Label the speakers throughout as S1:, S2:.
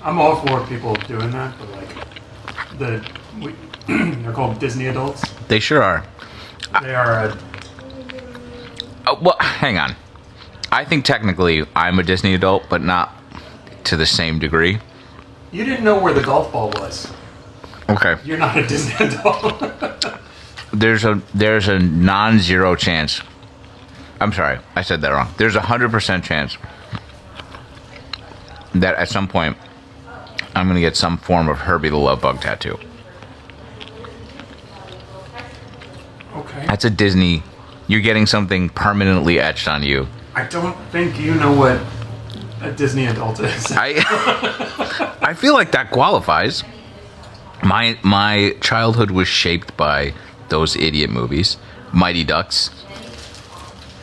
S1: I'm all for people doing that, but like they're called Disney adults.
S2: They sure are.
S1: They are.
S2: Well, hang on. I think technically I'm a Disney adult, but not to the same degree.
S1: You didn't know where the golf ball was.
S2: Okay.
S1: You're not a Disney adult.
S2: There's a non-zero chance. I'm sorry, I said that wrong. There's 100% chance that at some point I'm gonna get some form of Herbie the Love Bug tattoo.
S1: Okay.
S2: That's a Disney. You're getting something permanently etched on you.
S1: I don't think you know what a Disney adult is.
S2: I feel like that qualifies. My childhood was shaped by those idiot movies, Mighty Ducks.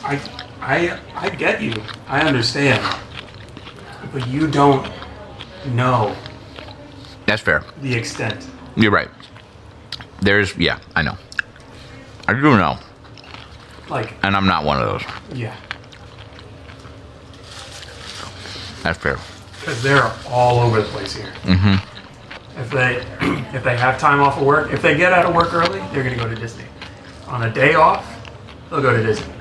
S1: I get you. I understand. But you don't know
S2: That's fair.
S1: the extent.
S2: You're right. Yeah, I know. I do know,
S1: Like,
S2: and I'm not one of those.
S1: yeah.
S2: That's fair.
S1: Because they're all over the place here. Mm-hmm. If they have time off of work, if they get out of work early, they're gonna go to Disney. On a day off, they'll go to Disney.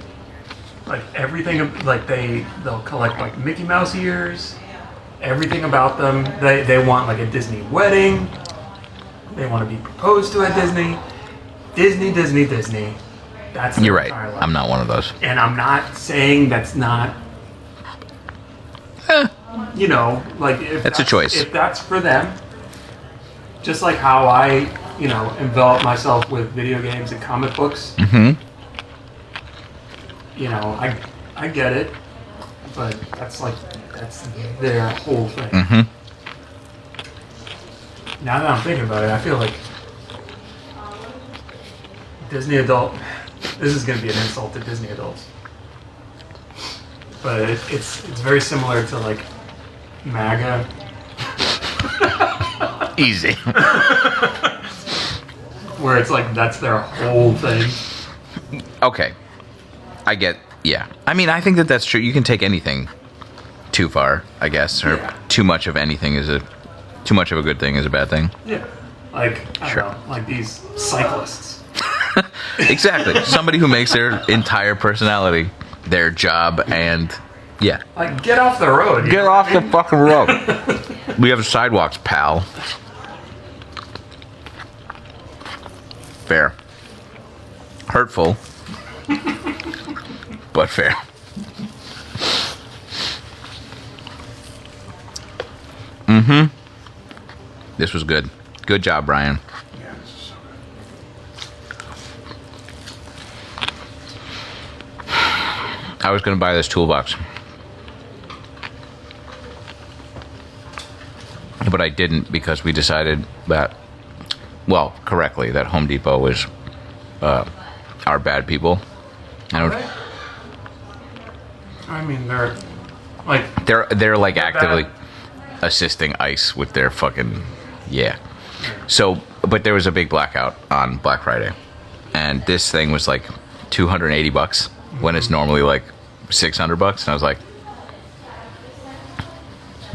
S1: Like everything, like they'll collect like Mickey Mouse ears. Everything about them. They want like a Disney wedding. They want to be proposed to at Disney. Disney. That's
S2: You're
S1: their
S2: right.
S1: entire life.
S2: I'm not one of those.
S1: And I'm not saying that's not. You know, like if
S2: That's a choice.
S1: If that's for them, just like how I, envelop myself with video games and comic books.
S2: Mm-hmm.
S1: You know, I get it, but that's their whole thing.
S2: Mm-hmm.
S1: Now that I'm thinking about it, I feel like Disney adult. This is going to be an insult to Disney adults, but it's very similar to like MAGA.
S2: Easy.
S1: Where it's like that's their whole thing.
S2: Okay. Yeah. I mean, I think that's true. You can take anything too far, I guess, or
S1: Yeah.
S2: too much of anything too much of a good thing is a bad thing.
S1: Yeah, like I
S2: Sure.
S1: don't know, like these cyclists.
S2: Exactly. Somebody who makes their entire personality their job and yeah.
S1: Like get off the road. you
S2: Get
S1: know
S2: off
S1: what I
S2: the
S1: mean?
S2: fucking road. We have sidewalks, pal. Fair. Hurtful. But fair. Mm-hmm. This was good. Good job, Brian.
S1: Yeah, this is so good.
S2: I was going to buy this toolbox. But I didn't because we decided that, well, correctly, that Home Depot was our bad people. And
S1: Right? I mean, they're like
S2: they're like actively
S1: bad.
S2: assisting ICE with their fucking yeah. So, but there was a big blackout on Black Friday, and this thing was like $280 when it's normally like $600, and I was like,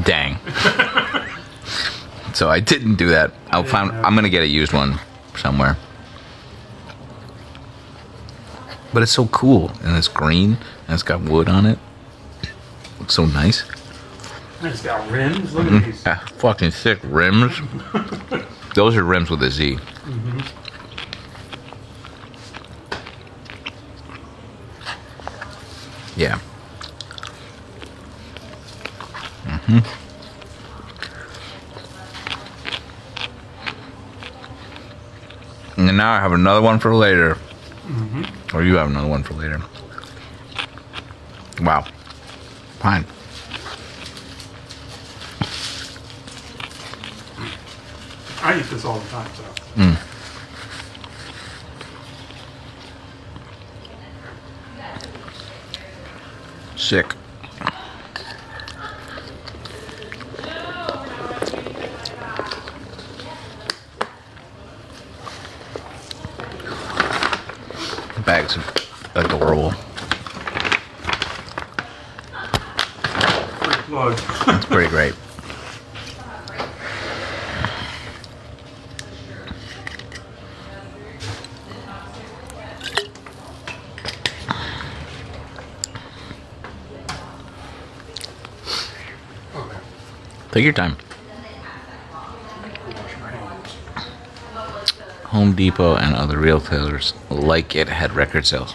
S2: dang. So I didn't do that. I'm gonna get a used one somewhere. But it's so cool, and it's green, and it's got wood on it. Looks so nice.
S1: it's got rims. Look at these.
S2: Ah, fucking thick rims. Those are rims with a Z. Yeah. And now I have another one for later. Or you have another one for later. Wow. Fine.
S1: I eat this all the time. So
S2: Sick. Bag's adorable.
S1: free plug.
S2: It's pretty great. Take your time. Home Depot and other retailers like it had record sales.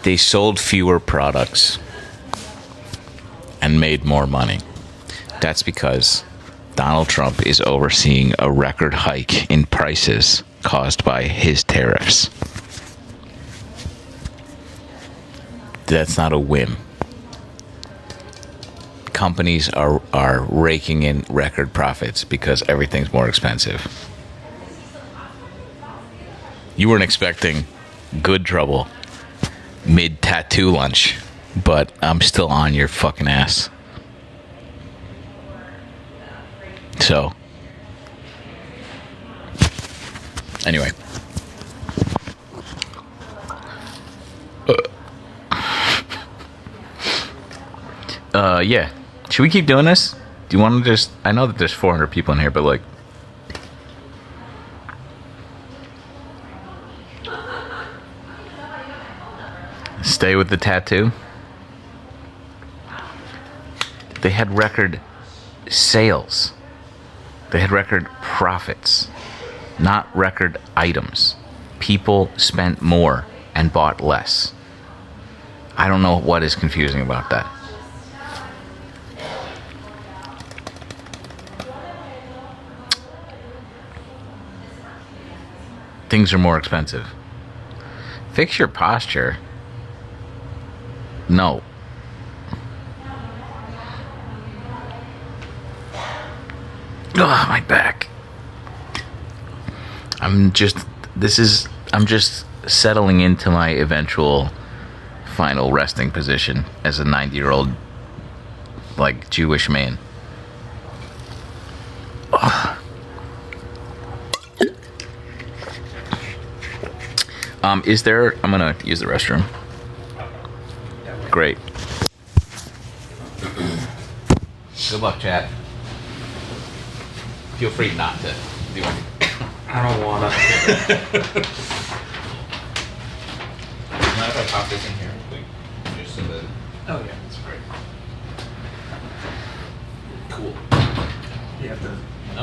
S2: They sold fewer products and made more money. That's because Donald Trump is overseeing a record hike in prices caused by his tariffs. That's not a whim. Companies are raking in record profits because everything's more expensive. You weren't expecting good trouble mid-tattoo lunch, but I'm still on your fucking ass. So, anyway. Yeah. Should we keep doing this? Do you want to just... I know that there's 400 people in here, but like... Stay with the tattoo? They had record sales. They had record profits, not record items. People spent more and bought less. I don't know what is confusing about that. Things are more expensive. Fix your posture. No. Ugh, my back. I'm just settling into my eventual final resting position as a 90-year-old, like, Jewish man. Ugh. Is there... I'm gonna use the restroom. Great. Good luck, chat. Feel free not to do anything.
S1: I don't wanna.
S2: Mind if I pop this in here real quick? Just so that...
S1: Oh yeah, that's great.
S2: Cool.
S1: You have to.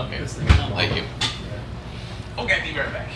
S2: Okay.
S1: This thing is
S2: Thank you.
S1: Yeah.
S2: Okay, be right back.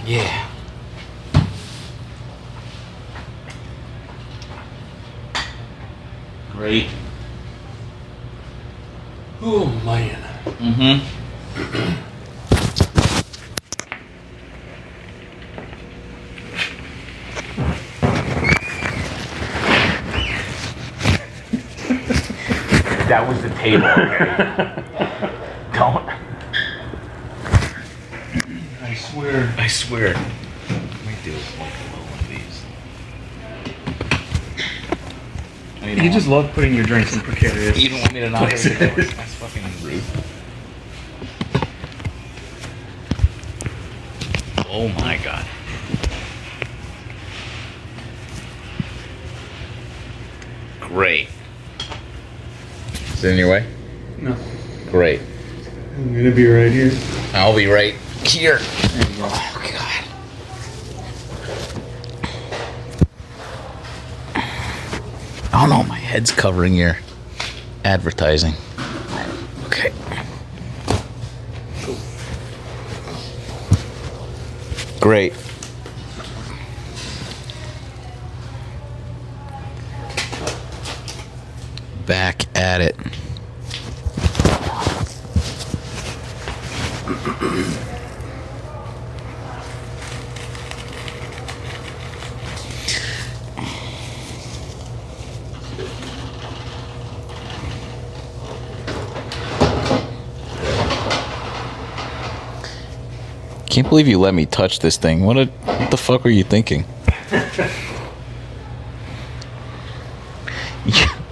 S2: Yeah. Great.
S1: Oh man.
S2: Mm-hmm. That was the table. Okay. Don't.
S1: I swear swear.
S2: I swear. Let me do like one of these.
S1: You just love putting your drinks in precarious.
S2: You don't want me to knock
S1: places.
S2: everything over? That's fucking rude. Oh my god. Great. Is it in your way?
S1: No.
S2: Great.
S1: I'm gonna be right here.
S2: I'll be right here.
S1: There you go.
S2: Oh god. Oh no, my head's covering your advertising. Okay.
S1: Cool.
S2: Great. Back at it. Can't believe you let me touch this thing. What the fuck were you thinking?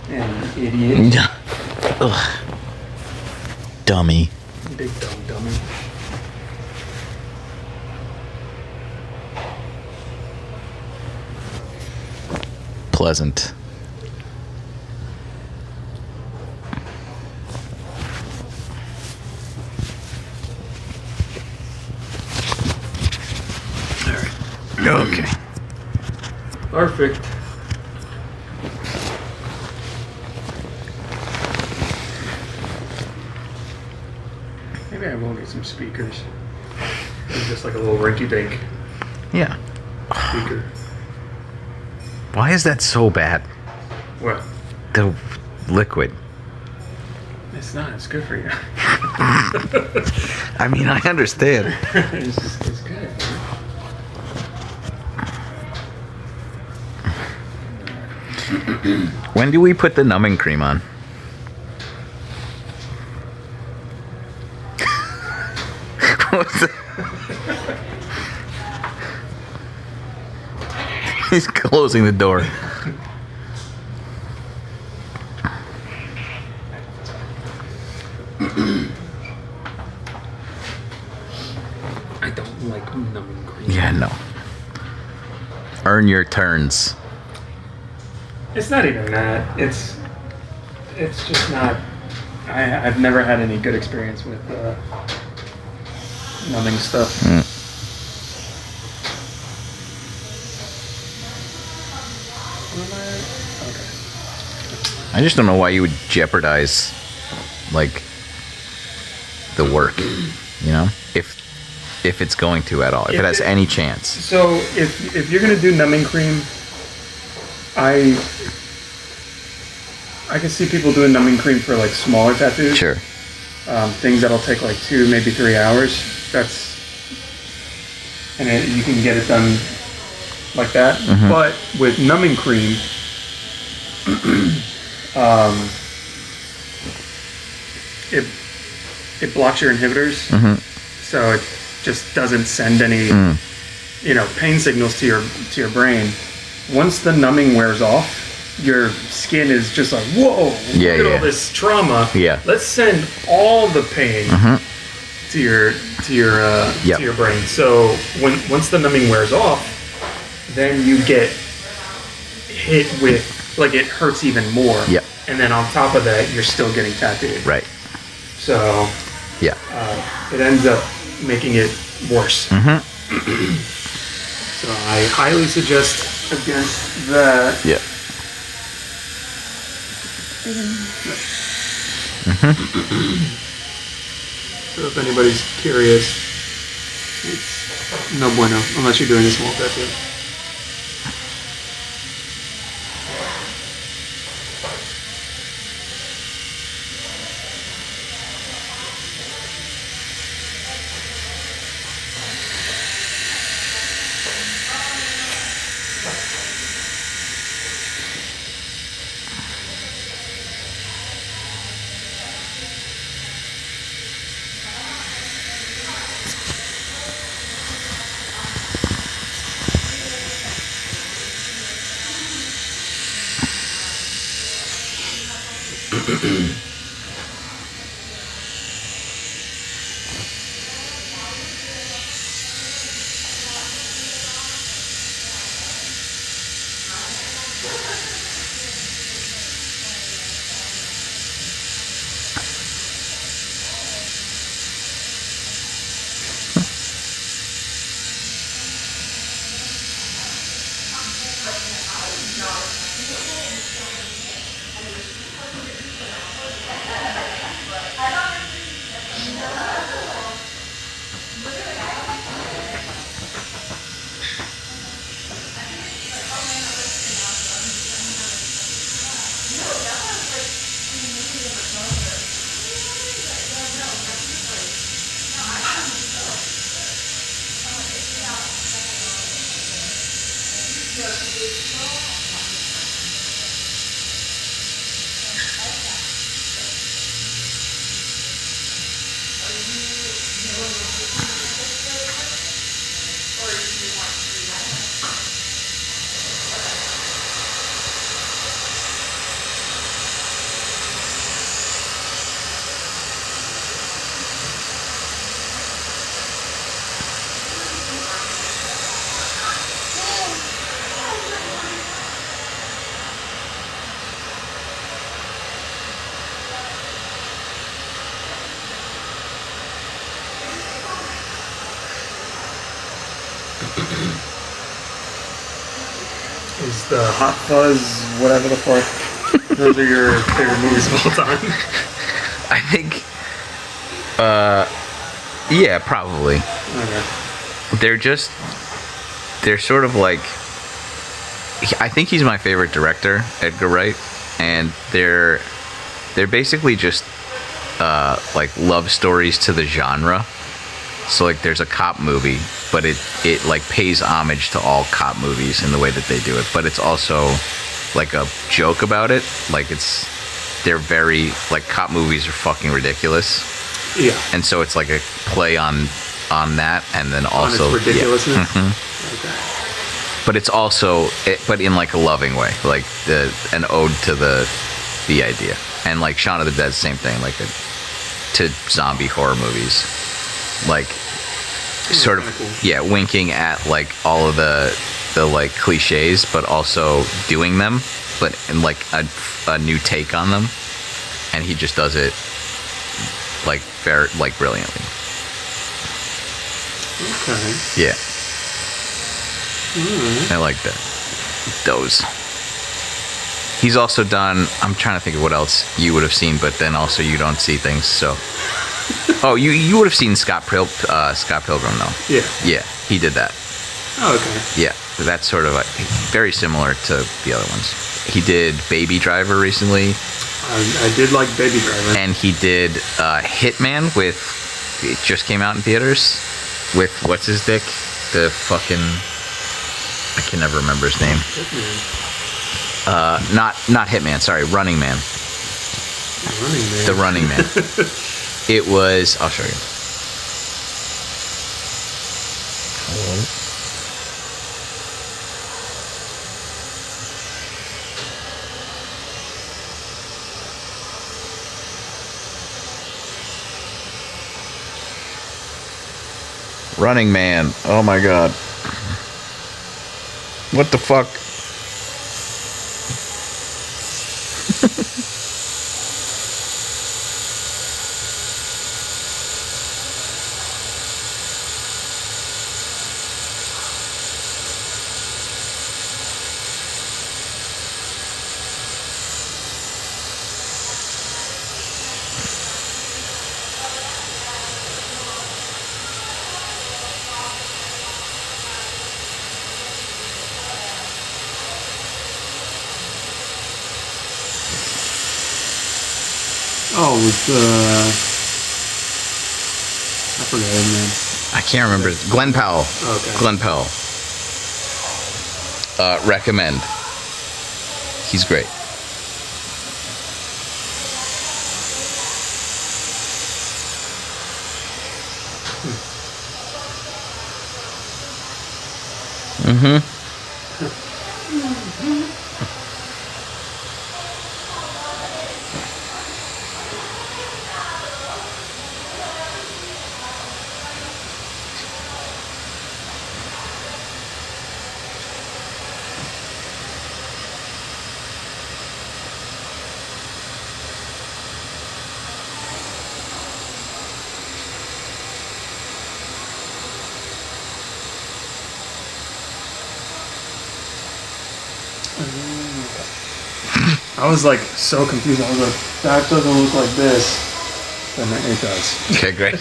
S1: Yeah, you idiot.
S2: Ugh. Dummy.
S1: Big dumb dummy.
S2: Pleasant. Okay.
S1: Perfect. Maybe I will get some speakers. It's just like a little rinky-dink
S2: Yeah.
S1: speaker.
S2: Why is that so bad?
S1: What?
S2: The liquid.
S1: It's not. It's good for you.
S2: I mean, I understand.
S1: It's good.
S2: When do we put the numbing cream on? What's that? He's closing the door.
S1: I don't like numbing cream.
S2: Yeah, no. Earn your turns.
S1: It's not even that. It's just not. I've never had any good experience with numbing stuff. Okay.
S2: I just don't know why you would jeopardize, like, the work, you know? If it's going to at all, if it has any chance.
S1: So if you're gonna do numbing cream, I can see people doing numbing cream for like smaller tattoos.
S2: Sure.
S1: Things that'll take like 2, maybe 3 hours. You can get it done like that.
S2: Mm-hmm.
S1: But with numbing cream, it blocks your inhibitors,
S2: Mm-hmm.
S1: so it just doesn't send any pain signals to your brain. Once the numbing wears off, your skin is just like, whoa,
S2: Yeah,
S1: look at
S2: yeah.
S1: all this trauma.
S2: Yeah.
S1: Let's send all the pain to your
S2: Yep.
S1: to your brain. So once the numbing wears off, then you get hit with, like, it hurts even more.
S2: Yep.
S1: And then on top of that, you're still getting tattooed.
S2: Right.
S1: So
S2: Yeah.
S1: it ends up making it worse.
S2: Mm-hmm.
S1: So I highly suggest against that.
S2: Yeah.
S1: So if anybody's curious, it's no bueno unless you're doing a small tattoo. Is the Hot Fuzz, whatever the fuck, those are your favorite movies of all time?
S2: I think, yeah, probably.
S1: Okay.
S2: They're sort of like, I think he's my favorite director, Edgar Wright, and they're basically just like love stories to the genre. So like there's a cop movie, but it like pays homage to all cop movies in the way that they do it, but it's also like a joke about it. Like they're very, like, cop movies are fucking ridiculous.
S1: Yeah.
S2: And so it's like a play on that, and then also
S1: on its ridiculousness.
S2: Yeah. Mm-hmm.
S1: Okay.
S2: But it's also, but in like a loving way, like an ode to the idea. And like Shaun of the Dead, same thing, like to zombie horror movies, like sort of
S1: cool.
S2: Yeah, winking at like all of the like cliches, but also doing them, but in like a new take on them. And he just does it like very, like, brilliantly.
S1: Okay.
S2: Yeah.
S1: Alright.
S2: I like that. Those. He's also done, I'm trying to think of what else you would have seen, but then also you don't see things, so. Oh, you would have seen Scott Pilgrim, though.
S1: Yeah.
S2: Yeah, he did that.
S1: Oh, okay.
S2: Yeah, that's sort of very similar to the other ones. He did Baby Driver recently.
S1: I did like Baby Driver.
S2: And he did Hitman it just came out in theaters with, what's his dick? The fucking, I can never remember his name.
S1: Hitman.
S2: Not Hitman, sorry, Running Man.
S1: Running Man.
S2: The Running Man. It was, I'll show you. Hello? Running Man. Oh my god. What the fuck?
S1: Oh, with I forgot his name.
S2: I can't remember. Glenn Powell.
S1: Okay.
S2: Glenn Powell. Recommend. He's great. Mm-hmm.
S1: I was like so confused. I was like, that doesn't look like this. And it does.
S2: Okay, great.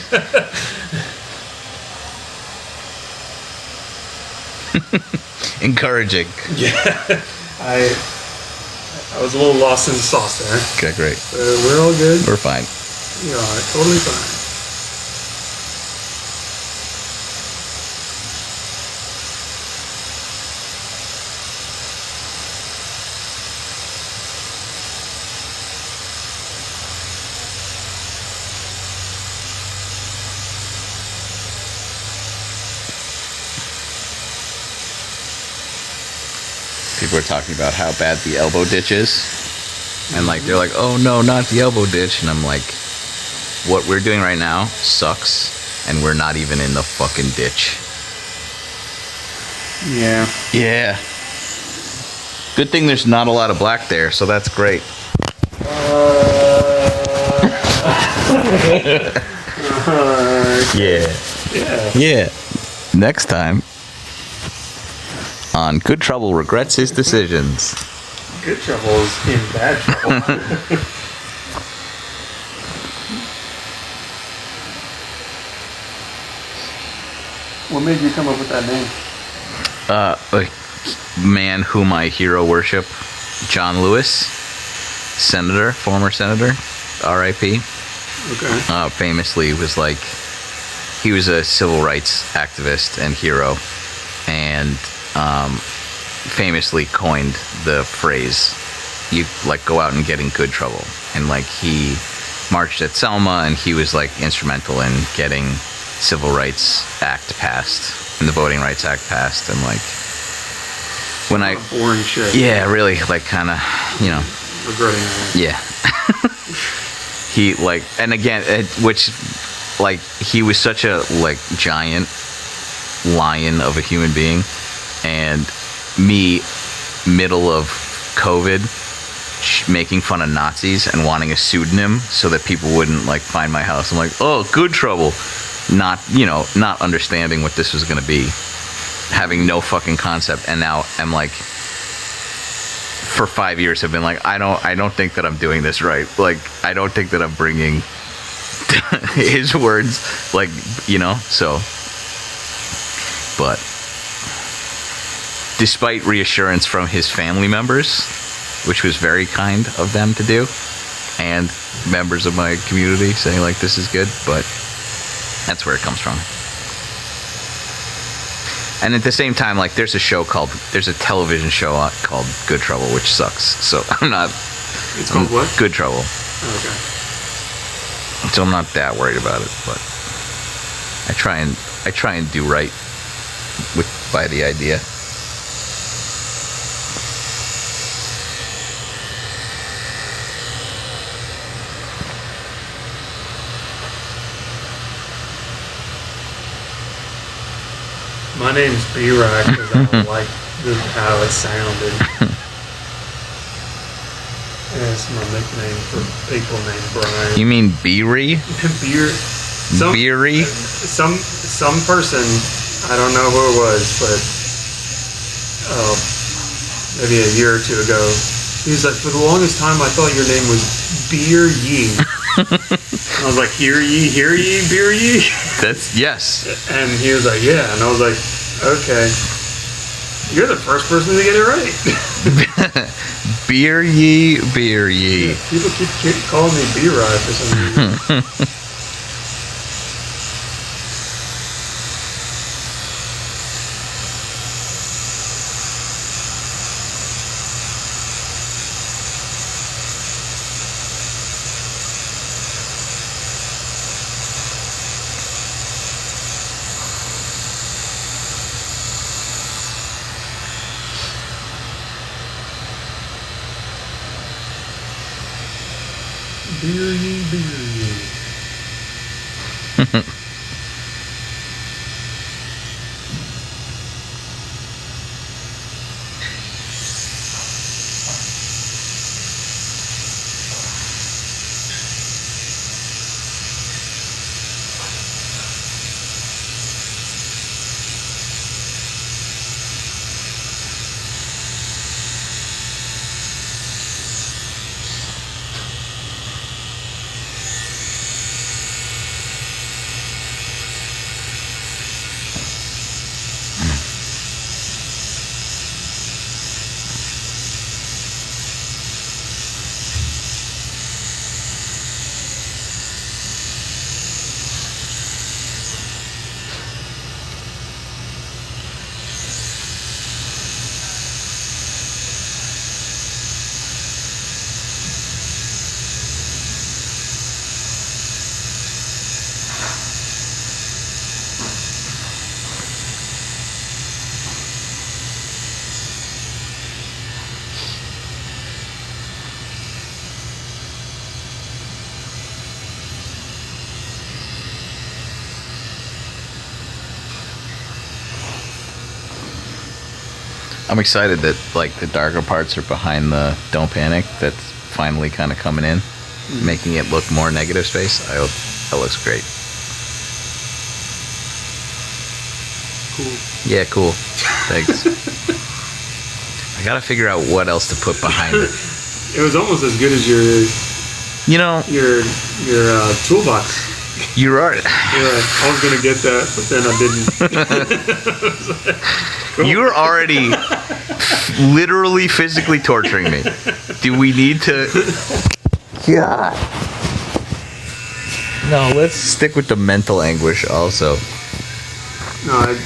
S2: Encouraging.
S1: Yeah. I was a little lost in the sauce there.
S2: Okay, great.
S1: We're all good.
S2: We're fine.
S1: We are totally fine.
S2: People are talking about how bad the elbow ditch is. And like they're like, oh no, not the elbow ditch. And I'm like, what we're doing right now sucks. And we're not even in the fucking ditch.
S1: Yeah.
S2: Yeah. Good thing there's not a lot of black there, so that's great. Yeah.
S1: Yeah.
S2: Yeah. Next time on Good Trouble Regrets His Decisions.
S1: Good trouble is in bad trouble. What made you come up with that name?
S2: A man whom I hero worship, John Lewis, senator, former senator, R.I.P.
S1: Okay.
S2: Famously was like, he was a civil rights activist and hero, and famously coined the phrase, you like go out and get in good trouble. And like he marched at Selma, and he was like instrumental in getting Civil Rights Act passed and the Voting Rights Act passed. And like when I
S1: boring shit.
S2: yeah, really like kind of, you know,
S1: Regretting that.
S2: yeah. He like, and again, which like he was such a like giant lion of a human being, and me, middle of COVID, making fun of Nazis and wanting a pseudonym so that people wouldn't like find my house. I'm like, oh, Good Trouble, not, you know, not understanding what this was gonna be, having no fucking concept. And now I'm like, for 5 years have been like, I don't think that I'm doing this right. Like, I don't think that I'm bringing his words, like, you know, so. But despite reassurance from his family members, which was very kind of them to do, and members of my community saying like, this is good, but that's where it comes from. And at the same time, like, there's a television show called Good Trouble, which sucks. So I'm not.
S1: It's called what?
S2: Good Trouble.
S1: Okay.
S2: So I'm not that worried about it, but I try and do right by the idea.
S1: My name's B-Rock because I don't like how it sounded. It's my nickname for people named Brian.
S2: You mean Beery? Beery?
S1: Some person, I don't know who it was, but maybe a year or two ago, he was like, for the longest time I thought your name was Beer Ye. I was like, hear ye, beer ye?
S2: That's, yes.
S1: And he was like, yeah. And I was like, okay. You're the first person to get it right.
S2: Beer ye, beer ye.
S1: Yeah, people keep calling me B-Rod for some reason. Beer ye, beer ye.
S2: I'm excited that like the darker parts are behind the Don't Panic. That's finally kind of coming in, making it look more negative space. I hope that looks great.
S1: Cool.
S2: Yeah, cool. Thanks. I gotta figure out what else to put behind it.
S1: It was almost as good as your
S2: You know,
S1: toolbox.
S2: you're right.
S1: I was gonna get that, but then I didn't. Cool.
S2: You're already literally physically torturing me. Do we need to? God. No, let's stick with the mental anguish also.
S1: No,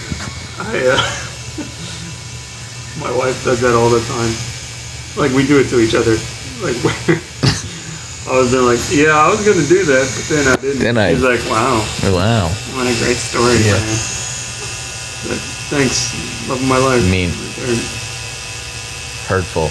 S1: my wife does that all the time. Like, we do it to each other. Like, I was like, yeah, I was gonna do that, but then I didn't. He's like, wow.
S2: Wow.
S1: What a great story,
S2: Yeah.
S1: man. But thanks, love of my life.
S2: Mean. Hurtful.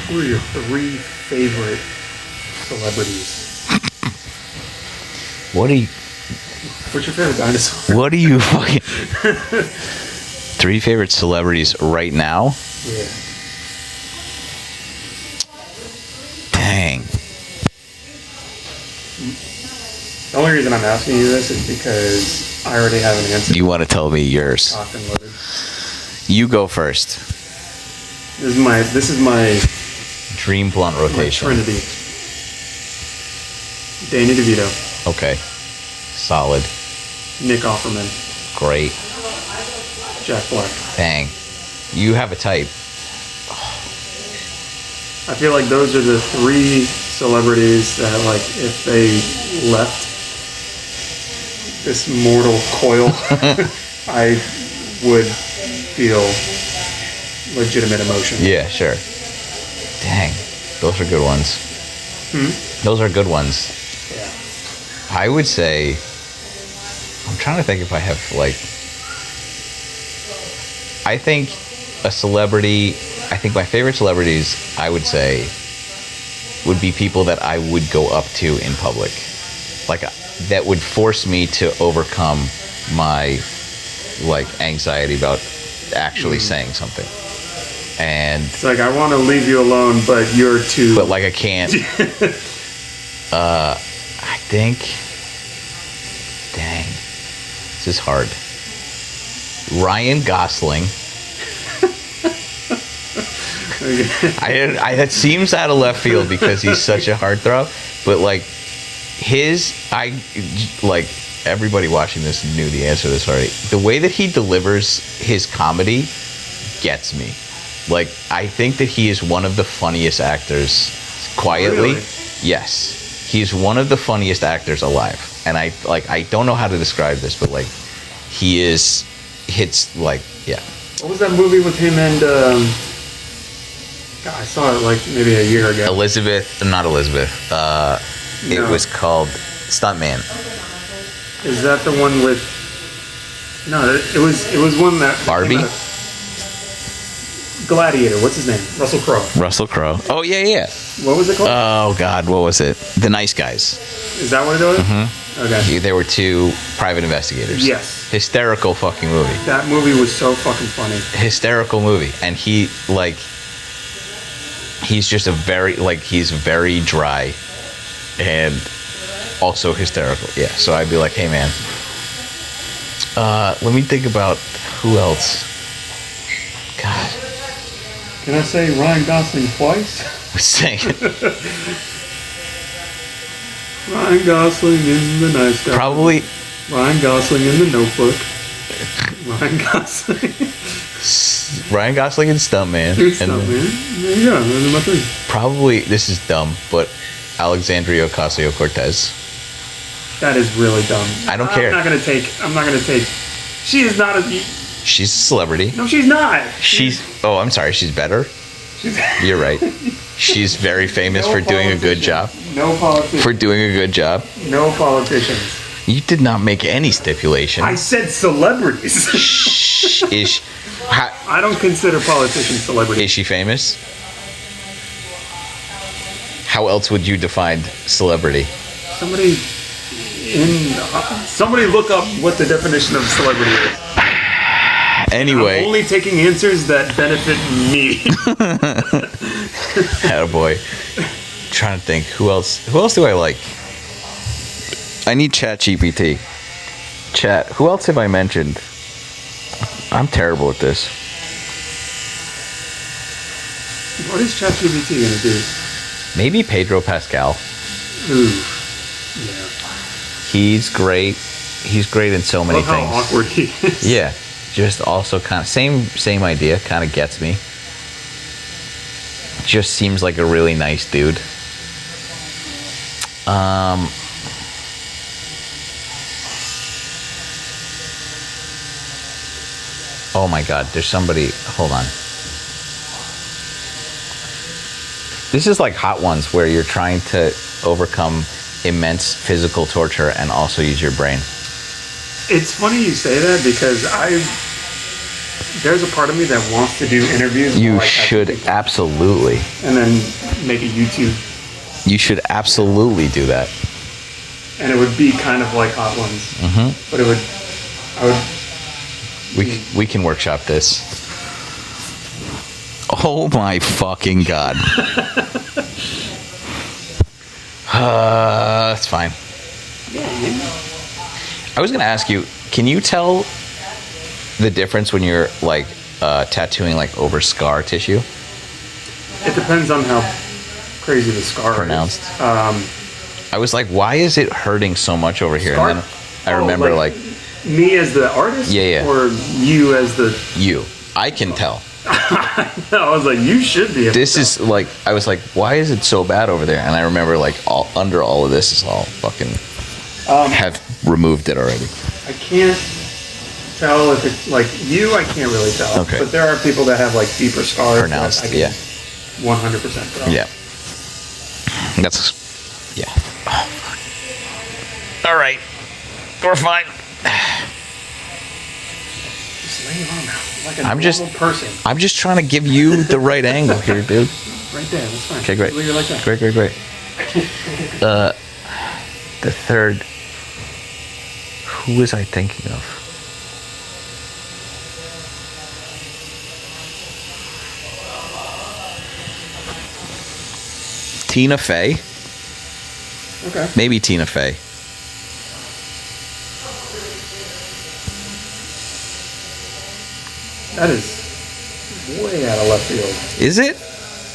S1: Who are your 3 favorite celebrities?
S2: What do you?
S1: What's your favorite dinosaur?
S2: What do you fucking? 3 favorite celebrities right now?
S1: Yeah.
S2: Dang.
S1: The only reason I'm asking you this is because I already have an answer.
S2: You want to tell me yours?
S1: Locked and loaded.
S2: You go first.
S1: This is my
S2: Dream blunt rotation.
S1: Trinity. Danny DeVito,
S2: Okay. Solid.
S1: Nick Offerman,
S2: Great.
S1: Jack Black.
S2: Dang. You have a type.
S1: I feel like those are the 3 celebrities that, like, if they left this mortal coil, I would feel legitimate emotion.
S2: Yeah, sure. Dang. Those are good ones. Those are good ones.
S1: Yeah.
S2: I would say, I'm trying to think if I have, like, I think my favorite celebrities, I would say, would be people that I would go up to in public. Like, that would force me to overcome my, like, anxiety about actually saying something. And
S1: It's like, I want to leave you alone, but you're too...
S2: but like I can't. I think. Dang, this is hard. Ryan Gosling. That seems out of left field because he's such a heartthrob, but like like everybody watching this knew the answer to this already. The way that he delivers his comedy gets me. Like, I think that he is one of the funniest actors quietly.
S1: Really?
S2: Yes. He is one of the funniest actors alive. And I don't know how to describe this, but like he hits like, yeah.
S1: What was that movie with him and... God, I saw it like maybe a year ago.
S2: Not Elizabeth. It
S1: No.
S2: was called Stuntman.
S1: Is that the one with... No, it was one that...
S2: Barbie?
S1: Gladiator, what's his name? Russell Crowe.
S2: Russell Crowe. Oh, yeah.
S1: What was it called?
S2: Oh, God, what was it? The Nice Guys.
S1: Is that what it was? Mm-hmm. Okay.
S2: There were 2 private investigators.
S1: Yes.
S2: Hysterical fucking movie.
S1: That movie was so fucking funny.
S2: Hysterical movie. And he's just he's very dry and also hysterical. Yeah, so I'd be like, hey, man, let me think about who else. God.
S1: Can I say Ryan Gosling twice?
S2: Say it.
S1: Ryan Gosling in The Nice Guy.
S2: Probably
S1: Ryan Gosling in The Notebook. Ryan Gosling.
S2: Ryan Gosling and Stuntman.
S1: There you go. Those are my 3.
S2: Probably, this is dumb, but Alexandria Ocasio-Cortez.
S1: That is really dumb.
S2: I don't care.
S1: I'm not gonna take. She is not a.
S2: She's a celebrity.
S1: No, she's not.
S2: Oh, I'm sorry. She's better. You're right. She's very famous for doing a good job.
S1: No politicians.
S2: For doing a good job.
S1: No politicians.
S2: You did not make any stipulation.
S1: I said celebrities. I don't consider politicians celebrities.
S2: Is she famous? How else would you define celebrity?
S1: Somebody look up what the definition of celebrity is.
S2: Anyway.
S1: I'm only taking answers that benefit me.
S2: Attaboy. Trying to think. Who else do I like? I need ChatGPT. Chat. Who else have I mentioned? I'm terrible at this.
S1: What is ChatGPT going to do?
S2: Maybe Pedro Pascal.
S1: Ooh. Yeah.
S2: He's great. He's great in so many
S1: Love how
S2: things.
S1: awkward he is.
S2: Yeah. Just also kind of same idea. Kind of gets me. Just seems like a really nice dude. Oh my God, there's somebody. Hold on. This is like Hot Ones, where you're trying to overcome immense physical torture and also use your brain.
S1: It's funny you say that because there's a part of me that wants to do interviews.
S2: You
S1: like
S2: should absolutely.
S1: And then make a YouTube.
S2: You should absolutely do that.
S1: And it would be kind of like Hot Ones.
S2: Mm-hmm.
S1: But I would.
S2: We can workshop this. Oh my fucking God. That's fine. I was gonna ask you, can you tell the difference when you're like tattooing like over scar tissue?
S1: It depends on how crazy the scar
S2: Pronounced.
S1: is.
S2: I was like, why is it hurting so much over here?
S1: Scar?
S2: And then I remember like
S1: me as the artist?
S2: Yeah.
S1: Or you as the...
S2: You. I can tell.
S1: I was like, you should be able
S2: This
S1: to
S2: is like, I was like, why is it so bad over there? And I remember like under all of this is all fucking have removed it already.
S1: I can't tell if it's like you, I can't really tell.
S2: Okay.
S1: But there are people that have like deeper scars.
S2: Pronounced,
S1: that I can
S2: yeah.
S1: 100% tell.
S2: Yeah. That's, yeah. Oh, fuck. All right. We're fine.
S1: Just lay your arm out like a
S2: I'm
S1: normal person.
S2: I'm just trying to give you the right angle here, dude.
S1: Right there, that's fine.
S2: Okay, great.
S1: Leave it like that.
S2: Great. The third. Who was I thinking of? Tina Fey.
S1: Okay.
S2: Maybe Tina Fey.
S1: That is way out of left field.
S2: Is it?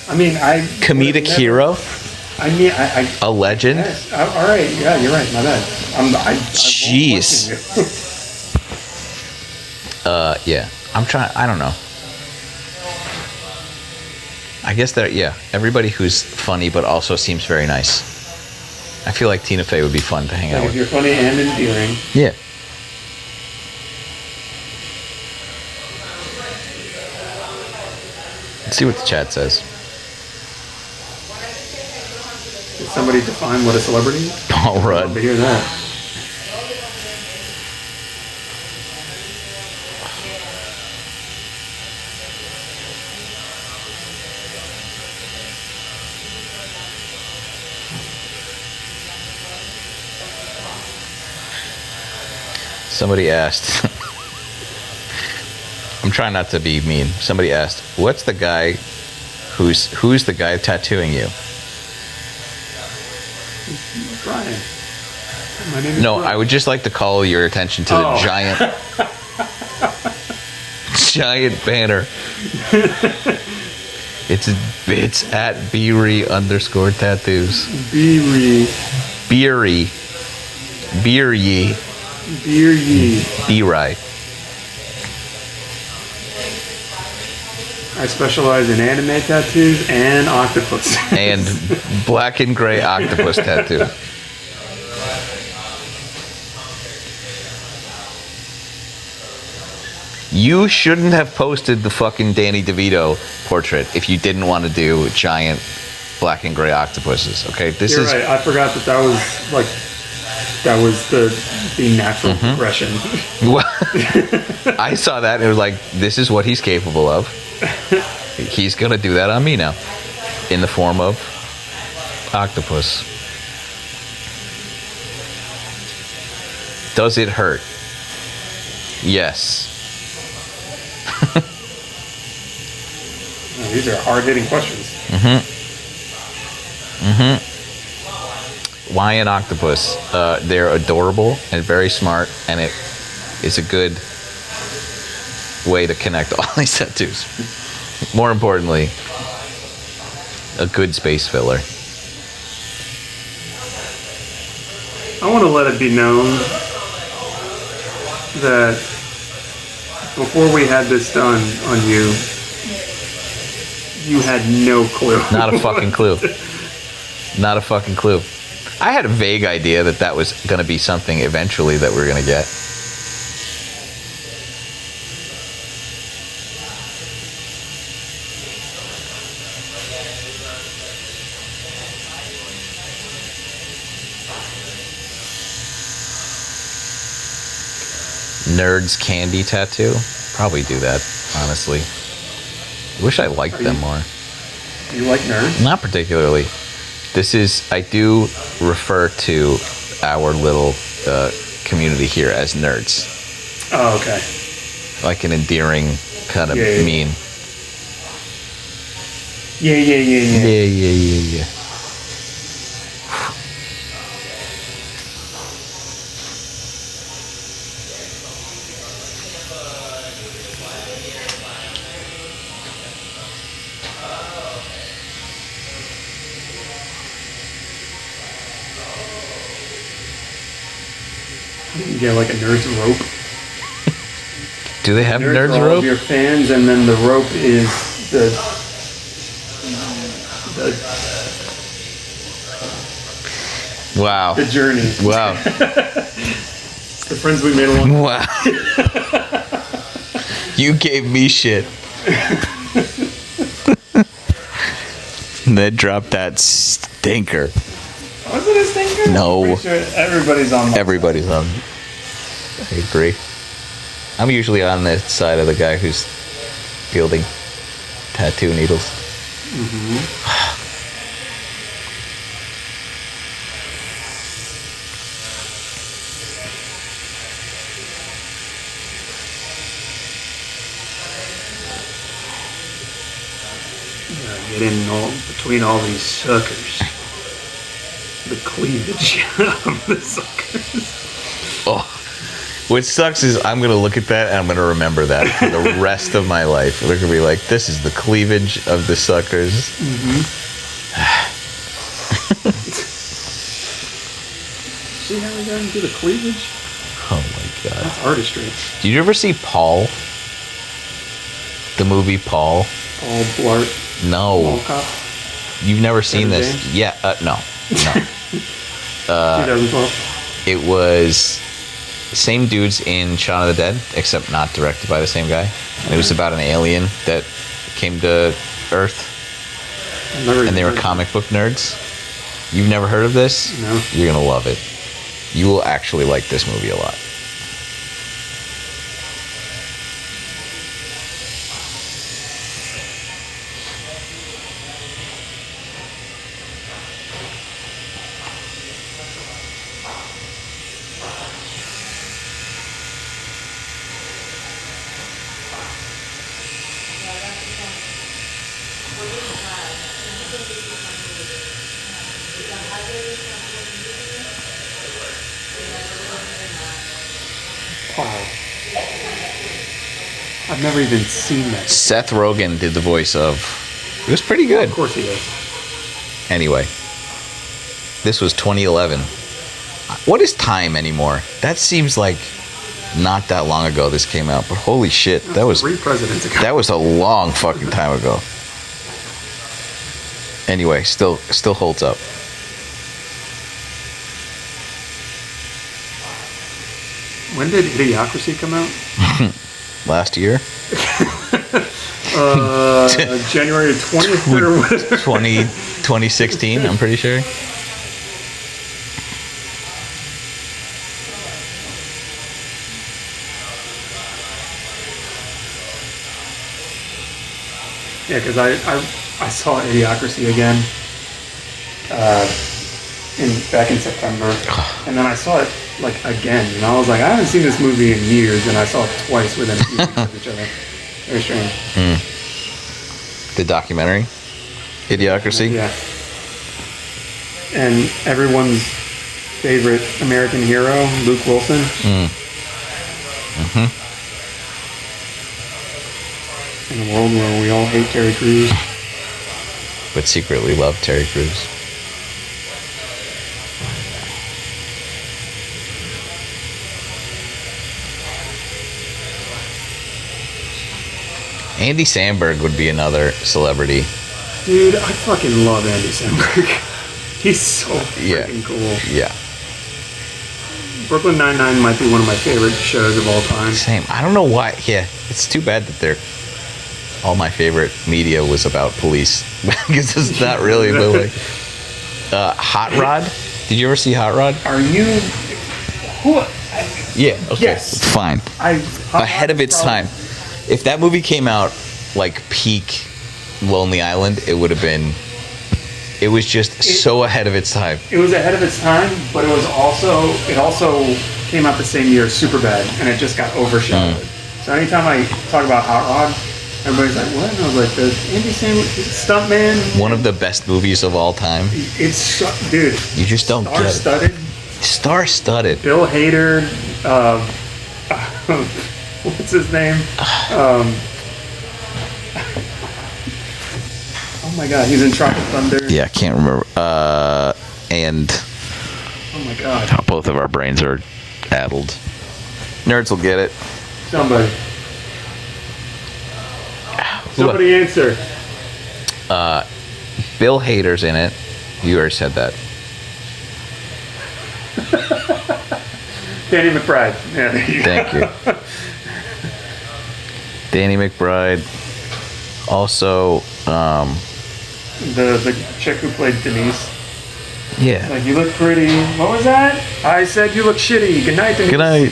S1: I mean,
S2: Comedic hero?
S1: I mean,
S2: A legend?
S1: yes. All right. Yeah, you're right. My bad. I
S2: Jeez.
S1: won't question you.
S2: Yeah. I'm trying. I don't know. I guess that, yeah. Everybody who's funny but also seems very nice. I feel like Tina Fey would be fun to hang out
S1: Like if
S2: with.
S1: you're funny and endearing.
S2: Yeah. Let's see what the chat says.
S1: Did somebody define what a celebrity is?
S2: Paul
S1: I'd love
S2: Rudd.
S1: to hear that.
S2: Somebody asked. I'm trying not to be mean. Somebody asked, "What's the guy who's the guy tattooing you?"
S1: Brian. My name is
S2: No,
S1: Brian.
S2: I would just like to call your attention to the
S1: Oh.
S2: giant banner. It's at Beery_tattoos.
S1: Beery.
S2: Beery. Beer ye.
S1: Beer ye.
S2: B-Rye.
S1: I specialize in anime tattoos and octopus.
S2: And black and gray octopus tattoo. You shouldn't have posted the fucking Danny DeVito portrait if you didn't want to do giant black and gray octopuses. Okay, this
S1: You're
S2: is
S1: right. I forgot that was like That was the natural progression.
S2: Well, I saw that and it was like, this is what he's capable of. He's gonna do that on me now, in the form of octopus. Does it hurt? Yes.
S1: These are hard-hitting questions.
S2: Why an octopus? They're adorable and very smart, and it is a good way to connect all these tattoos. More importantly, a good space filler.
S1: I want to let it be known that before we had this done on you, you had no clue.
S2: Not a fucking clue. Not a fucking clue. I had a vague idea that that was going to be something eventually that we were going to get. Nerds candy tattoo? Probably do that, honestly. Wish I liked them more.
S1: You like nerds?
S2: Not particularly. This is, I do refer to our little community here as nerds.
S1: Oh, okay.
S2: Like an endearing kind of
S1: Yeah.
S2: mean.
S1: Yeah.
S2: Yeah.
S1: You get like a nerd's rope.
S2: Do they have nerds
S1: are all
S2: rope?
S1: of your fans, and then the rope is the
S2: Wow.
S1: the journey.
S2: Wow.
S1: The friends we made along.
S2: Wow. You gave me shit. Then dropped that stinker.
S1: Was it a stinker?
S2: No.
S1: I'm pretty sure everybody's on.
S2: Everybody's on. I agree. I'm usually on the side of the guy who's fielding tattoo needles.
S1: Get in between all these suckers. The cleavage of the suckers.
S2: Oh. What sucks is I'm going to look at that and I'm going to remember that for the rest of my life. They're going to be like, this is the cleavage of the suckers.
S1: See how we got into the cleavage?
S2: Oh my God.
S1: That's artistry.
S2: Did you ever see Paul? The movie Paul?
S1: Paul Blart.
S2: No.
S1: Mall Cop.
S2: You've never seen
S1: Kevin
S2: this?
S1: James?
S2: Yeah, no.
S1: 2012.
S2: It was same dudes in Shaun of the Dead, except not directed by the same guy. And it was about an alien that came to Earth,
S1: I've never
S2: and
S1: even
S2: they were
S1: heard of
S2: comic book nerds. You've never heard of this?
S1: it. No.
S2: You're gonna love it. You will actually like this movie a lot.
S1: Paul. I've never even seen that.
S2: Seth Rogen did the voice of. It was pretty good.
S1: Of course he is.
S2: Anyway, this was 2011. What is time anymore? That seems like not that long ago this came out, but holy shit, that was
S1: 3 presidents ago.
S2: that was a long fucking time ago. Anyway, still holds up.
S1: When did Idiocracy come out?
S2: Last year,
S1: January 20th or whatever.
S2: 2016, I'm pretty sure.
S1: Yeah, because I saw Idiocracy again back in September, and then I saw it like again, and I was like, I haven't seen this movie in years, and I saw it twice within a few weeks of each other. Very strange.
S2: The documentary, Idiocracy.
S1: Yeah. And everyone's favorite American hero, Luke Wilson. In a world where we all hate Terry Crews.
S2: But secretly love Terry Crews. Andy Samberg would be another celebrity.
S1: Dude, I fucking love Andy Samberg. He's so freaking cool.
S2: Yeah.
S1: Brooklyn Nine-Nine might be one of my favorite shows of all time.
S2: Same. I don't know why. Yeah, it's too bad that all my favorite media was about police. Because it's not really, but like Hot Rod. Did you ever see Hot Rod?
S1: Are you? Who?
S2: Yeah. Okay.
S1: Yes.
S2: Fine. Ahead of its time. If that movie came out like peak Lonely Island, it would have been. It was just so ahead of its time.
S1: It was ahead of its time, but it also came out the same year as Superbad, and it just got overshadowed. So anytime I talk about Hot Rod, everybody's like, what? And I was like, the Andy Samberg stuntman.
S2: One of the best movies of all time.
S1: It's, dude.
S2: You just don't get it.
S1: Star-studded.
S2: Star-studded.
S1: Bill Hader. What's his name? Oh my god, he's in Tropic Thunder.
S2: Yeah, I can't remember. And
S1: oh my god,
S2: both of our brains are addled. Nerds will get it.
S1: Somebody answer.
S2: Bill Hader's in it. You already said that.
S1: Danny McBride. Yeah, there you
S2: Thank you. Danny McBride. Also,
S1: the chick who played Denise.
S2: yeah.
S1: Like, you look pretty. What was that? I said you look shitty. Good night, Denise.
S2: Good night.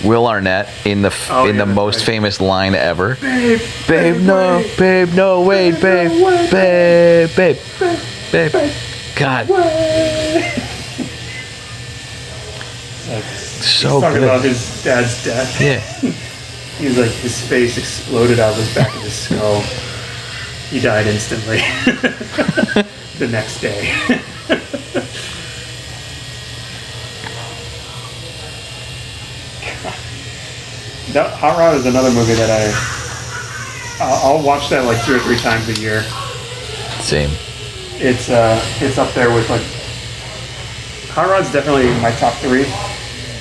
S2: Will Arnett in the most famous line ever. Babe, no, wait, babe. God. So
S1: He's talking
S2: good.
S1: about his dad's death.
S2: Yeah.
S1: He's like, his face exploded out of the back of his skull. He died instantly. The next day. That Hot Rod is another movie that I'll watch that like 2 or 3 times a year.
S2: Same.
S1: It's up there with like Hot Rod's definitely my top 3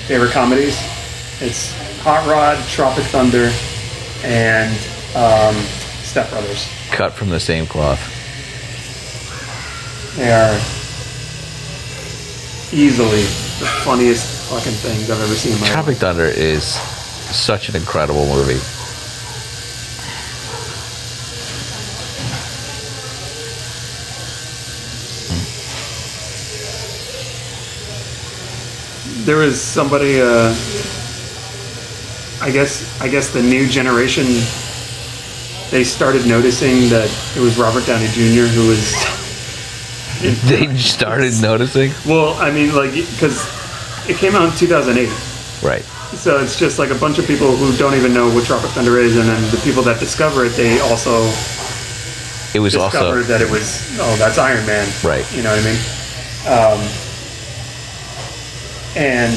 S1: favorite comedies. It's Hot Rod, Tropic Thunder, and Step Brothers.
S2: Cut from the same cloth.
S1: They are easily the funniest fucking things I've ever seen in my life.
S2: Tropic Thunder is such an incredible movie.
S1: There was somebody, I guess the new generation, they started noticing that it was Robert Downey Jr. who was.
S2: They started noticing?
S1: Well, I mean, like, because it came out in 2008.
S2: Right.
S1: So it's just like a bunch of people who don't even know what Tropic Thunder is, and then the people that discover it, they also discovered that it was, oh, that's Iron Man.
S2: Right.
S1: You know what I mean? And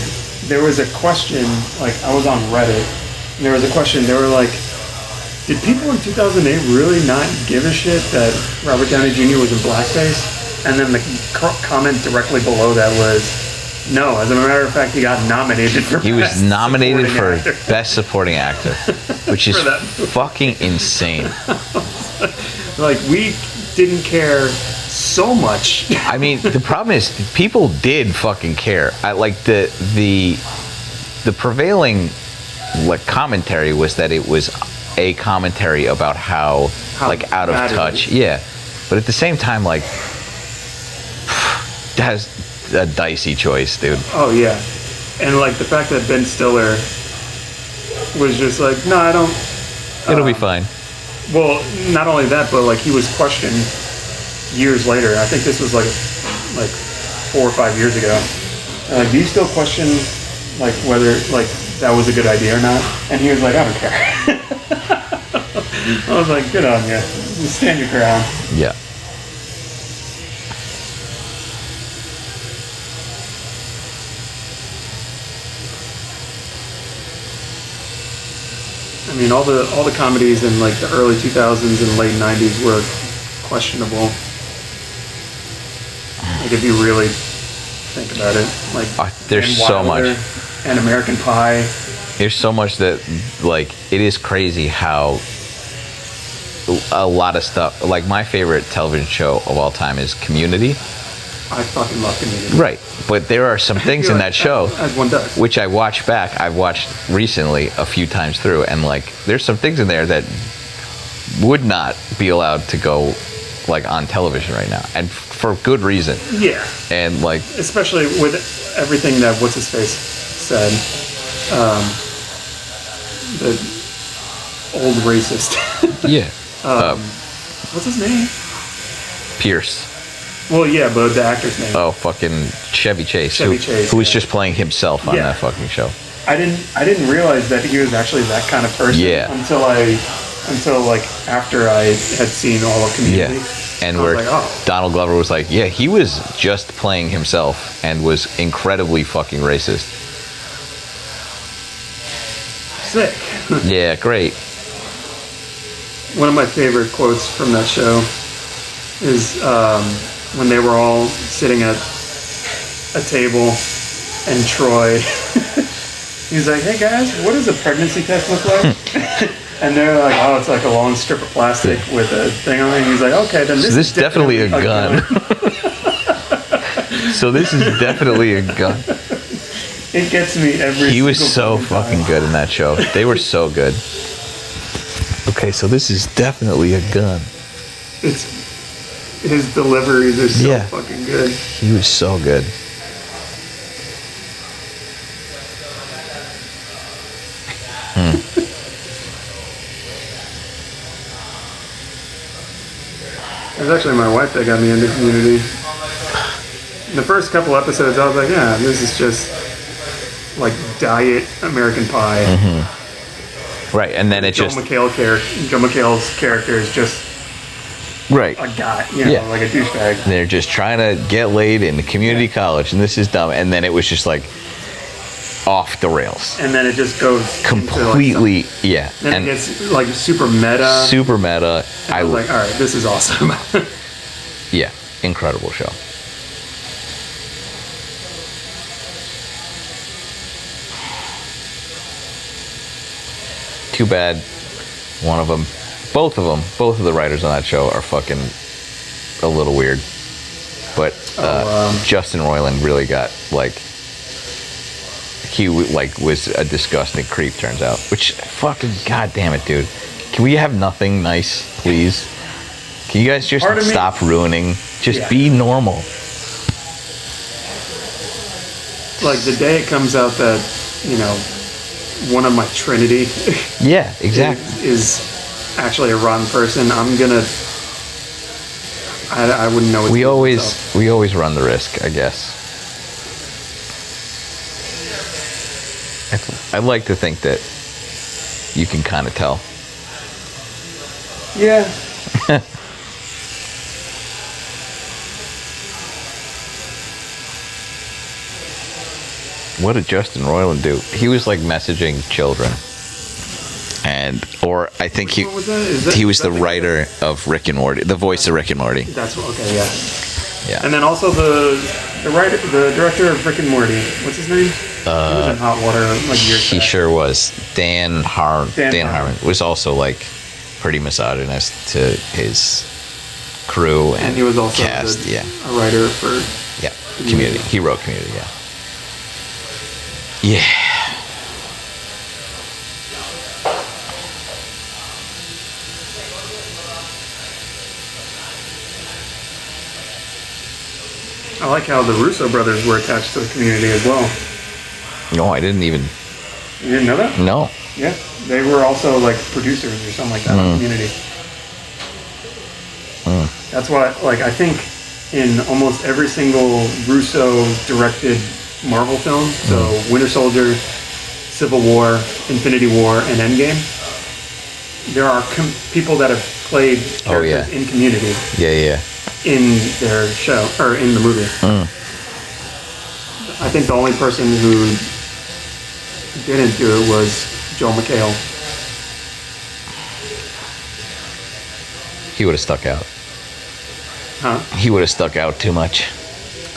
S1: there was a question, like, I was on Reddit, and there was a question, they were like, did people in 2008 really not give a shit that Robert Downey Jr. was in blackface? And then the comment directly below that was, no, as a matter of fact, he got nominated for
S2: He was nominated for
S1: actor.
S2: Best Supporting Actor, which is fucking insane.
S1: Like, we didn't care so much.
S2: I mean, the problem is people did fucking care. Like the prevailing like commentary was that it was a commentary about how like out of touch. Yeah. But at the same time, like, that's a dicey choice, dude.
S1: Oh yeah. And like the fact that Ben Stiller was just like, no, I don't.
S2: It'll be fine.
S1: Well, not only that, but like he was questioned years later. I think this was like 4 or 5 years ago. Do you still question like whether like that was a good idea or not? And he was like, I don't care. I was like, good on you. You stand your ground.
S2: Yeah.
S1: I mean, all the comedies in like the early 2000s and late 90s were questionable. Like if you really think about it, like
S2: there's
S1: Van
S2: so
S1: Wilder
S2: much.
S1: and American Pie.
S2: There's so much that, like, it is crazy how a lot of stuff, like my favorite television show of all time is Community.
S1: I fucking love Community.
S2: Right. But there are some things in that show,
S1: as one does,
S2: which I watch back. I've watched recently a few times through, and like, there's some things in there that would not be allowed to go like on television right now, and for good reason.
S1: Yeah.
S2: And like,
S1: especially with everything that what's his face said, the old racist.
S2: yeah.
S1: What's his name?
S2: Pierce.
S1: Well, yeah, but the actor's name.
S2: Oh, fucking Chevy Chase.
S1: Chevy Chase,
S2: who was
S1: yeah.
S2: just playing himself on
S1: Yeah.
S2: that fucking show.
S1: I didn't realize that he was actually that kind of person.
S2: Yeah.
S1: Until like after I had seen all of Community.
S2: Yeah. And
S1: I was
S2: where
S1: like, oh.
S2: Donald Glover was like, yeah, he was just playing himself and was incredibly fucking racist.
S1: Sick.
S2: Yeah, great.
S1: One of my favorite quotes from that show is when they were all sitting at a table and Troy, he's like, hey guys, what does a pregnancy test look like? And they're like, oh, it's like a long strip of plastic with a thing on it. And he's like, okay, then this
S2: So this
S1: is
S2: is definitely a gun. So this is definitely a gun.
S1: It gets me every
S2: He was
S1: single
S2: so fucking
S1: time.
S2: good in that show. They were so good. Okay, so this is definitely a gun.
S1: It's his deliveries are so
S2: Yeah.
S1: fucking good.
S2: He was so good.
S1: It was actually my wife that got me into Community. The first couple episodes, I was like, yeah, this is just like diet American Pie.
S2: Right, and then it
S1: Joe
S2: just
S1: McHale's character is just
S2: right.
S1: a guy, you know,
S2: Yeah.
S1: like a douchebag.
S2: They're just trying to get laid in community college, and this is dumb. And then it was just like off the rails,
S1: And then it just goes
S2: completely. Yeah,
S1: Then
S2: and
S1: it gets like super meta.
S2: super meta.
S1: I was like, all right, this is awesome.
S2: Yeah, incredible show. Too bad both of the writers on that show are fucking a little weird. But Justin Roiland really got like, he like was a disgusting creep, turns out. Which fucking goddamn it, dude. Can we have nothing nice, please? Can you guys just
S1: Part of me-
S2: stop ruining? Just
S1: Yeah.
S2: be normal.
S1: Like the day it comes out that, you know, one of my Trinity
S2: Yeah, exactly.
S1: is actually a rotten person, I'm gonna. I wouldn't know what to
S2: We
S1: do with
S2: always
S1: myself.
S2: we always run the risk, I guess. I'd like to think that you can kind of tell.
S1: Yeah.
S2: What did Justin Roiland do? He was like messaging children, or I think
S1: What was that? Is that-
S2: he was
S1: is
S2: the
S1: that
S2: writer of Rick and Morty, the voice of Rick and Morty.
S1: That's okay. Yeah.
S2: Yeah.
S1: And then also the director of Rick and Morty. What's his name? He was in Hot Water like years
S2: He
S1: back.
S2: sure was. Dan
S1: Dan
S2: Harmon
S1: Harmon.
S2: was also like pretty misogynist to his crew and,
S1: And he was also
S2: cast.
S1: a writer for.
S2: Yeah. Community. He wrote Community. Yeah. Yeah.
S1: I like how the Russo brothers were attached to the Community as well.
S2: No, I didn't even.
S1: You didn't know that?
S2: No.
S1: Yeah, they were also like producers or something like that on Community. That's why, like, I think in almost every single Russo-directed Marvel film, so Winter Soldier, Civil War, Infinity War, and Endgame, there are people that have played characters in Community
S2: Yeah.
S1: in their show, or in the movie. I think the only person who didn't do it was Joel McHale.
S2: He would have stuck out.
S1: Huh?
S2: He would have stuck out too much.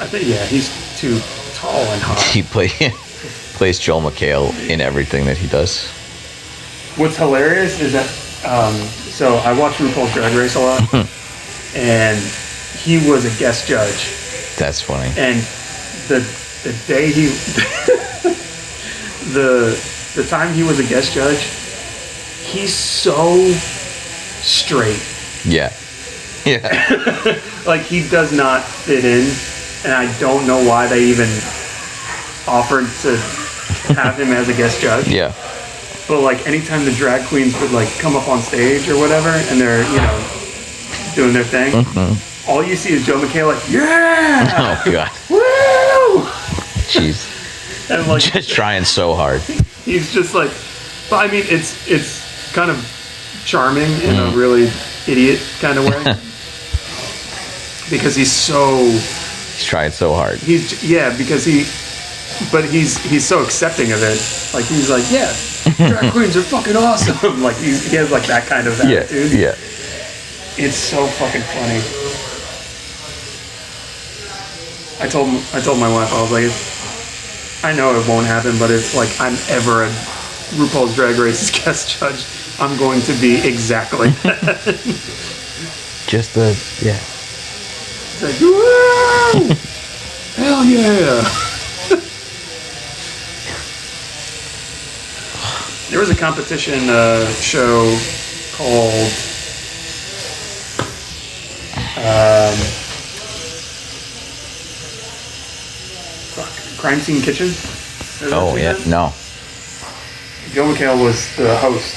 S1: I think, yeah, he's too tall and hot.
S2: He plays Joel McHale in everything that he does.
S1: What's hilarious is that, so I watch RuPaul's Drag Race a lot, and he was a guest judge.
S2: That's funny.
S1: And the day he, the time he was a guest judge, he's so straight.
S2: Yeah.
S1: Like, he does not fit in, and I don't know why they even offered to have him as a guest judge.
S2: Yeah.
S1: But, like, anytime the drag queens would, like, come up on stage or whatever, and they're, you know, doing their thing, all you see is Joe McHale like, yeah!
S2: Oh, God.
S1: Woo!
S2: Jeez.
S1: And, like,
S2: Just trying so hard.
S1: he's just like, but I mean, it's kind of charming in a really idiot kind of way. Because he's
S2: trying so hard.
S1: Because he's so accepting of it. Like, he's like, yeah, drag queens are fucking awesome. Like, he has like that kind of attitude.
S2: Yeah.
S1: It's so fucking funny. I told my wife, I was like, I know it won't happen, but if like I'm ever a RuPaul's Drag Race's guest judge, I'm going to be exactly that.
S2: It's
S1: like, woo! Hell yeah! There was a competition show called Crime Scene Kitchen.
S2: Oh, yeah. No.
S1: Joe McHale was the host.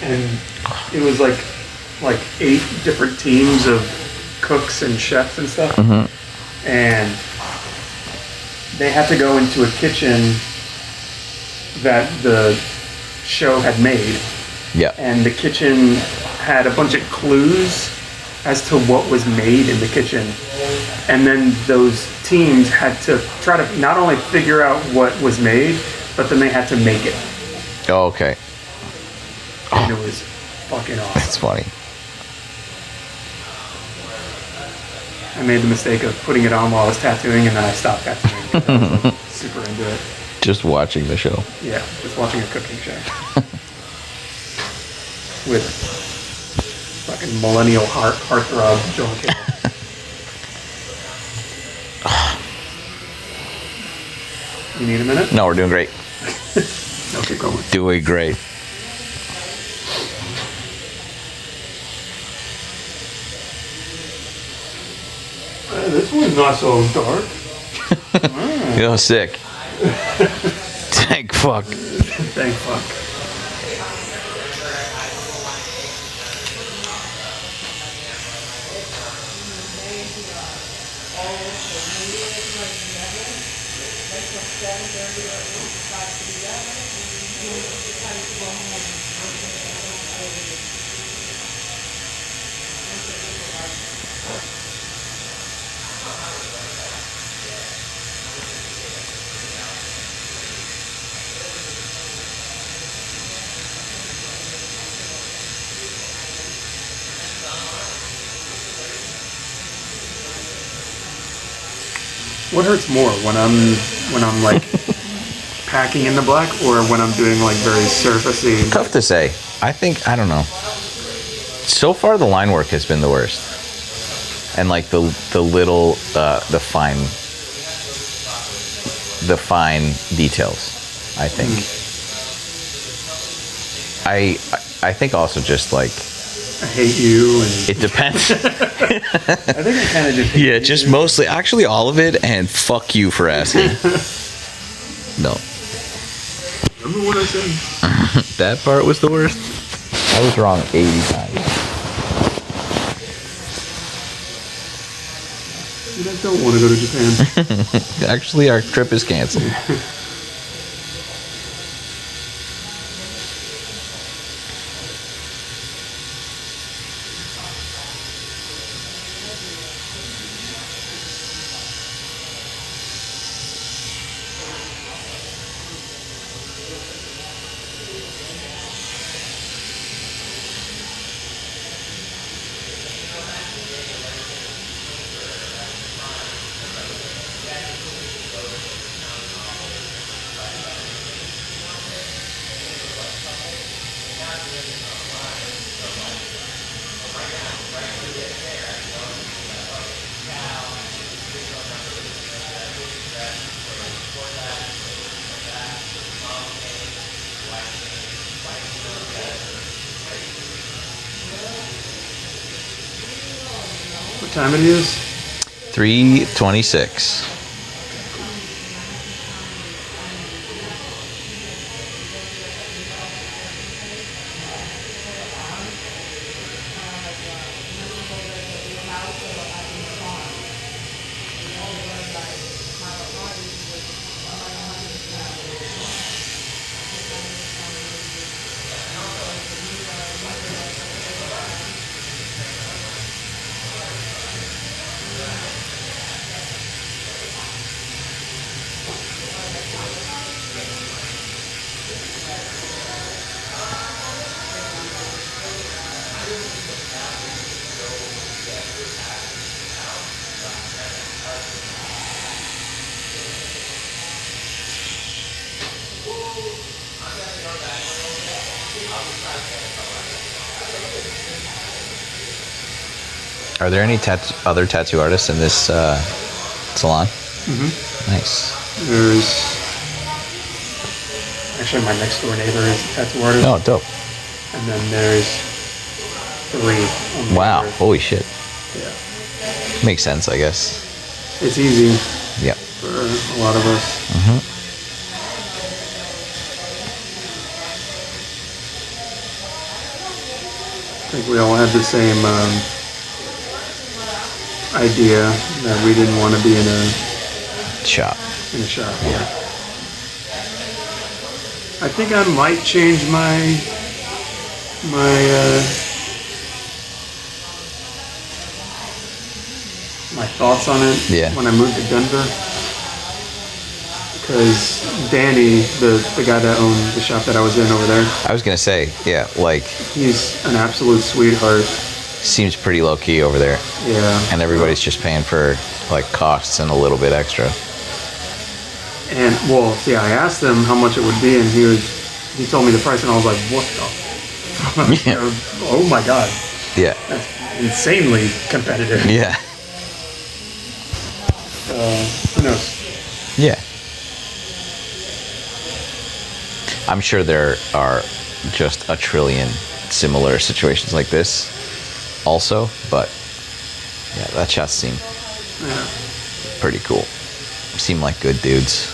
S1: And it was like 8 different teams of cooks and chefs and stuff. And they had to go into a kitchen that the show had made.
S2: Yeah.
S1: And the kitchen had a bunch of clues as to what was made in the kitchen. And then those teams had to try to not only figure out what was made, but then they had to make it.
S2: Oh, okay.
S1: And it was fucking awesome.
S2: That's funny.
S1: I made the mistake of putting it on while I was tattooing, and then I stopped tattooing. I was like, super into it.
S2: Just watching the show.
S1: Yeah, just watching a cooking show. With fucking millennial heartthrob Joel McHale. You need a minute?
S2: No, we're doing great.
S1: No, keep going.
S2: Doing great.
S1: This one's not so dark.
S2: You're sick. Thank fuck.
S1: Thank fuck. What hurts more, when I'm like packing in the black, or when I'm doing like very surfacey?
S2: Tough to say. I don't know. So far, the line work has been the worst, and like the little the fine details. I think. I think also just like.
S1: I hate you. And
S2: It depends.
S1: I think I kind of just.
S2: Yeah, just mostly, actually all of it, and fuck you for asking. No.
S1: Remember what I said?
S2: That part was the worst. I was wrong 80 times.
S1: Dude, I don't want to go to Japan.
S2: Actually, our trip is canceled.
S1: What time it is?
S2: 3:26. Are there any other tattoo artists in this salon?
S1: Mm-hmm.
S2: Nice.
S1: There's actually my next door neighbor is a tattoo artist.
S2: Oh, dope.
S1: And then there's 3 on the
S2: Wow.
S1: other.
S2: Holy shit.
S1: Yeah.
S2: Makes sense, I guess.
S1: It's easy
S2: Yep.
S1: for a lot of us.
S2: Mm-hmm.
S1: I think we all had the same idea that we didn't want to be in a
S2: Shop.
S1: shop. Yeah. I think I might change my thoughts on it
S2: Yeah.
S1: when I moved to Denver. Because Danny, the guy that owned the shop that I was in over there,
S2: I was gonna say, yeah, like
S1: he's an absolute sweetheart.
S2: seems pretty low key over there,
S1: Yeah.
S2: and everybody's just paying for like costs and a little bit extra.
S1: And well, see, I asked him how much it would be, and he told me the price, and I was like, what the?
S2: Yeah.
S1: Oh my god,
S2: Yeah.
S1: that's insanely competitive.
S2: Yeah.
S1: Who knows?
S2: Yeah. I'm sure there are just a trillion similar situations like this also, but yeah, that shot seemed
S1: Yeah.
S2: pretty cool. Seemed like good dudes.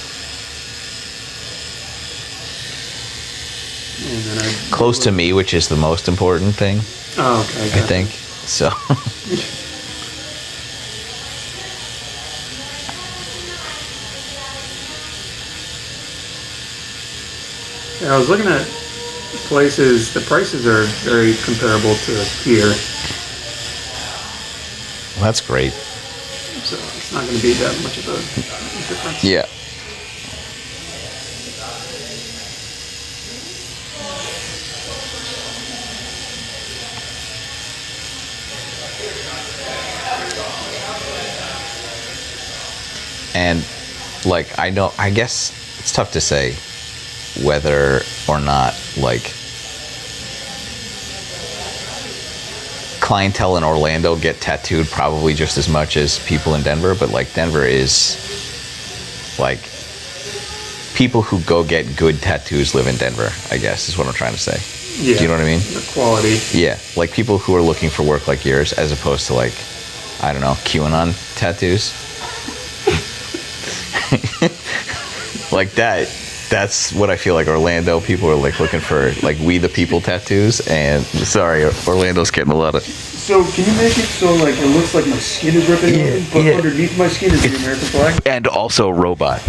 S1: And then
S2: Close to me, which is the most important thing,
S1: Oh, okay.
S2: I
S1: gotcha.
S2: think. So,
S1: Yeah, I was looking at places. The prices are very comparable to here,
S2: well, that's great.
S1: so it's not going to be that much of a difference.
S2: Yeah. And like I guess it's tough to say whether or not like clientele in Orlando get tattooed probably just as much as people in Denver, but like Denver is like people who go get good tattoos live in Denver, I guess is what I'm trying to say.
S1: Yeah.
S2: Do you know what I mean?
S1: The quality.
S2: Yeah, like people who are looking for work like yours as opposed to like, I don't know, QAnon tattoos. Like that, that's what I feel like. Orlando people are like looking for like We the People tattoos, and sorry, Orlando's getting a lot of.
S1: So can you make it so like it looks like my skin is ripping open, but underneath my skin is the American flag?
S2: And also robot.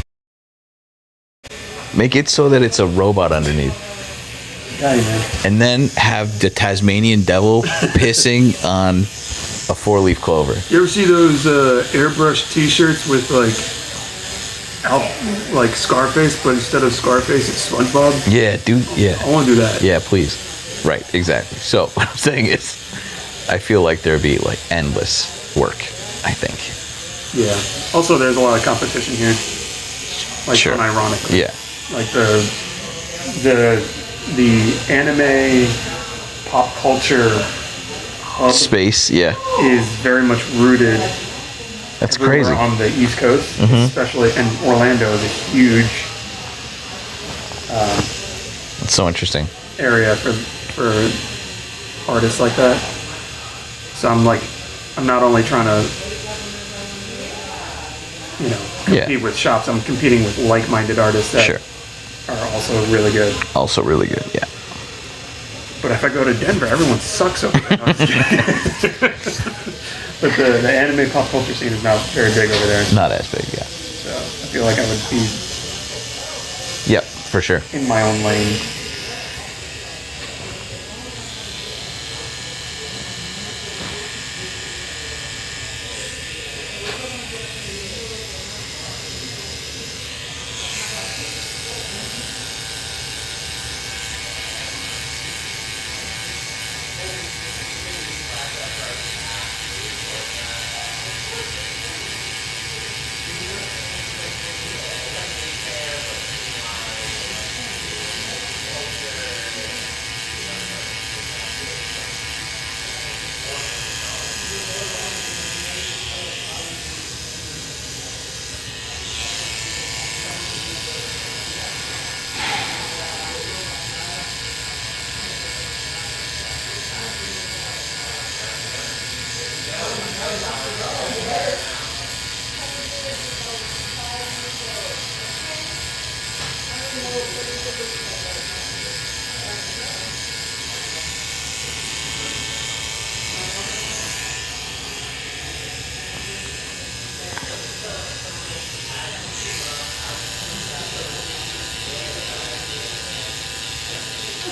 S2: Make it so that it's a robot underneath.
S1: Yeah, man.
S2: And then have the Tasmanian devil pissing on a 4-leaf clover.
S1: You ever see those airbrush T-shirts with like Scarface, but instead of Scarface, it's SpongeBob?
S2: Yeah, dude. Yeah.
S1: I want to do that.
S2: Yeah, please. Right, exactly. So what I'm saying is, I feel like there'd be like endless work. I think.
S1: Yeah. Also, there's a lot of competition here. Like,
S2: Sure.
S1: unironically.
S2: Yeah.
S1: Like the anime pop culture hub
S2: Space. Yeah.
S1: is very much rooted
S2: That's
S1: everywhere
S2: crazy.
S1: on the East Coast, especially, and Orlando is a huge
S2: It's so interesting.
S1: area for artists like that. So I'm not only trying to, compete with shops, I'm competing with like-minded artists that
S2: Sure.
S1: are also really good.
S2: Also really good. Yeah.
S1: But if I go to Denver, everyone sucks over there. No, I'm just kidding. But the anime pop culture scene is not very big over there.
S2: Not as big. Yeah.
S1: So I feel like I would be
S2: Yep. For sure.
S1: in my own lane.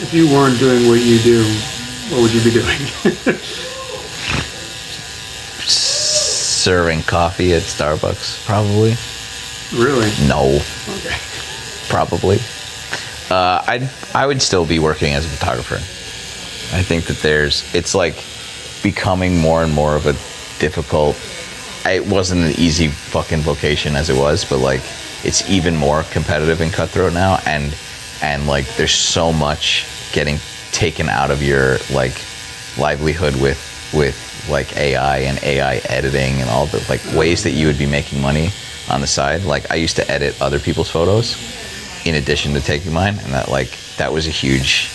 S1: If you weren't doing what you do, what would you be doing?
S2: Serving coffee at Starbucks, probably.
S1: Really?
S2: No,
S1: Okay.
S2: probably. I would still be working as a photographer. I think that it's like becoming more and more of a difficult. It wasn't an easy fucking vocation as it was, but like it's even more competitive and cutthroat now, and like there's so much getting taken out of your like livelihood with like AI and AI editing and all the like ways that you would be making money on the side. Like I used to edit other people's photos in addition to taking mine, and that was a huge,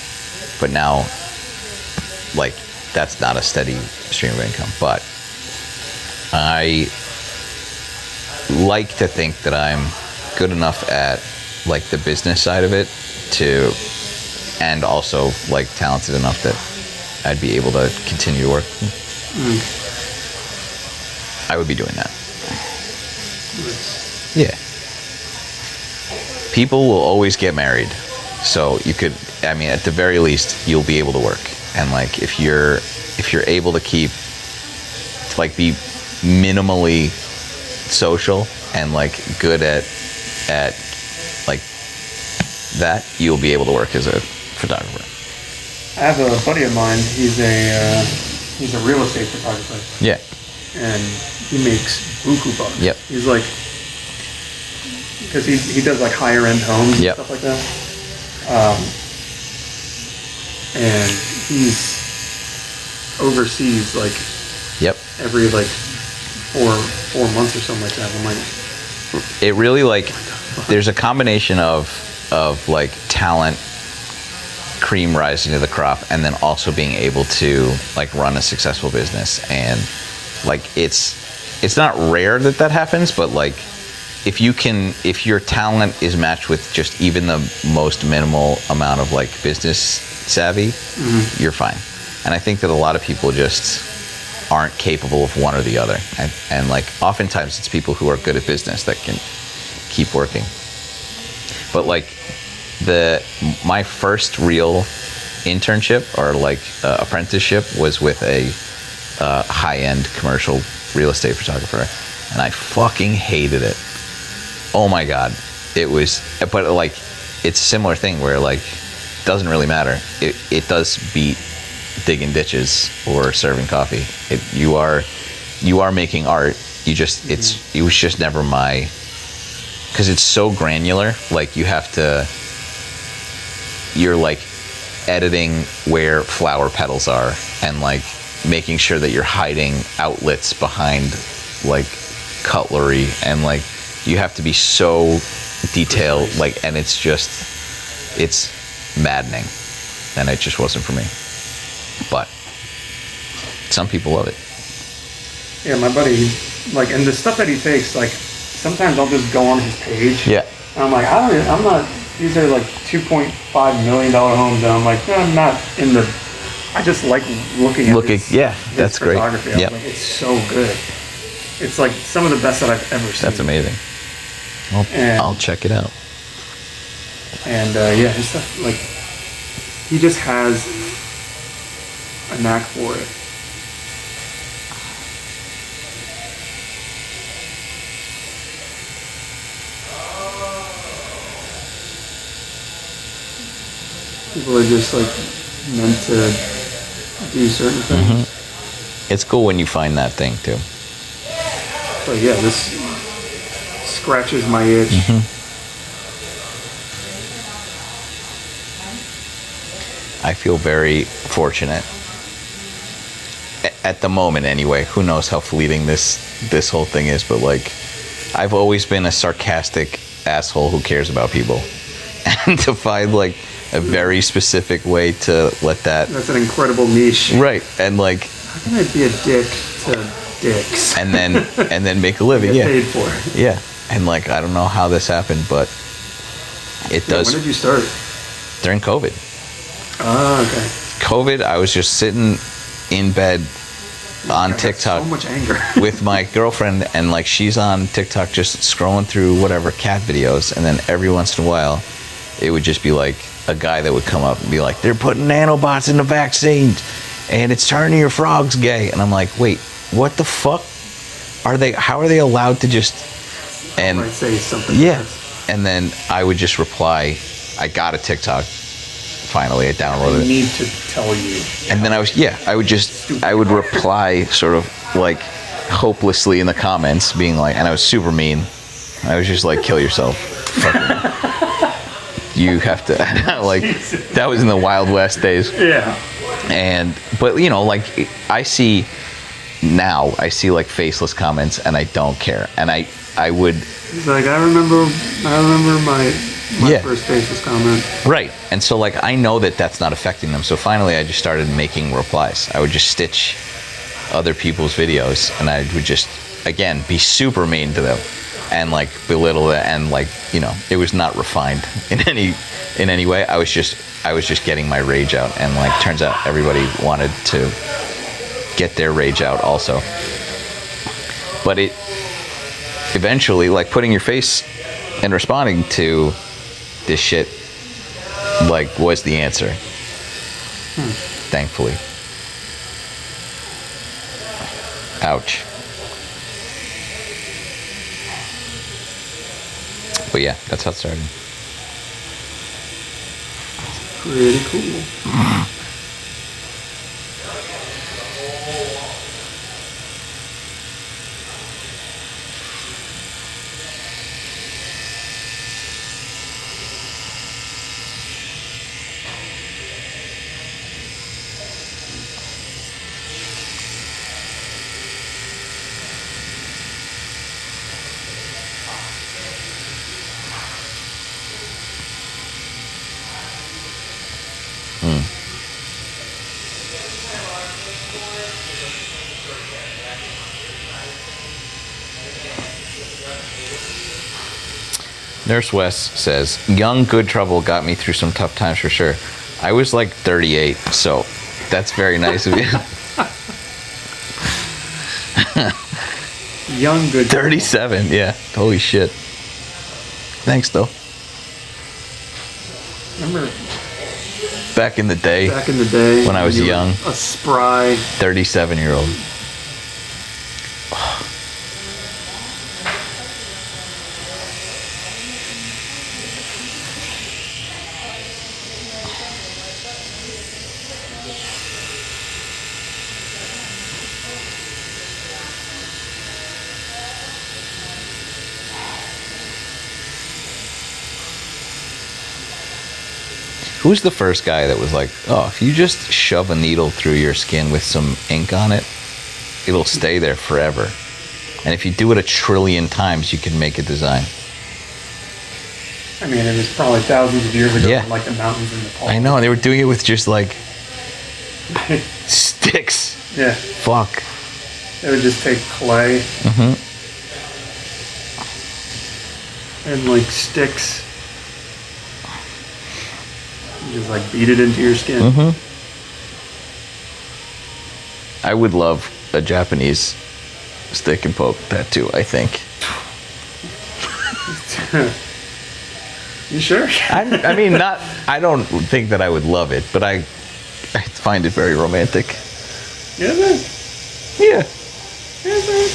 S2: but now like that's not a steady stream of income. But I like to think that I'm good enough at like the business side of it and also like talented enough that I'd be able to continue to work. I would be doing that. Yeah. People will always get married. So at the very least, you'll be able to work. And like, if you're able to be minimally social and like good at like that, you'll be able to work as a photographer.
S1: I have a buddy of mine. He's a real estate photographer,
S2: Yeah.
S1: and he makes buku bucks.
S2: Yep.
S1: He's like, because he does like higher end homes and
S2: Yep.
S1: stuff like that. And he's overseas like
S2: Yep.
S1: every like four months or something like that. I'm like,
S2: It really like there's a combination of like talent, cream rising to the crop, and then also being able to like run a successful business. And like it's not rare that happens, but like if your talent is matched with just even the most minimal amount of like business savvy, you're fine. And I think that a lot of people just aren't capable of one or the other. And like oftentimes it's people who are good at business that can keep working. But like my first real internship or like apprenticeship was with a high-end commercial real estate photographer, and I fucking hated it. Oh my god, it was. But like, it's a similar thing where like, doesn't really matter. It does beat digging ditches or serving coffee. You are making art. It was just never my. Because it's so granular. Like you're like editing where flower petals are and like making sure that you're hiding outlets behind like cutlery, and like you have to be so detailed, like, and it's maddening, and it just wasn't for me. But some people love it.
S1: Yeah, my buddy, like, and the stuff that he takes, like, sometimes I'll just go on his page.
S2: Yeah.
S1: And I'm like, I'm not, these are like $2.5 million homes, and I'm like, no, I'm not in the, I just like looking at his
S2: that's great.
S1: photography.
S2: Yeah.
S1: Like, it's so good. It's like some of the best that I've ever seen.
S2: That's amazing. I'll check it out.
S1: And yeah, his stuff, like, he just has a knack for it. People are just like meant to do certain things.
S2: It's cool when you find that thing too.
S1: But yeah, this scratches my itch.
S2: I feel very fortunate. At the moment anyway. Who knows how fleeting this whole thing is, but like, I've always been a sarcastic asshole who cares about people. And to find like a very specific way to let that...
S1: That's an incredible niche.
S2: Right, and like...
S1: How can I be a dick to dicks?
S2: And then make a living,
S1: Get paid for it.
S2: Yeah, and like, I don't know how this happened, but it does...
S1: When did you start?
S2: During COVID.
S1: Oh, okay.
S2: COVID, I was just sitting in bed on TikTok.
S1: So much anger.
S2: With my girlfriend, and like, she's on TikTok just scrolling through whatever cat videos, and then every once in a while, it would just be like a guy that would come up and be like, they're putting nanobots in the vaccines and it's turning your frogs gay. And I'm like, wait, what the fuck are they? How are they allowed to just... And
S1: I might say something.
S2: Yeah. And then I would just reply, I got a TikTok. Finally, I downloaded it.
S1: I need to tell you.
S2: And then I would reply sort of like hopelessly in the comments, being like, and I was super mean. I was just like, kill yourself. You have to, like, that was in the Wild West days.
S1: Yeah.
S2: But you know, like, I see like faceless comments, and I don't care. And I would.
S1: He's like, I remember my first faceless comment.
S2: Right. And so like, I know that that's not affecting them. So finally, I just started making replies. I would just stitch other people's videos, and I would just, again, be super mean to them. And like belittle it, and like, you know, it was not refined in any way. I was just getting my rage out, and like, turns out everybody wanted to get their rage out also. But it eventually, like, putting your face and responding to this shit, like, was the answer. Thankfully. Ouch. But yeah, that's how it started.
S1: Pretty cool.
S2: Nurse West says, young good trouble got me through some tough times for sure. I was like 38, so that's very nice of you.
S1: Young good.
S2: 37, yeah. Holy shit. Thanks, though.
S1: Remember
S2: Back in the day,
S1: back in the day
S2: when I was
S1: you were
S2: young.
S1: a spry.
S2: 37-year-old. Who's the first guy that was like, oh, if you just shove a needle through your skin with some ink on it, it'll stay there forever. And if you do it 1 trillion times, you can make a design.
S1: I mean, it was probably thousands of years ago,
S2: Yeah.
S1: in, like the mountains in Nepal.
S2: I know, and they were doing it with just like sticks.
S1: Yeah,
S2: Fuck.
S1: they would just take clay
S2: Mm-hmm.
S1: and like sticks, and just like beat it into your skin.
S2: Mm-hmm. I would love a Japanese stick and poke tattoo, I think.
S1: You sure?
S2: I mean, not. I don't think that I would love it, but I find it very romantic.
S1: Yeah, man.
S2: Yeah,
S1: Yeah, man.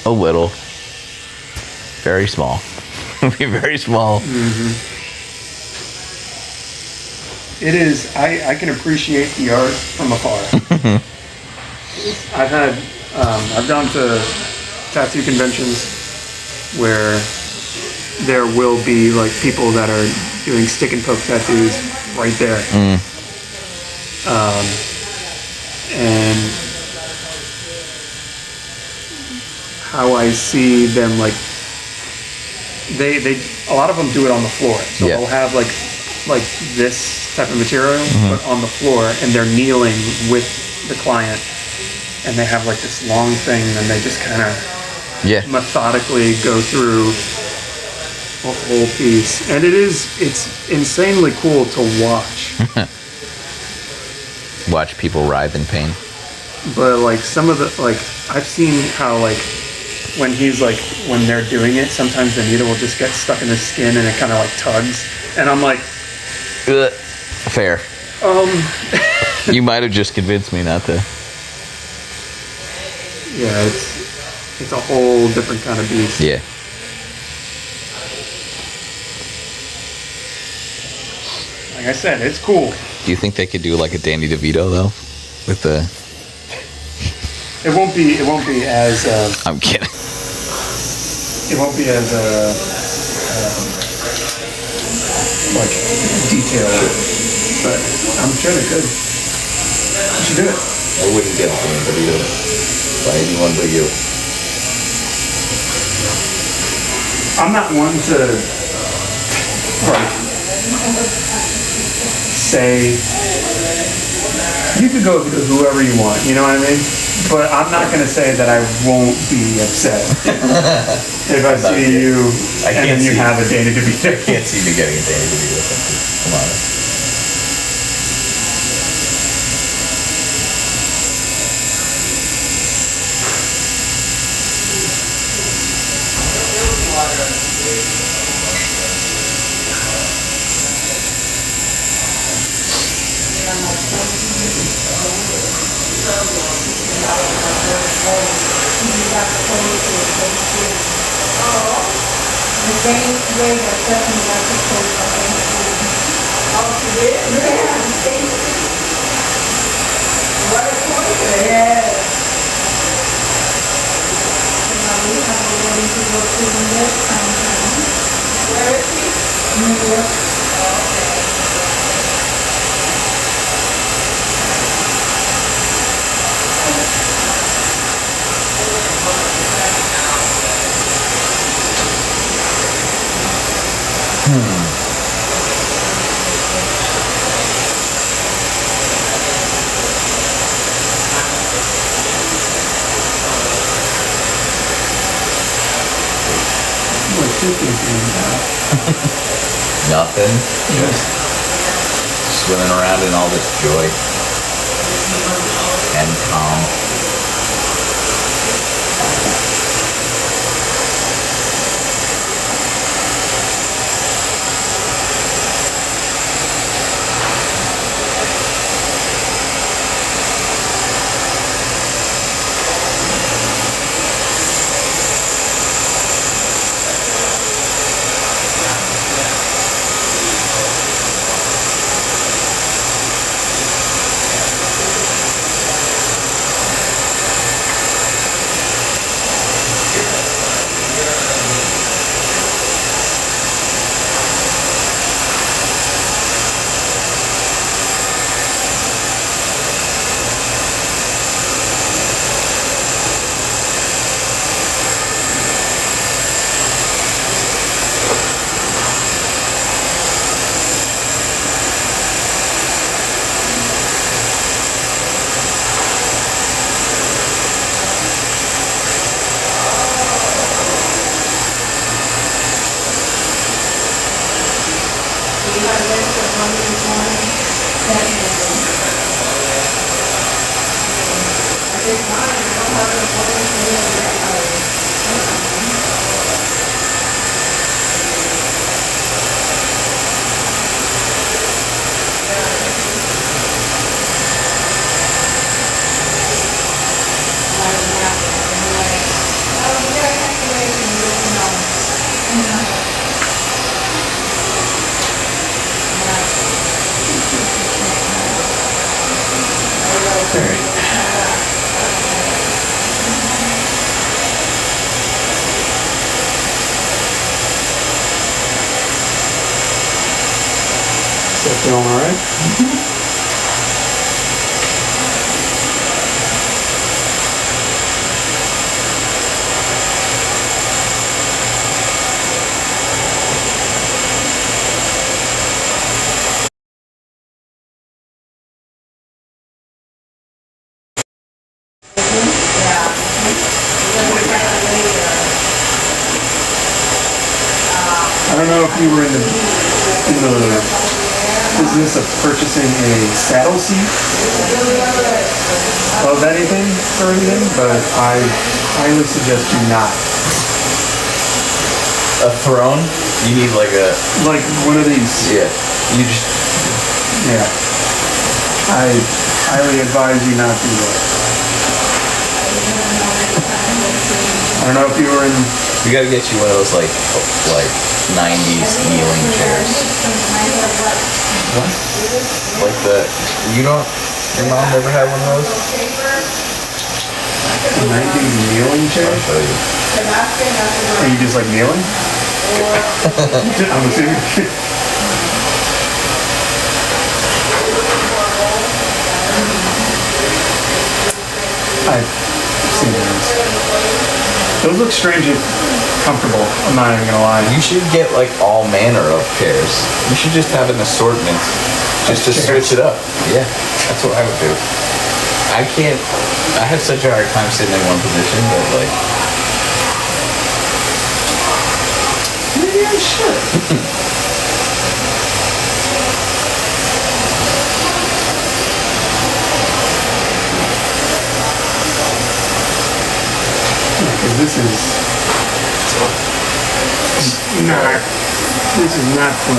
S2: a little. Very small. Very small.
S1: It is. I can appreciate the art from afar. I've gone to tattoo conventions where there will be like people that are doing stick and poke tattoos right there. And how I see them, like they a lot of them do it on the floor. So
S2: Yeah.
S1: they'll have like this type of material but on the floor, and they're kneeling with the client, and they have like this long thing, and they just kind of
S2: Yeah.
S1: methodically go through a whole piece, and it's insanely cool to watch.
S2: Watch people writhe in pain.
S1: But like some of the, like I've seen how like when they're doing it, sometimes the needle will just get stuck in the skin and it kind of like tugs, and I'm like,
S2: Ugh. Fair. You might have just convinced me not to.
S1: yeah, it's a whole different kind of beast.
S2: Yeah.
S1: Like I said, it's cool.
S2: Do you think they could do like a Danny DeVito though, with the?
S1: It won't be as
S2: I'm kidding.
S1: it won't be as like detailed, but I'm sure they could. You should do it.
S2: I wouldn't get Danny DeVito by anyone but you.
S1: I'm not one to like say you could go to whoever you want, you know what I mean? But I'm not gonna say that I won't be upset if I see you and then you have a Danny DeVito.
S2: Can't see me getting a Danny DeVito. Come on. Nothing. Just swimming around in all this joy and calm.
S1: Is that feeling all right? I don't know if you were in the business of purchasing a saddle seat of anything or anything, but I highly suggest you not.
S2: A throne? You need like
S1: one of these.
S2: Yeah. You just.
S1: Yeah. I highly advise you not to do that. I don't know if you were in.
S2: We gotta get you one of those like 90s kneeling chairs. What? Like your mom never had one of those?
S1: 90s kneeling chair?
S2: I'll show you.
S1: Are you just like kneeling? I'm assuming. I've seen those. Those look strangely comfortable, I'm not even gonna lie.
S2: You should get like all manner of chairs. You should just have an assortment just to switch it up. Yeah, that's what I would do. I have such a hard time sitting in one position, but like. Maybe I should.
S1: This is not fun.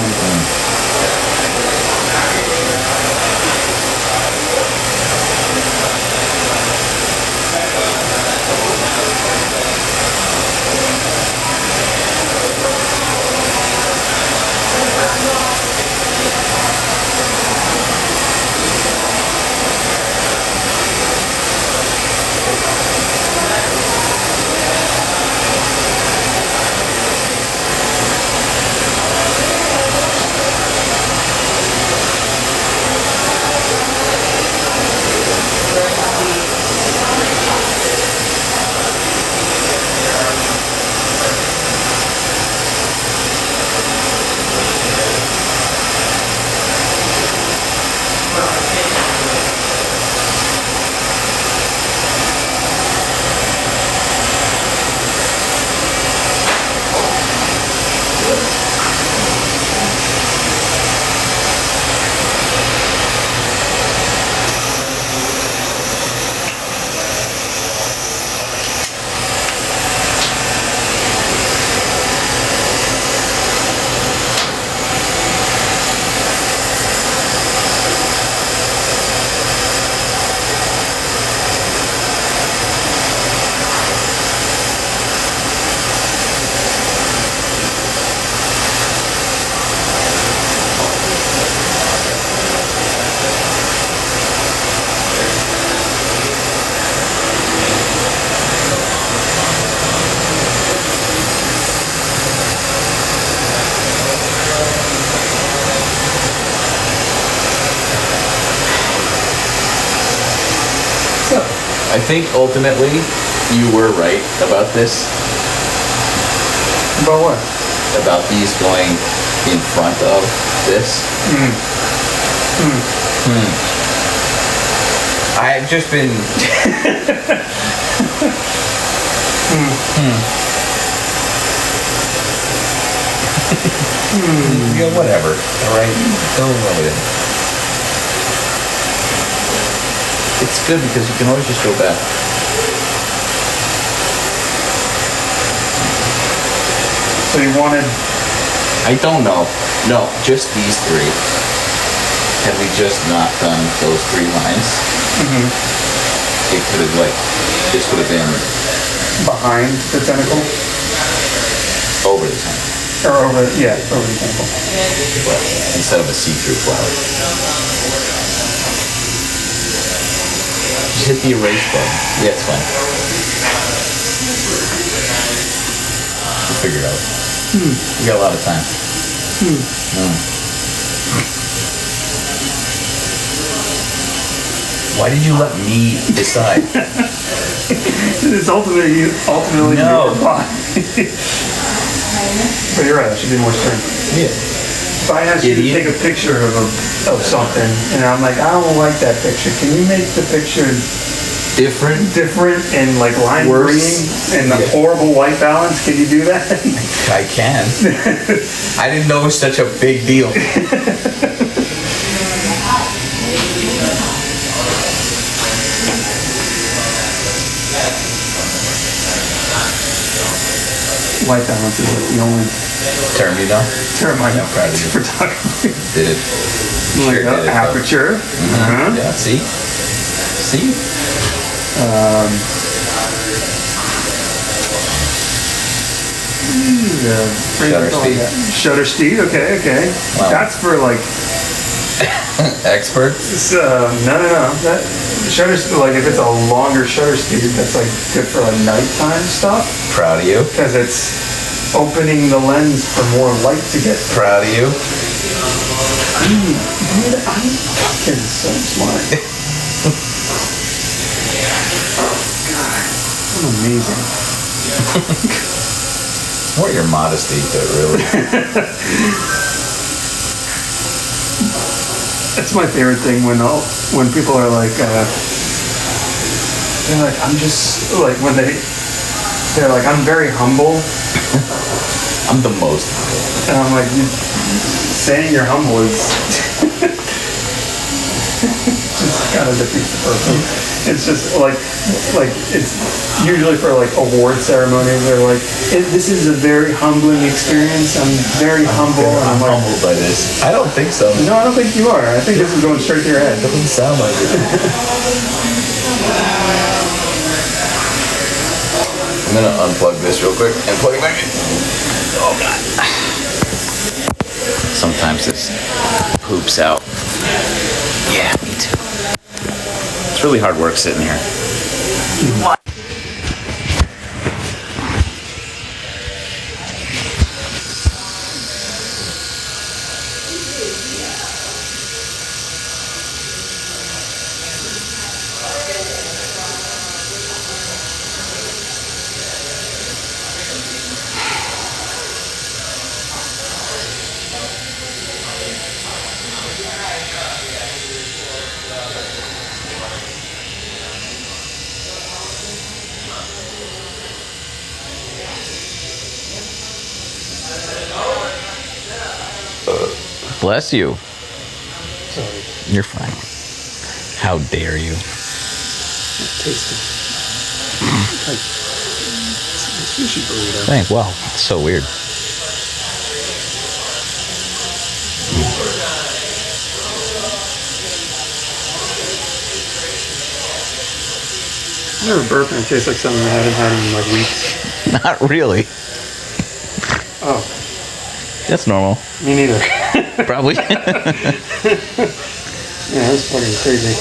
S2: I think ultimately you were right about this,
S1: About what?
S2: about these going in front of this. I've just been. Yeah, whatever. All right, don't run with it. It's good because you can always just go back.
S1: So you wanted...
S2: I don't know. No, just these three. Had we just not done those 3 lines, it could have this would have been
S1: behind the tentacle?
S2: over the time,
S1: Or over the tentacle.
S2: but instead of a see-through flower. Just hit the erase button. Yeah, it's fine. We'll figure it out. We got a lot of time. Why did you let me decide?
S1: It's ultimately
S2: No.
S1: But you're right, it should be more stern.
S2: Yeah.
S1: If I asked you to
S2: Idiot.
S1: take a picture of something, and I'm like, I don't like that picture, can you make the picture different and like lime
S2: Worse.
S1: green and the horrible white balance? Can you do that?
S2: I can. I didn't know it was such a big deal.
S1: White balance is like the only
S2: Term, you know?
S1: term I know
S2: proud of you.
S1: for photography.
S2: Did it?
S1: Like
S2: Sure did it, though.
S1: aperture.
S2: Yeah, see? See? Shutter speed.
S1: Shutter speed, okay.
S2: Wow.
S1: That's for like,
S2: Experts?
S1: no. That shutter speed, like if it's a longer shutter speed, that's like good for like nighttime stuff.
S2: Proud of you.
S1: Because it's opening the lens for more light to get.
S2: Proud of you.
S1: Dude, I'm fucking so smart. God, I'm amazing.
S2: More your modesty, but really.
S1: That's my favorite thing when people are like, they're like, I'm just like they're like, I'm very humble,
S2: I'm the most humble.
S1: and I'm like, saying you're humble is just kind of defeats the purpose. It's just like it's usually for like award ceremonies. They're like, this is a very humbling experience. I'm very humble. And
S2: I'm
S1: I'm like,
S2: humbled by this. I don't think so.
S1: no, I don't think you are. I think this is going straight to your head.
S2: Doesn't sound like it. I'm gonna unplug this real quick and plug it back in. Oh god. Sometimes this poops out. Yeah, me too. It's really hard work sitting here. Bless you.
S1: Sorry,
S2: You're fine. How dare you?
S1: tasty. Like sushi burrito.
S2: Thank. Wow, it's so weird.
S1: I never burp and it tastes like something I haven't had in like weeks.
S2: Not really.
S1: Oh,
S2: That's normal.
S1: me neither.
S2: Probably.
S1: Yeah, that's fucking crazy.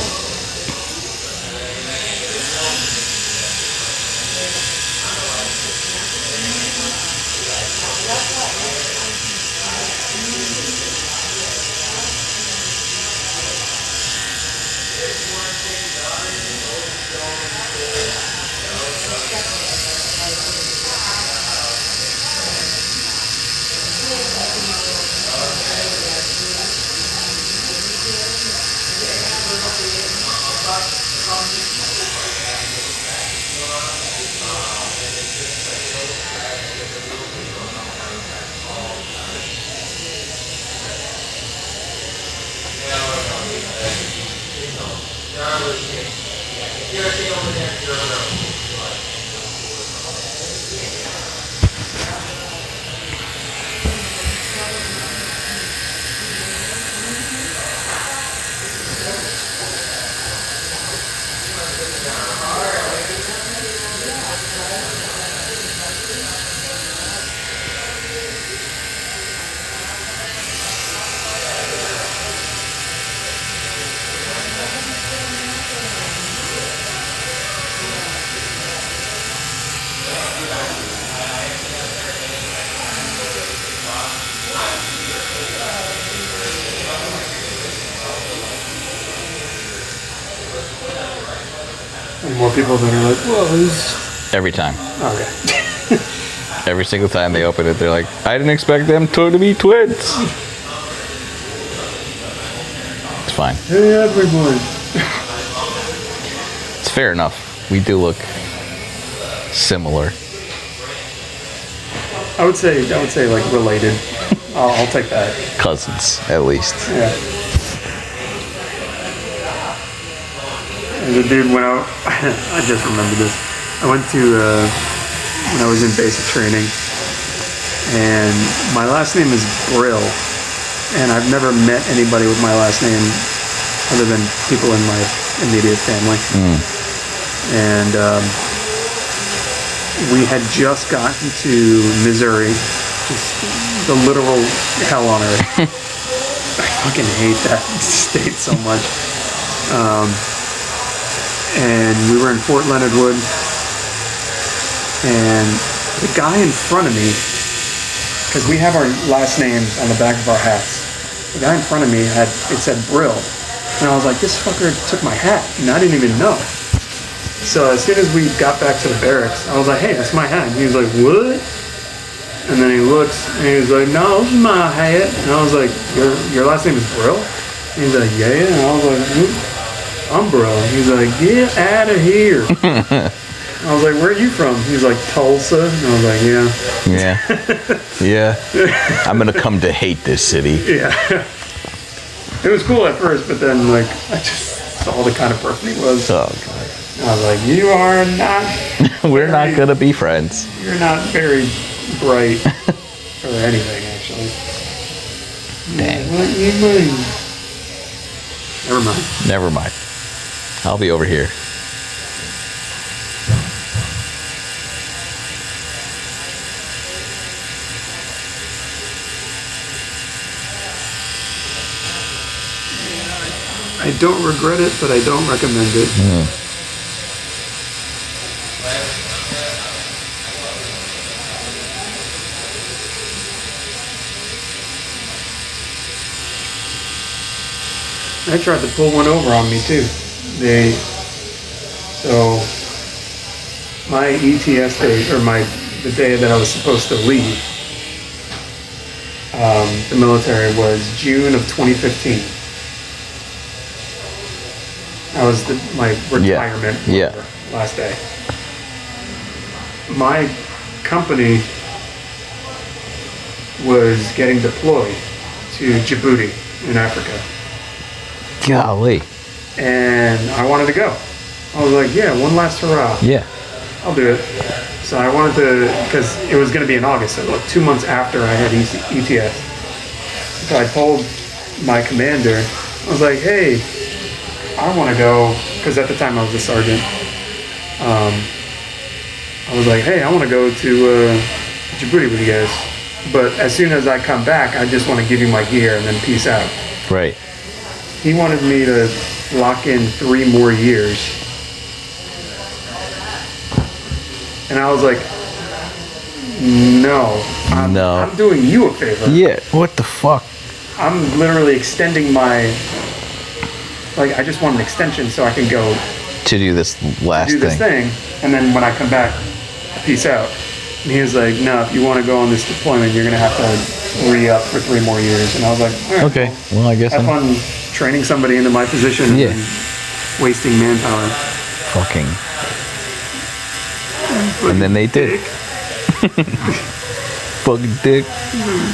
S1: And more people that are like, whoa, who's...
S2: Every time.
S1: Okay.
S2: Every single time they open it, they're like, I didn't expect them to be twins. It's fine.
S1: Hey, everyone.
S2: It's fair enough. We do look similar.
S1: I would say like related. I'll take that.
S2: Cousins, at least.
S1: Yeah. And the dude went out. I just remember this. I went to when I was in basic training, and my last name is Brill, and I've never met anybody with my last name other than people in my immediate family. And we had just gotten to Missouri, just the literal hell on earth. I fucking hate that state so much. And we were in Fort Leonard Wood, and the guy in front of me, because we have our last names on the back of our hats, the guy in front of me it said Brill, and I was like, this fucker took my hat, and I didn't even know. So as soon as we got back to the barracks, I was like, hey, that's my hat. And he was like, what? And then he looks, and he was like, no, this is my hat. And I was like, your last name is Brill? And he's like, yeah. And I was like, I'm Brill. He's like, get out of here. I was like, where are you from? He's like, Tulsa. And I was like, yeah.
S2: Yeah. I'm gonna come to hate this city.
S1: Yeah. It was cool at first, but then like I just saw the kind of person he was.
S2: Oh god.
S1: I was like, you are not.
S2: We're not gonna be friends.
S1: You're not very bright or anything, actually.
S2: Dang.
S1: What you mean? Never mind.
S2: Never mind. I'll be over here.
S1: I don't regret it, but I don't recommend it. I tried to pull one over on me too. So my ETS day, or the day that I was supposed to leave, the military was June of 2015. That was my retirement last day. My company was getting deployed to Djibouti in Africa.
S2: Golly.
S1: And I wanted to go. I was like, yeah, one last hurrah.
S2: Yeah.
S1: I'll do it. So I wanted to, because it was going to be in August, so like 2 months after I had ETS. So I told my commander, I was like, hey, I want to go, because at the time I was a sergeant. I was like, hey, I want to go to Djibouti with you guys. But as soon as I come back, I just want to give you my gear and then peace out.
S2: Right.
S1: He wanted me to lock in 3 more years. And I was like, no. I'm doing you a favor.
S2: Yeah, what the fuck?
S1: I'm literally extending my... Like, I just want an extension so I can go...
S2: To do this last
S1: do this thing. And then when I come back, peace out. And he was like, no, if you want to go on this deployment, you're going to have to re-up for 3 more years. And I was like, all right,
S2: okay, well, I guess
S1: have fun training somebody into my position.
S2: Yeah.
S1: wasting manpower.
S2: Fucking. And then they did. Fucking dick.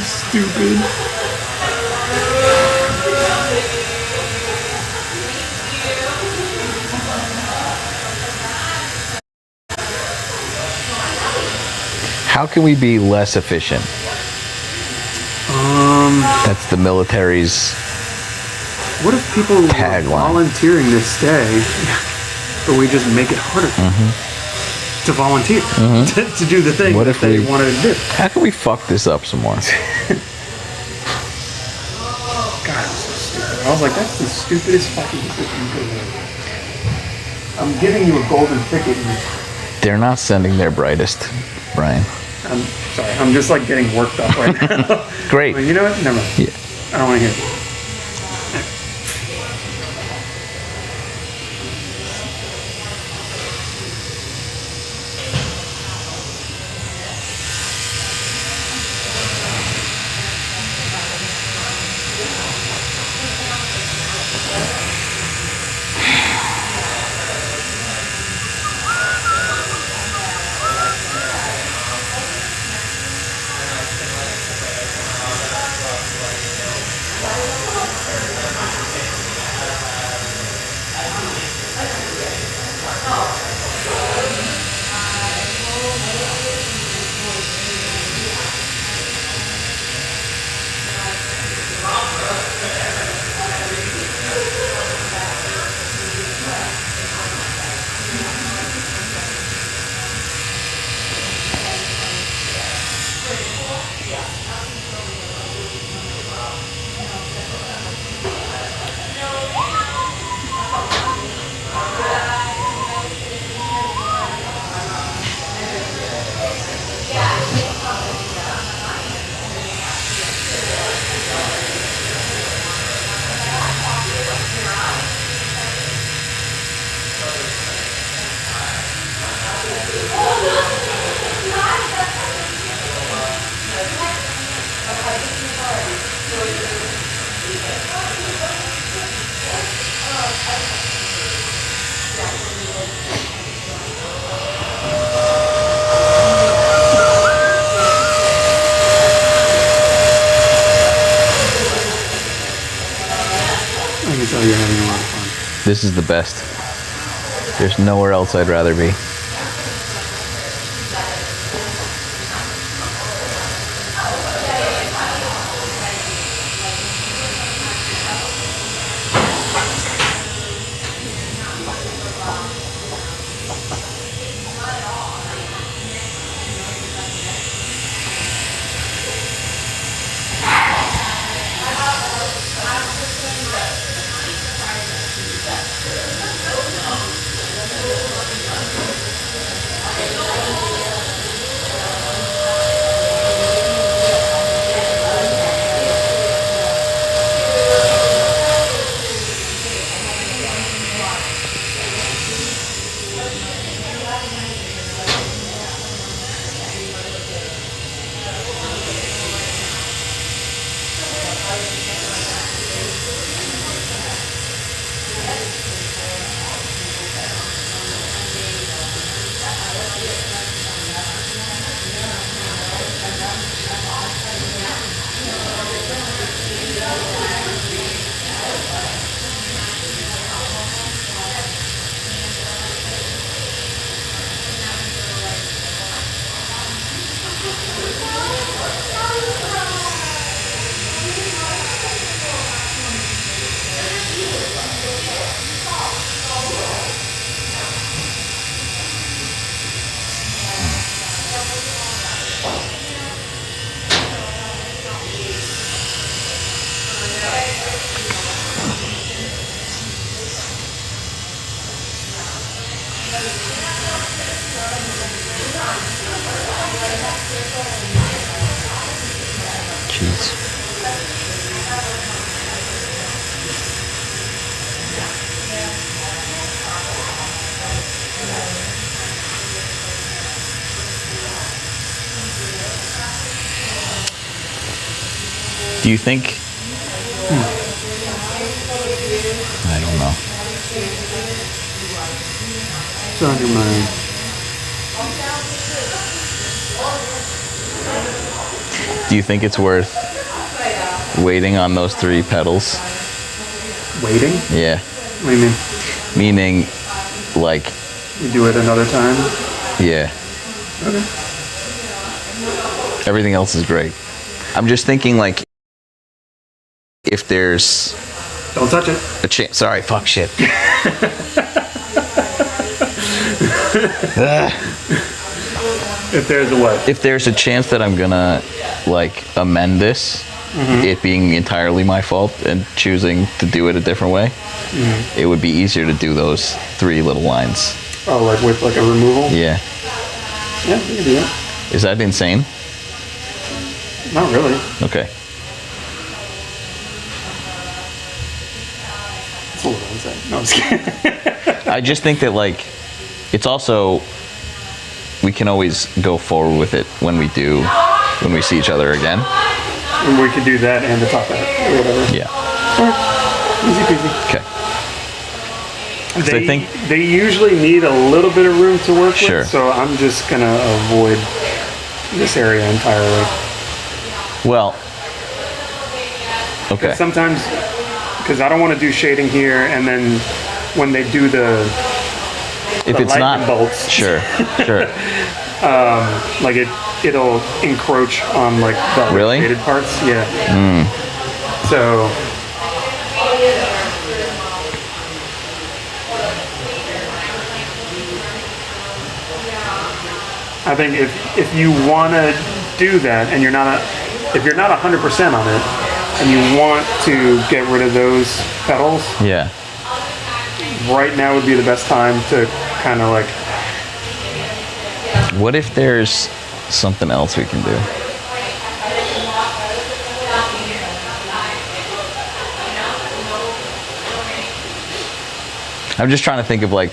S1: Stupid.
S2: How can we be less efficient? That's the military's.
S1: What if people were
S2: Tagline.
S1: volunteering to stay, but we just make it harder to volunteer to do the thing
S2: What
S1: that
S2: if
S1: they
S2: we-
S1: wanted to do?
S2: How can we fuck this up some more?
S1: God, I'm so stupid. I was like, that's the stupidest fucking decision you could have made. I'm giving you a golden ticket. And
S2: They're not sending their brightest, Brian.
S1: I'm sorry. I'm just like getting worked up right now.
S2: Great.
S1: Like, you know what? Never mind.
S2: Yeah.
S1: I don't want to hear it. I can tell you're having a lot of fun.
S2: This is the best. There's nowhere else I'd rather be. Jeez. Do you think? I don't know.
S1: It's on your mind.
S2: Do you think it's worth waiting on those 3 pedals?
S1: Waiting?
S2: Yeah.
S1: What do you mean?
S2: Meaning, like,
S1: You do it another time?
S2: yeah.
S1: Okay.
S2: Everything else is great. I'm just thinking, like, if there's
S1: Don't touch it.
S2: a chance. Sorry, fuck shit.
S1: If there's a what?
S2: If there's a chance that I'm gonna, like, amend this, it being entirely my fault and choosing to do it a different way, it would be easier to do those 3 little lines.
S1: Oh, like with like a removal?
S2: Yeah.
S1: Yeah, you can do that.
S2: Is that insane?
S1: Not really.
S2: Okay.
S1: It's a little insane. No, I'm just kidding.
S2: I just think that, like, it's also, we can always go forward with it when we see each other again.
S1: And we could do that and the top hat or whatever.
S2: Yeah.
S1: Easy peasy.
S2: Okay.
S1: They,
S2: I think
S1: they usually need a little bit of room to work
S2: Sure.
S1: with, so I'm just gonna avoid this area entirely.
S2: well. Okay.
S1: Sometimes, because I don't want to do shading here, and then when they do the
S2: If it's
S1: lightning
S2: not
S1: bolts.
S2: sure.
S1: like it'll encroach on like the
S2: Really?
S1: shaded parts. Yeah. So I think if you want to do that and if you're not 100% on it and you want to get rid of those pedals,
S2: Yeah.
S1: right now would be the best time to kind of like.
S2: What if there's something else we can do? I'm just trying to think of, like,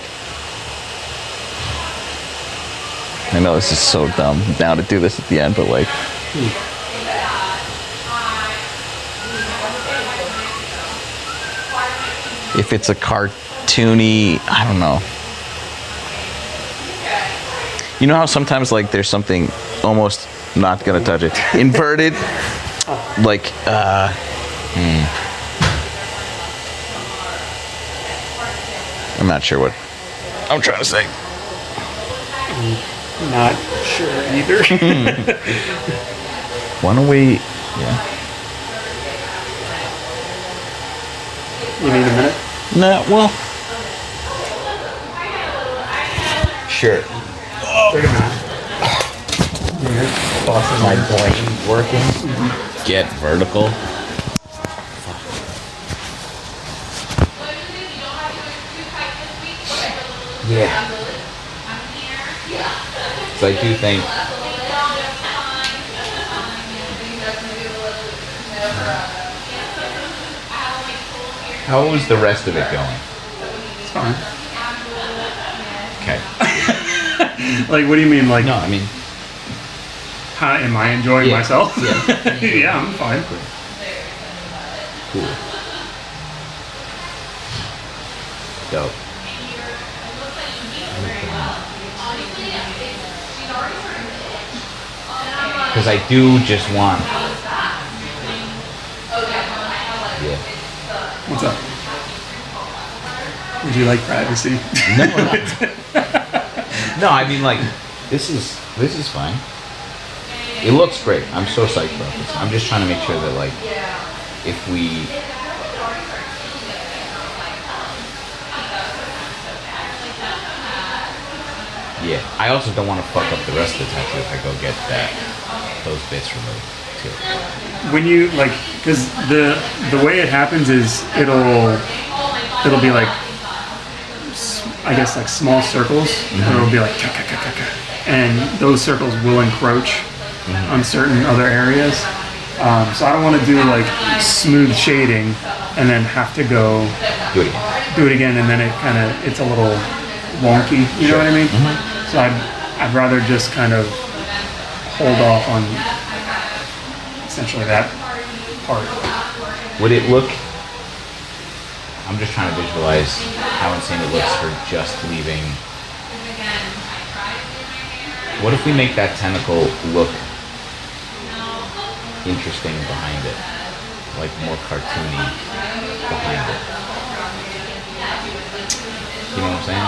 S2: I know this is so dumb now to do this at the end, but, like, if it's a cartoony, I don't know. You know how sometimes, like, there's something almost not gonna touch it, inverted, like, I'm not sure what I'm trying to say.
S1: Not sure either.
S2: Why don't we? Yeah.
S1: You need a minute?
S2: No. Well. Sure.
S1: Wait a minute.
S2: My brain's working. Get vertical. Yeah. So I do think. How was the rest of it going?
S1: It's fine.
S2: Okay.
S1: Like, what do you mean? Like,
S2: No, I mean.
S1: how am I enjoying
S2: Yeah.
S1: myself?
S2: Yeah.
S1: Yeah, I'm fine.
S2: Cool. Dope. Because I do just want. Yeah.
S1: What's up? Would you like privacy?
S2: No, no, I mean, like, this is fine. It looks great. I'm so psyched about this. I'm just trying to make sure that, like, if we. Yeah. I also don't want to fuck up the rest of the tattoo if I go get those bits removed too.
S1: When you like, because the way it happens is it'll be like, I guess like small circles, and it'll be like, and those circles will encroach on certain other areas. So I don't want to do like smooth shading and then have to go
S2: Do it again.
S1: and then it's a little wonky. You know what I mean? So I'd rather just kind of hold off on essentially that part.
S2: Would it look? I'm just trying to visualize how insane it looks for just leaving. What if we make that tentacle look interesting behind it? Like more cartoony behind it. You know what I'm saying?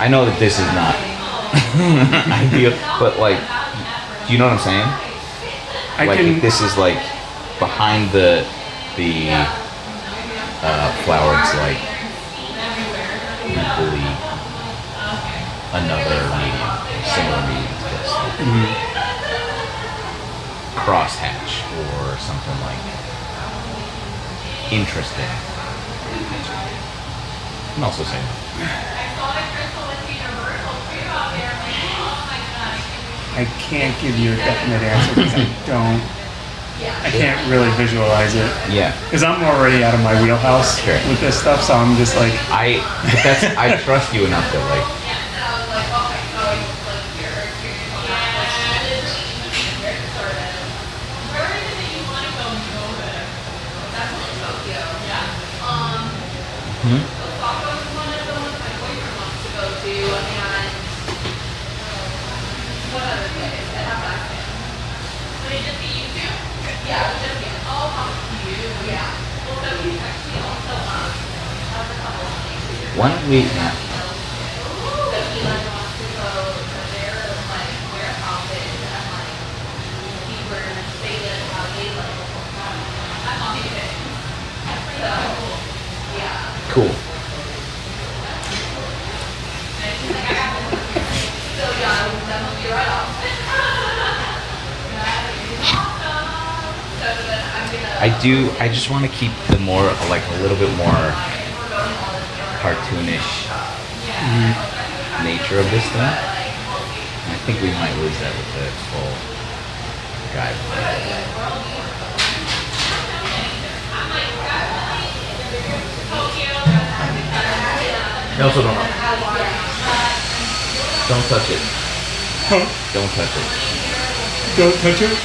S2: I know that this is not ideal, but like, do you know what I'm saying? If this is like behind the flower, it's like equally another medium, similar medium to this. Cross hatch or something like interesting. I'm also saying.
S1: I can't give you a definite answer because I can't really visualize it.
S2: Yeah.
S1: Because I'm already out of my wheelhouse
S2: Sure.
S1: with this stuff, so I'm just like.
S2: I trust you enough that like. Why don't we? Cool. I just want to keep the more, like a little bit more cartoonish nature of this thing. And I think we might lose that with the full guide. Also don't touch it.
S1: Huh?
S2: Don't touch it.
S1: Don't touch it?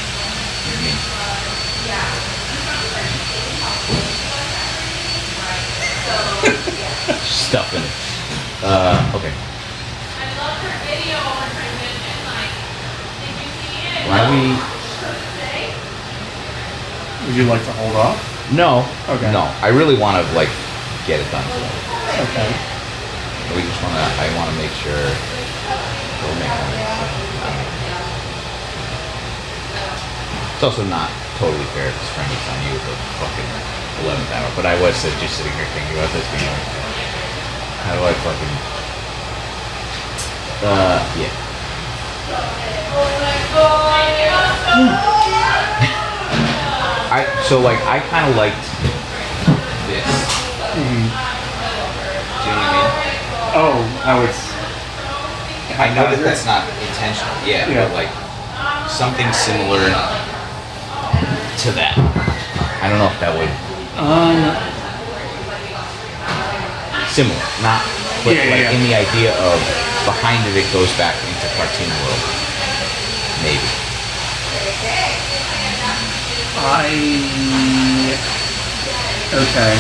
S2: Stuff in it. Okay. Why don't we?
S1: Would you like to hold off?
S2: No.
S1: Okay.
S2: No, I really want to like get it done today.
S1: Okay.
S2: We just want to. I want to make sure we're making it. It's also not totally fair to spring this on you at the fucking 11th hour. But I was just sitting here thinking about this being like, how do I fucking? Yeah. I kind of liked this. Do you know what I mean?
S1: Oh, I was.
S2: I know that that's not intentional. Yeah,
S1: Yeah.
S2: but like something similar to that. I don't know if that would similar, not but
S1: Yeah.
S2: in the idea of behind it goes back into cartoon world. Maybe.
S1: Okay.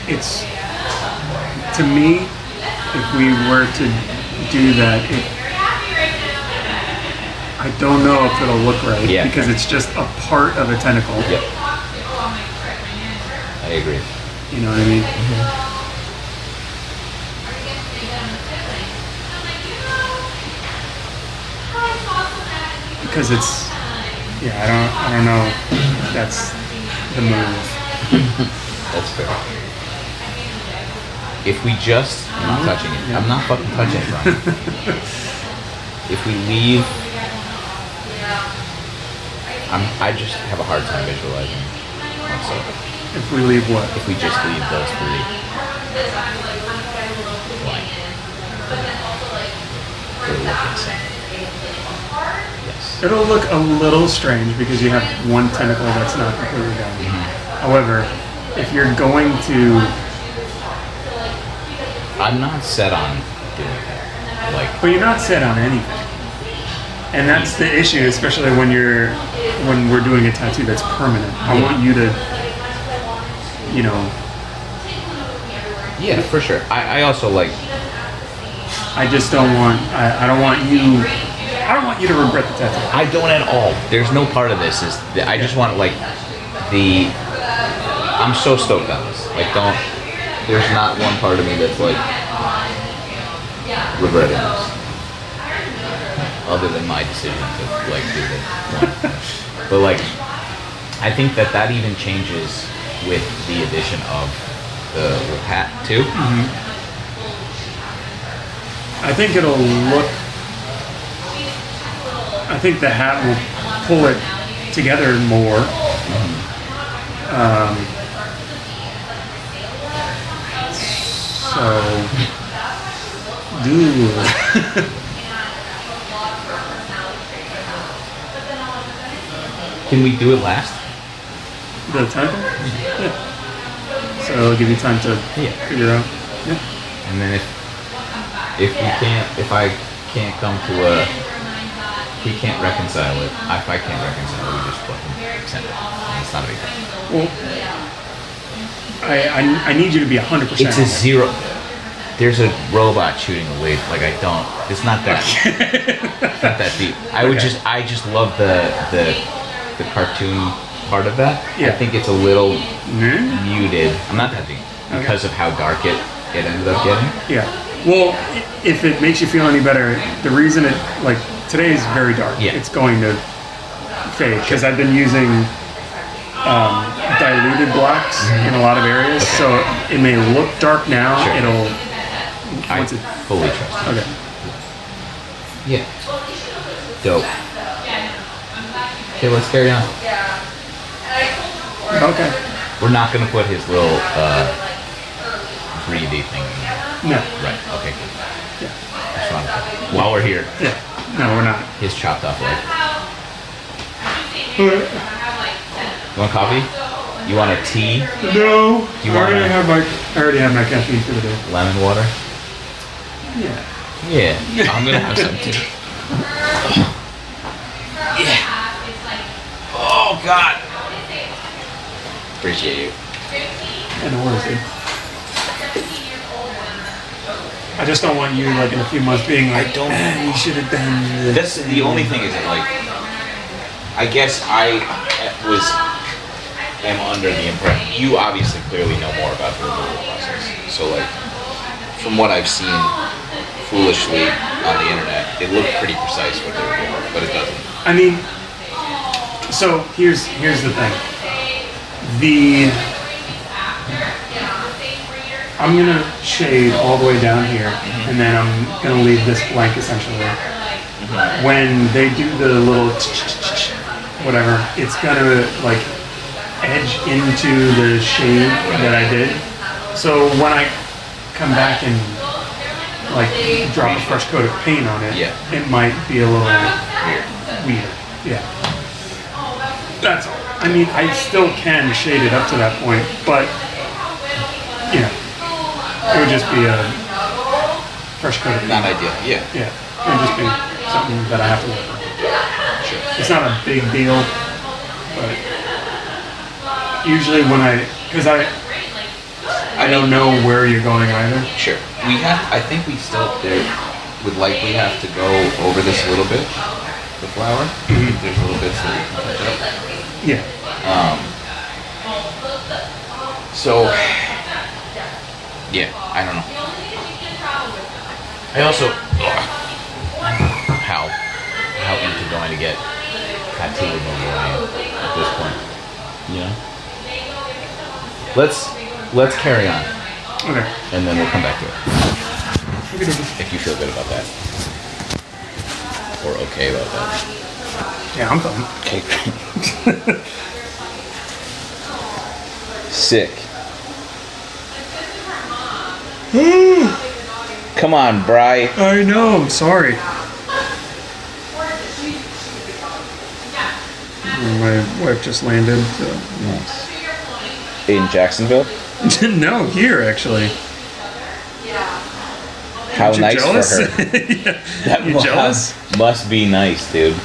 S1: It's, to me, if we were to do that, I don't know if it'll look right
S2: Yeah.
S1: because it's just a part of a tentacle.
S2: Yep. I agree.
S1: You know what I mean? Because it's, yeah, I don't know if that's the move.
S2: That's fair. If we just, I'm not touching it. I'm not fucking touching it, Brian. if we leave, I just have a hard time visualizing. Also,
S1: If we leave what?
S2: if we just leave those three blank, it'll look insane. Yes.
S1: It'll look a little strange because you have one tentacle that's not completely done. However, if you're going to,
S2: I'm not set on doing that. Like,
S1: but you're not set on anything, and that's the issue, especially when we're doing a tattoo that's permanent. I want you to, you know,
S2: yeah, for sure. I also like.
S1: I just don't want. I don't want you. I don't want you to regret the tattoo.
S2: I don't at all. There's no part of this is. I just want like the. I'm so stoked on this. Like, don't. There's not one part of me that's like regretting this, other than my decision to like do this one. But like, I think that even changes with the addition of the hat too.
S1: I think it'll look. I think the hat will pull it together more. So, dude.
S2: Can we do it last?
S1: The tentacle? Yeah. So it'll give you time to figure out. Yeah.
S2: And then if I can't come to we can't reconcile it. If I can't reconcile it, we just fucking send it. It's not a big deal.
S1: Well, I need you to be 100%.
S2: It's a zero. There's a robot shooting a wave. Like, I don't. It's not that. It's not that deep. I just love the cartoon part of that.
S1: Yeah.
S2: I think it's a little muted. I'm not that deep because of how dark it ended up getting.
S1: Yeah. Well, if it makes you feel any better, the reason it, like, today is very dark.
S2: Yeah.
S1: It's going to fade because I've been using diluted blacks in a lot of areas, so it may look dark now.
S2: Sure.
S1: It'll.
S2: I
S1: Once it,
S2: fully trust you.
S1: okay.
S2: Yeah. Dope. Okay, let's carry on.
S1: Okay.
S2: We're not gonna put his little 3D thing in there.
S1: No.
S2: Right. Okay. Good.
S1: Yeah.
S2: Just wanted to- While we're here,
S1: Yeah. No, we're not.
S2: his chopped off leg. You want coffee? You want a tea?
S1: No.
S2: You
S1: I already
S2: wanna-
S1: have my caffeine for the day.
S2: Lemon water?
S1: Yeah.
S2: Yeah. I'm gonna have some too. Yeah. Oh God. Appreciate you.
S1: And no worries, dude. I just don't want you, like, in a few months being like,
S2: I don't-
S1: you should have done this.
S2: That's the only thing is that, like, I guess I am under the impression you obviously clearly know more about the removal process. So like, from what I've seen foolishly on the internet, it looked pretty precise what they were doing, but it doesn't.
S1: I mean, so here's the thing. I'm gonna shade all the way down here, and then I'm gonna leave this blank essentially. When they do the little whatever, it's gonna like edge into the shade that I did. So when I come back and like drop a fresh coat of paint on it,
S2: Yeah.
S1: it might be a little
S2: Weird.
S1: weird. Yeah. That's all. I mean, I still can shade it up to that point, but you know, it would just be a fresh coat of paint.
S2: Not ideal. Yeah.
S1: Yeah, it would just be something that I have to work on.
S2: Sure.
S1: It's not a big deal, but usually because I don't know where you're going either.
S2: Sure. I think we still would likely have to go over this a little bit, the flower. There's little bits that we can touch up.
S1: Yeah.
S2: So, yeah, I don't know. I also, how into going to get tattoo removal I am at this point. You know? Let's carry on,
S1: Okay.
S2: and then we'll come back to it.
S1: Okay.
S2: If you feel good about that. we're okay about that.
S1: Yeah, I'm fine.
S2: Okay. Sick. Come on, Bri.
S1: I know. I'm sorry. My wife just landed. So.
S2: In Jacksonville?
S1: No, here actually.
S2: How
S1: Aren't you
S2: nice
S1: jealous?
S2: for her.
S1: Yeah.
S2: That
S1: You jealous?
S2: must be nice, dude.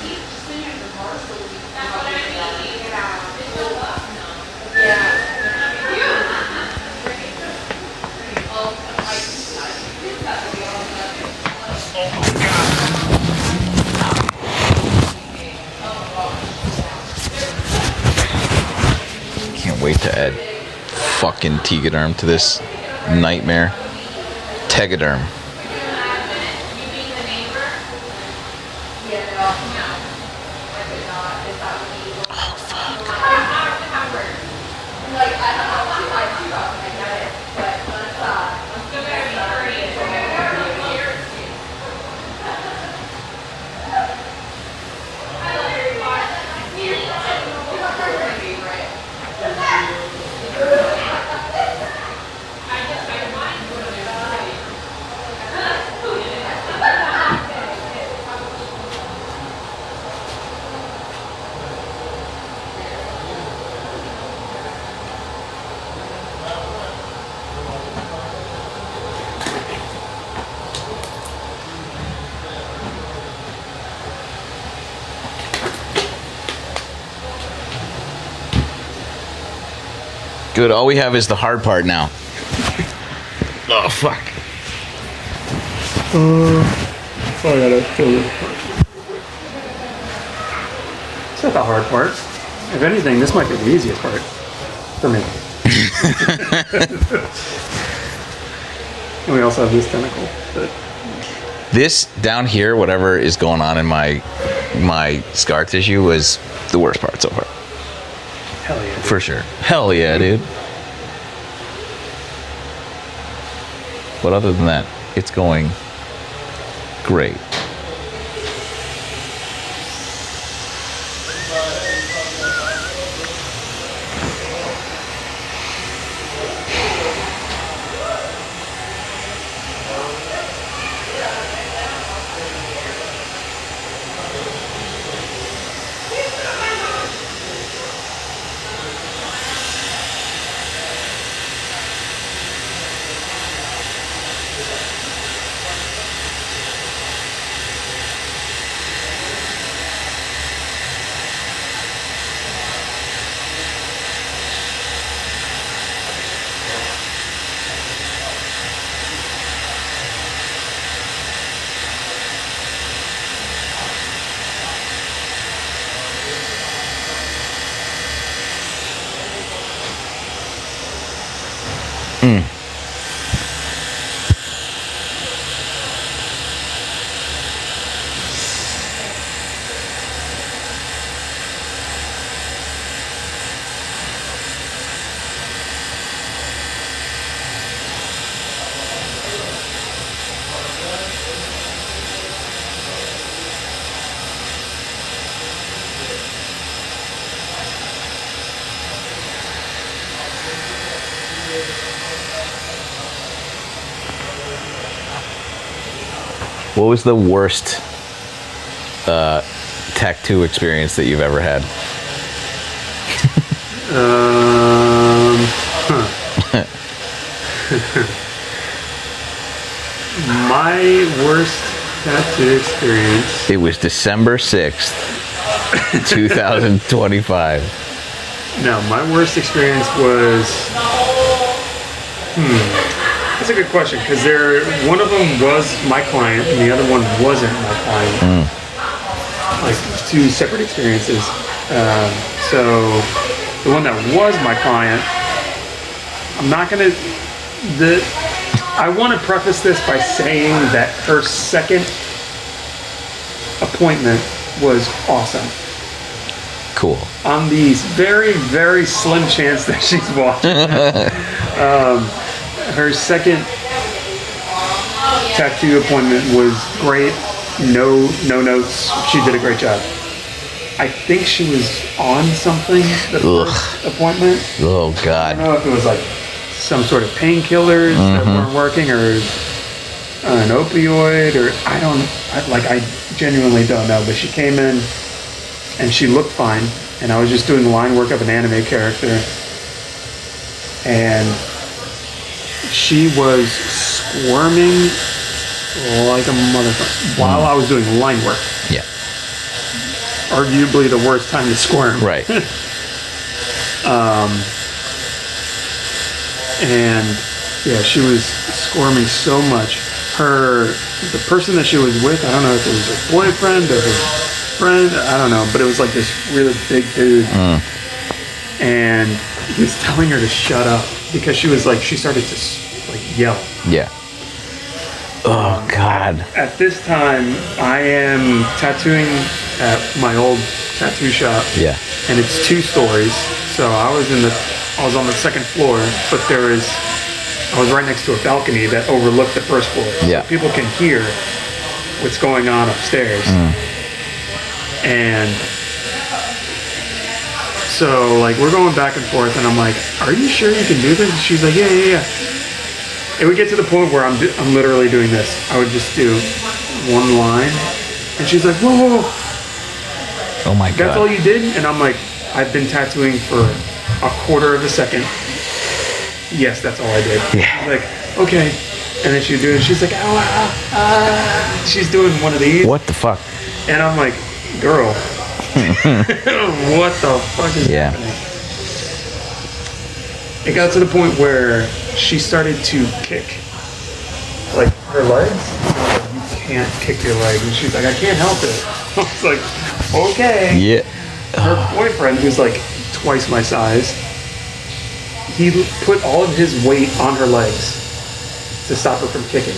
S2: Can't wait to add fucking Tegaderm to this nightmare. Tegaderm. Good, all we have is the hard part now. Oh, fuck.
S1: I gotta fill it. It's not the hard part. If anything, this might be the easiest part for me. And we also have this tentacle. But
S2: This down here, whatever is going on in my scar tissue, was the worst part so far.
S1: hell yeah. Dude.
S2: For sure. Hell yeah, dude. But other than that, it's going great. What was the worst tattoo experience that you've ever had?
S1: My worst tattoo experience.
S2: It was December 6th, 2025.
S1: No, my worst experience was. That's a good question because one of them was my client and the other one wasn't my client. Like two separate experiences. So the one that was my client, I'm not gonna. I want to preface this by saying that her second appointment was awesome.
S2: Cool.
S1: On the very, very slim chance that she's watching. Her second tattoo appointment was great. no notes. She did a great job. I think she was on something the first appointment.
S2: Oh
S1: I
S2: God.
S1: don't know if it was like some sort of painkillers that weren't working, or an opioid, or I genuinely don't know. But she came in and she looked fine, and I was just doing line work of an anime character, and she was squirming like a motherfucker while I was doing line work.
S2: Yeah.
S1: Arguably the worst time to squirm.
S2: Right.
S1: And yeah, she was squirming so much. The person that she was with, I don't know if it was her boyfriend or her friend, I don't know, but it was like this really big dude. And he was telling her to shut up because she started to like yell.
S2: Yeah. Oh God.
S1: At this time, I am tattooing at my old tattoo shop.
S2: Yeah.
S1: And it's 2 stories. So I was on the second floor, but I was right next to a balcony that overlooked the first floor.
S2: Yeah.
S1: So people can hear what's going on upstairs. And so like we're going back and forth, and I'm like, "Are you sure you can do this?" And she's like, "Yeah." It would get to the point where I'm literally doing this. I would just do one line, and she's like, "Whoa.
S2: Oh my God.
S1: That's all you did?" And I'm like, "I've been tattooing for a quarter of a second." Yes, that's all I did.
S2: Yeah.
S1: She's like, "Okay." And then she'd do it. She's like, "Ah." She's doing one of these.
S2: What the fuck?
S1: And I'm like, "Girl, what the fuck is happening?" It got to the point where she started to kick, like, her legs. And I was like, "You can't kick your leg." And she's like, "I can't help it." I was like, "Okay."
S2: Yeah.
S1: Her boyfriend, who's like twice my size, he put all of his weight on her legs to stop her from kicking.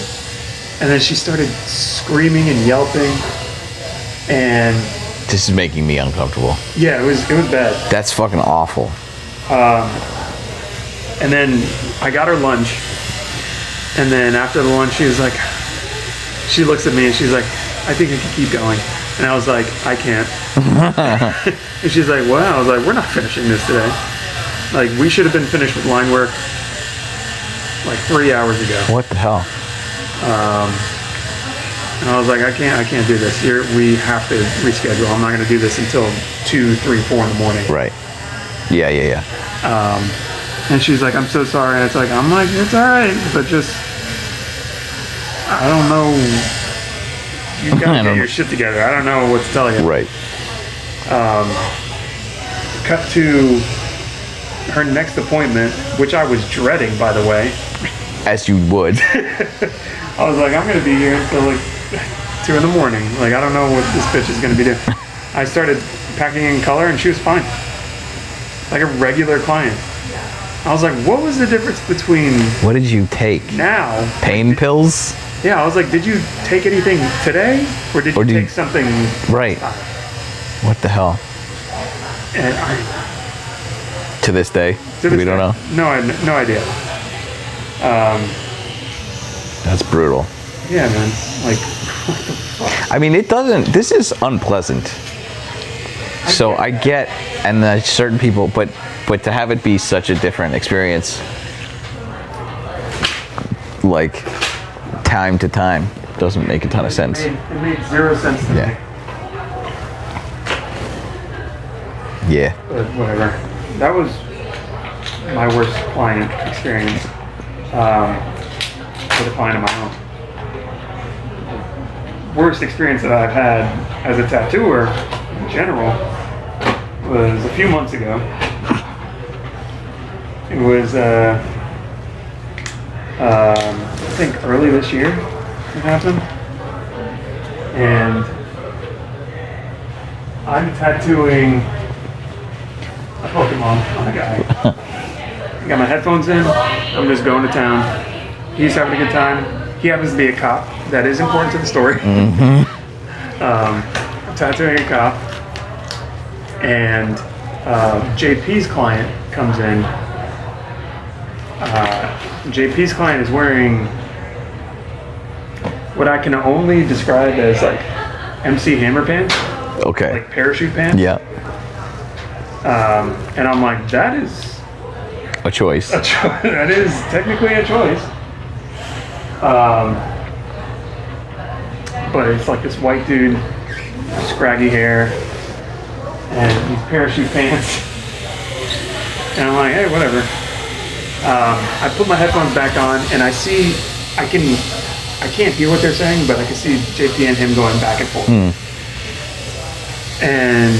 S1: And then she started screaming and yelping, and
S2: This is making me uncomfortable.
S1: yeah, it was bad.
S2: That's fucking awful.
S1: And then I got her lunch, and then after the lunch, she looks at me and she's like, "I think I can keep going." And I was like, "I can't." And she's like, "Well," I was like, "We're not finishing this today. Like, we should have been finished with line work like 3 hours ago."
S2: What the hell?
S1: And I was like, I can't do this. We have to reschedule. I'm not going to do this until 2, 3, 4 in the morning."
S2: Right. Yeah.
S1: And she's like, "I'm so sorry." And I'm like, "It's all right, but just, I don't know. You gotta get your shit together. I don't know what to tell you."
S2: Right.
S1: Cut to her next appointment, which I was dreading, by the way.
S2: As you would.
S1: I was like, I'm gonna be here until like 2 in the morning. Like, I don't know what this bitch is gonna be doing. I started packing in color, and she was fine, like a regular client. I was like, what was the difference between
S2: What did you take?
S1: now?
S2: Pain pills?
S1: Yeah, I was like, did you take anything today, or did you take something?
S2: Right. What the hell?
S1: And
S2: To this day,
S1: to this
S2: we don't
S1: day,
S2: know.
S1: No, I had no idea.
S2: That's brutal.
S1: Yeah, man. Like, what the fuck?
S2: I mean, this is unpleasant. So I get, and certain people, but to have it be such a different experience, like time to time, doesn't make a ton of sense.
S1: It made 0 sense to me.
S2: Yeah.
S1: But whatever. That was my worst client experience with a client of my own. The worst experience that I've had as a tattooer in general was a few months ago. It was, I think early this year it happened. And I'm tattooing a Pokemon on a guy. I got my headphones in. I'm just going to town. He's having a good time. He happens to be a cop. That is important to the story. I'm tattooing a cop. And JP's client comes in. JP's client is wearing what I can only describe as like MC Hammer pants,
S2: Okay.
S1: like parachute pants.
S2: Yeah.
S1: And I'm like, that is
S2: A choice.
S1: that is technically a choice. But it's like this white dude, scraggy hair, and these parachute pants. And I'm like, hey, whatever. I put my headphones back on, and I can't hear what they're saying, but I can see JP and him going back and forth. And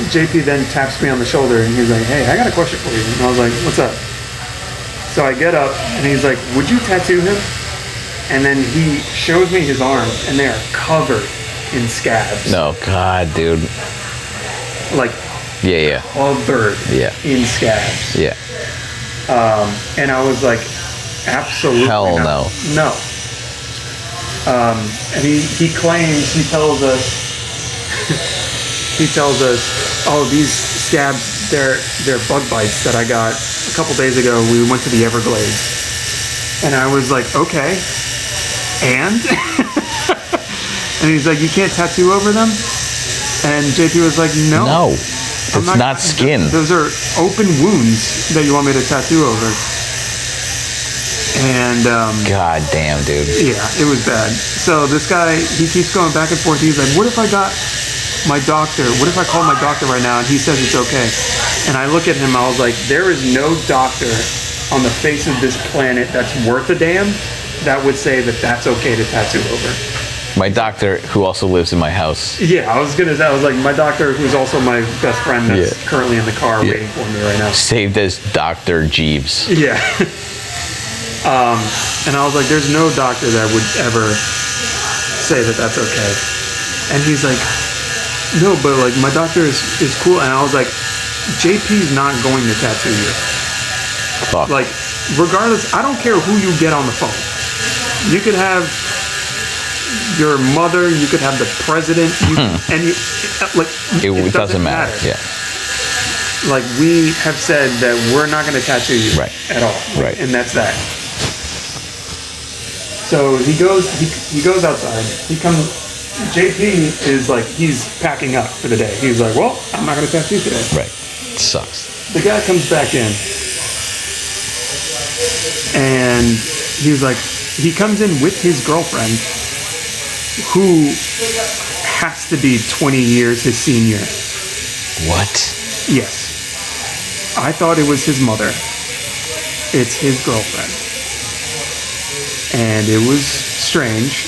S1: JP then taps me on the shoulder, and he's like, hey, I got a question for you. And I was like, what's up? So I get up, and he's like, would you tattoo him? And then he shows me his arms, and they are covered in scabs.
S2: No, God, dude.
S1: Like,
S2: Yeah.
S1: covered
S2: Yeah.
S1: in scabs.
S2: Yeah.
S1: And I was like, absolutely
S2: Hell
S1: not. No. And he claims, he tells us, oh, these scabs, they're bug bites that I got a couple days ago. We went to the Everglades. And I was like, okay. And? And he's like, you can't tattoo over them? And JP was like, no.
S2: No. It's not skin.
S1: Those are open wounds that you want me to tattoo over. And
S2: God damn, dude.
S1: yeah, it was bad. So this guy, he keeps going back and forth. He's like, what if I got my doctor? What if I call my doctor right now and he says it's okay? And I look at him, I was like, there is no doctor on the face of this planet that's worth a damn that would say that that's okay to tattoo over.
S2: My doctor, who also lives in my house.
S1: Yeah, I was like, my doctor, who's also my best friend, that's currently in the car waiting for me right now.
S2: Saved as Dr. Jeeves.
S1: Yeah. And I was like, there's no doctor that would ever say that that's okay. And he's like, no, but like my doctor is cool. And I was like, JP's not going to tattoo you.
S2: Fuck.
S1: Like, regardless, I don't care who you get on the phone. You could have your mother, you could have the president,
S2: it doesn't matter. Yeah.
S1: Like, we have said that we're not going to tattoo you at all.
S2: Right.
S1: And that's that. So he goes outside. He comes, JP is like, he's packing up for the day. He's like, well, I'm not going to tattoo today.
S2: Right. Sucks.
S1: The guy comes back in. And he's like, he comes in with his girlfriend, who has to be 20 years his senior.
S2: What?
S1: Yes. I thought it was his mother. It's his girlfriend. And it was strange,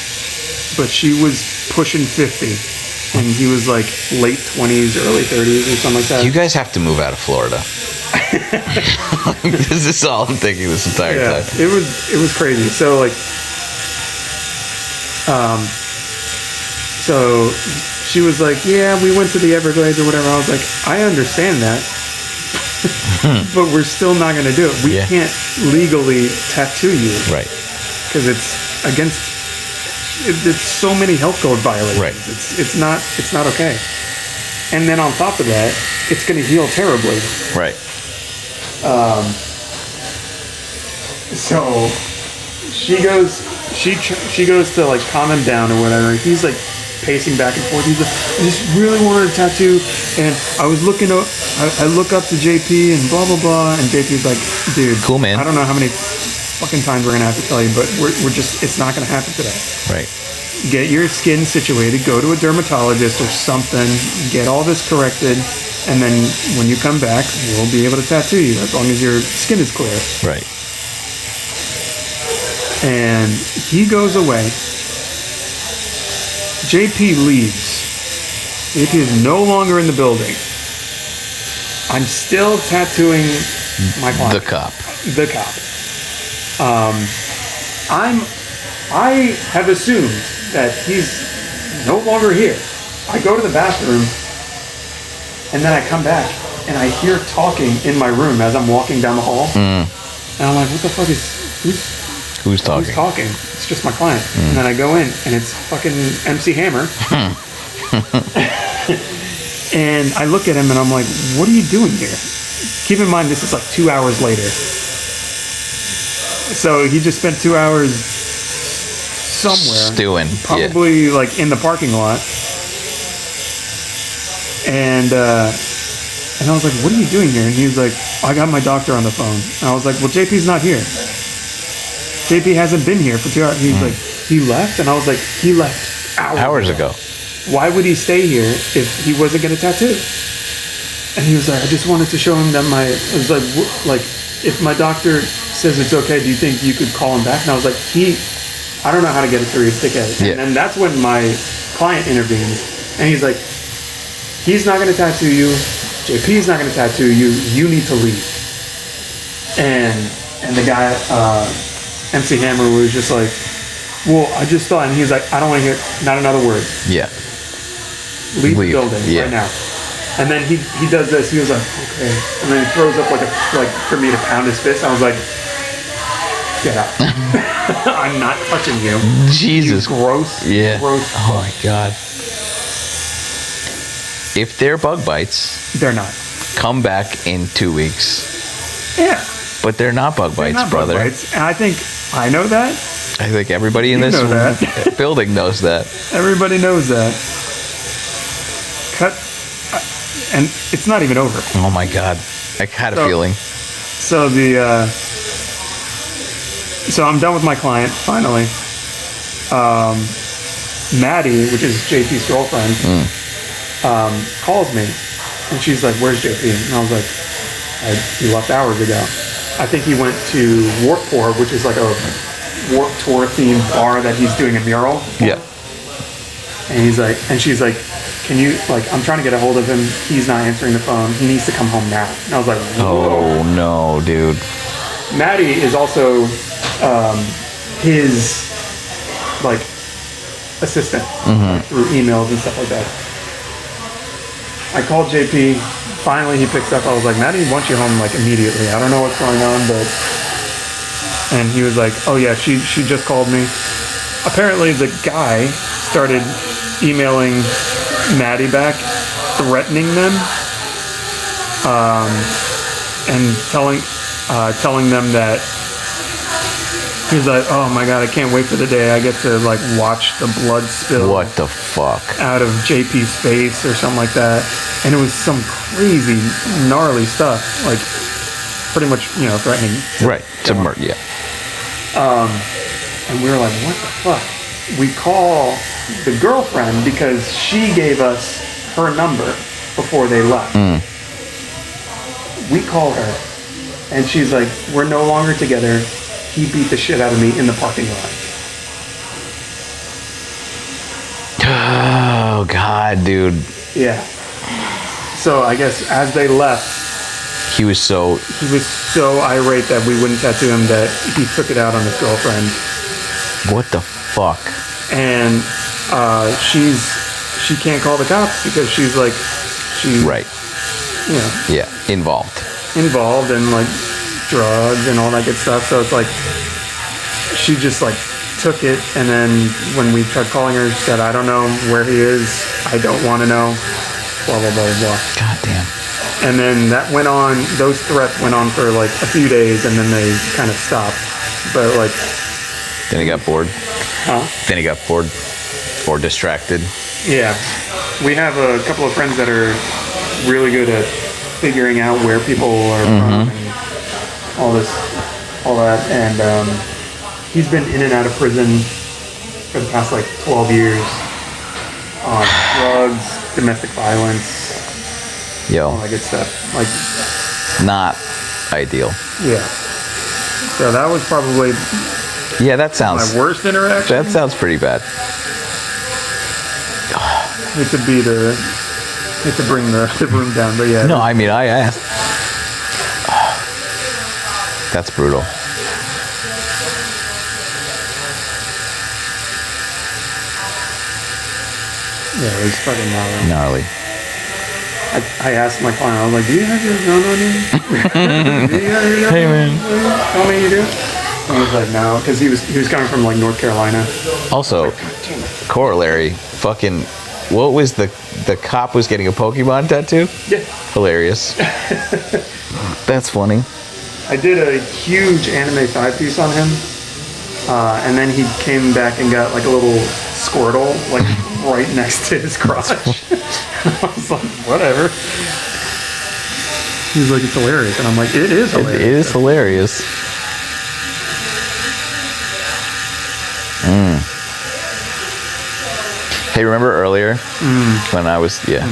S1: but she was pushing 50. And he was like late 20s, early 30s or something like that.
S2: You guys have to move out of Florida. This is all I'm thinking this entire time.
S1: It was crazy. So like, so she was like, yeah, we went to the Everglades or whatever. I was like, I understand that, but we're still not going to do it. We can't legally tattoo you.
S2: Right.
S1: Because it's against, it's so many health code violations.
S2: Right.
S1: It's not okay. And then on top of that, it's going to heal terribly.
S2: Right.
S1: So she goes to like calm him down or whatever. He's like pacing back and forth. He's like, I just really wanted a tattoo, and I was looking up. I look up to JP and blah blah blah. And JP's like, dude,
S2: cool, man.
S1: I don't know how many fucking times we're gonna have to tell you, but we're just, it's not gonna happen today.
S2: Right.
S1: Get your skin situated. Go to a dermatologist or something. Get all this corrected. And then when you come back, we'll be able to tattoo you as long as your skin is clear.
S2: Right.
S1: And he goes away. JP leaves. JP is no longer in the building. I'm still tattooing my client.
S2: The cop.
S1: The cop. I have assumed that he's no longer here. I go to the bathroom, and then I come back, and I hear talking in my room as I'm walking down the hall. And I'm like, what the fuck is,
S2: who's talking?
S1: Who's talking? It's just my client. And then I go in, and it's fucking MC Hammer. And I look at him, and I'm like, what are you doing here? Keep in mind, this is like 2 hours later. So he just spent 2 hours somewhere.
S2: Stewing. Yeah.
S1: Probably like in the parking lot. And I was like, what are you doing here? And he was like, I got my doctor on the phone. And I was like, well, JP's not here. JP hasn't been here for 2 hours. He was like, he left? And I was like, he left
S2: Hours ago.
S1: Why would he stay here if he wasn't going to tattoo? And he was like, I just wanted to show him that I was like, if my doctor says it's okay, do you think you could call him back? And I was like, I don't know how to get it through his dickhead.
S2: Yeah.
S1: And then that's when my client intervened. And he's like, he's not going to tattoo you. JP's not going to tattoo you. You need to leave. And the guy, MC Hammer, was just like, well, I just thought, and he was like, I don't want to hear not another word.
S2: Yeah.
S1: Leave the building
S2: yeah.
S1: right now. And then he does this. He was like, okay. And then he throws up like for me to pound his fist. I was like, get out. I'm not touching you.
S2: Jesus.
S1: You gross.
S2: Yeah.
S1: Gross.
S2: Oh my God. If they're bug bites,
S1: They're not.
S2: come back in 2 weeks.
S1: Yeah.
S2: But they're not bug
S1: They're
S2: bites,
S1: not
S2: brother.
S1: bug bites. And I think I know that.
S2: I think everybody in
S1: You
S2: this
S1: know that.
S2: building knows that.
S1: Everybody knows that. Cut. And it's not even over.
S2: Oh my God. I had a
S1: So-
S2: feeling.
S1: So so I'm done with my client finally. Maddie, which is JP's girlfriend, calls me, and she's like, "Where's JP?" And I was like, "He left hours ago. I think he went to Warp Tour, which is like a Warp Tour themed bar that he's doing a mural for."
S2: Yeah.
S1: And she's like, "Can you, like, I'm trying to get a hold of him. He's not answering the phone. He needs to come home now." And I was like, "Whoa."
S2: Oh no, dude.
S1: Maddie is also his, like, assistant like, through emails and stuff like that. I called JP. Finally, he picks up. I was like, "Maddie wants you home, like, immediately. I don't know what's going on, but..." And he was like, "Oh, yeah, she just called me." Apparently, the guy started emailing Maddie back, threatening them, and telling them that he's like, "Oh my God, I can't wait for the day I get to, like, watch the blood spill
S2: What the fuck?
S1: out of JP's face," or something like that. And it was some crazy, gnarly stuff, like pretty much, threatening.
S2: Right. To murder. Yeah.
S1: And we were like, what the fuck? We call the girlfriend because she gave us her number before they left. We call her, and she's like, "We're no longer together. He beat the shit out of me in the parking lot."
S2: Oh God, dude.
S1: Yeah. So I guess as they left,
S2: He was so.
S1: he was so irate that we wouldn't tattoo him that he took it out on his girlfriend.
S2: What the fuck?
S1: And she can't call the cops because she's like,
S2: Right. Yeah. Involved.
S1: involved in, like, drugs and all that good stuff. So it's like she just, like, took it, and then when we tried calling her, she said, "I don't know where he is. I don't want to know." Blah blah blah blah.
S2: God damn.
S1: And then that went on. Those threats went on for like a few days, and then they kind of stopped. But like,
S2: Then he got bored.
S1: huh?
S2: Then he got bored or distracted.
S1: Yeah, we have a couple of friends that are really good at figuring out where people are from and all that. And he's been in and out of prison for the past like 12 years on drugs, domestic violence, all
S2: Yo,
S1: that good stuff. Like,
S2: not ideal.
S1: yeah. So that was probably
S2: Yeah, that
S1: my
S2: sounds.
S1: worst interaction.
S2: That sounds pretty bad.
S1: Hate to bring the room down, but yeah.
S2: No, I mean I asked. That's brutal.
S1: Yeah, it was fucking gnarly.
S2: Gnarly.
S1: I asked my client, I was like, "Do you have your gun on you? Do you have your gun
S2: Hey,
S1: on
S2: man.
S1: you? Tell me you do." And he was like, "No," because he was coming from like North Carolina.
S2: Also, corollary. Fucking. What was the cop was getting a Pokemon tattoo?
S1: Yeah,
S2: Hilarious. That's funny.
S1: I did a huge anime 5-piece on him. And then he came back and got like a little Squirtle, like right next to his crotch. I was like, whatever. He's like, it's hilarious. And I'm like, it is hilarious.
S2: It is hilarious. Hey, remember earlier when I was, yeah.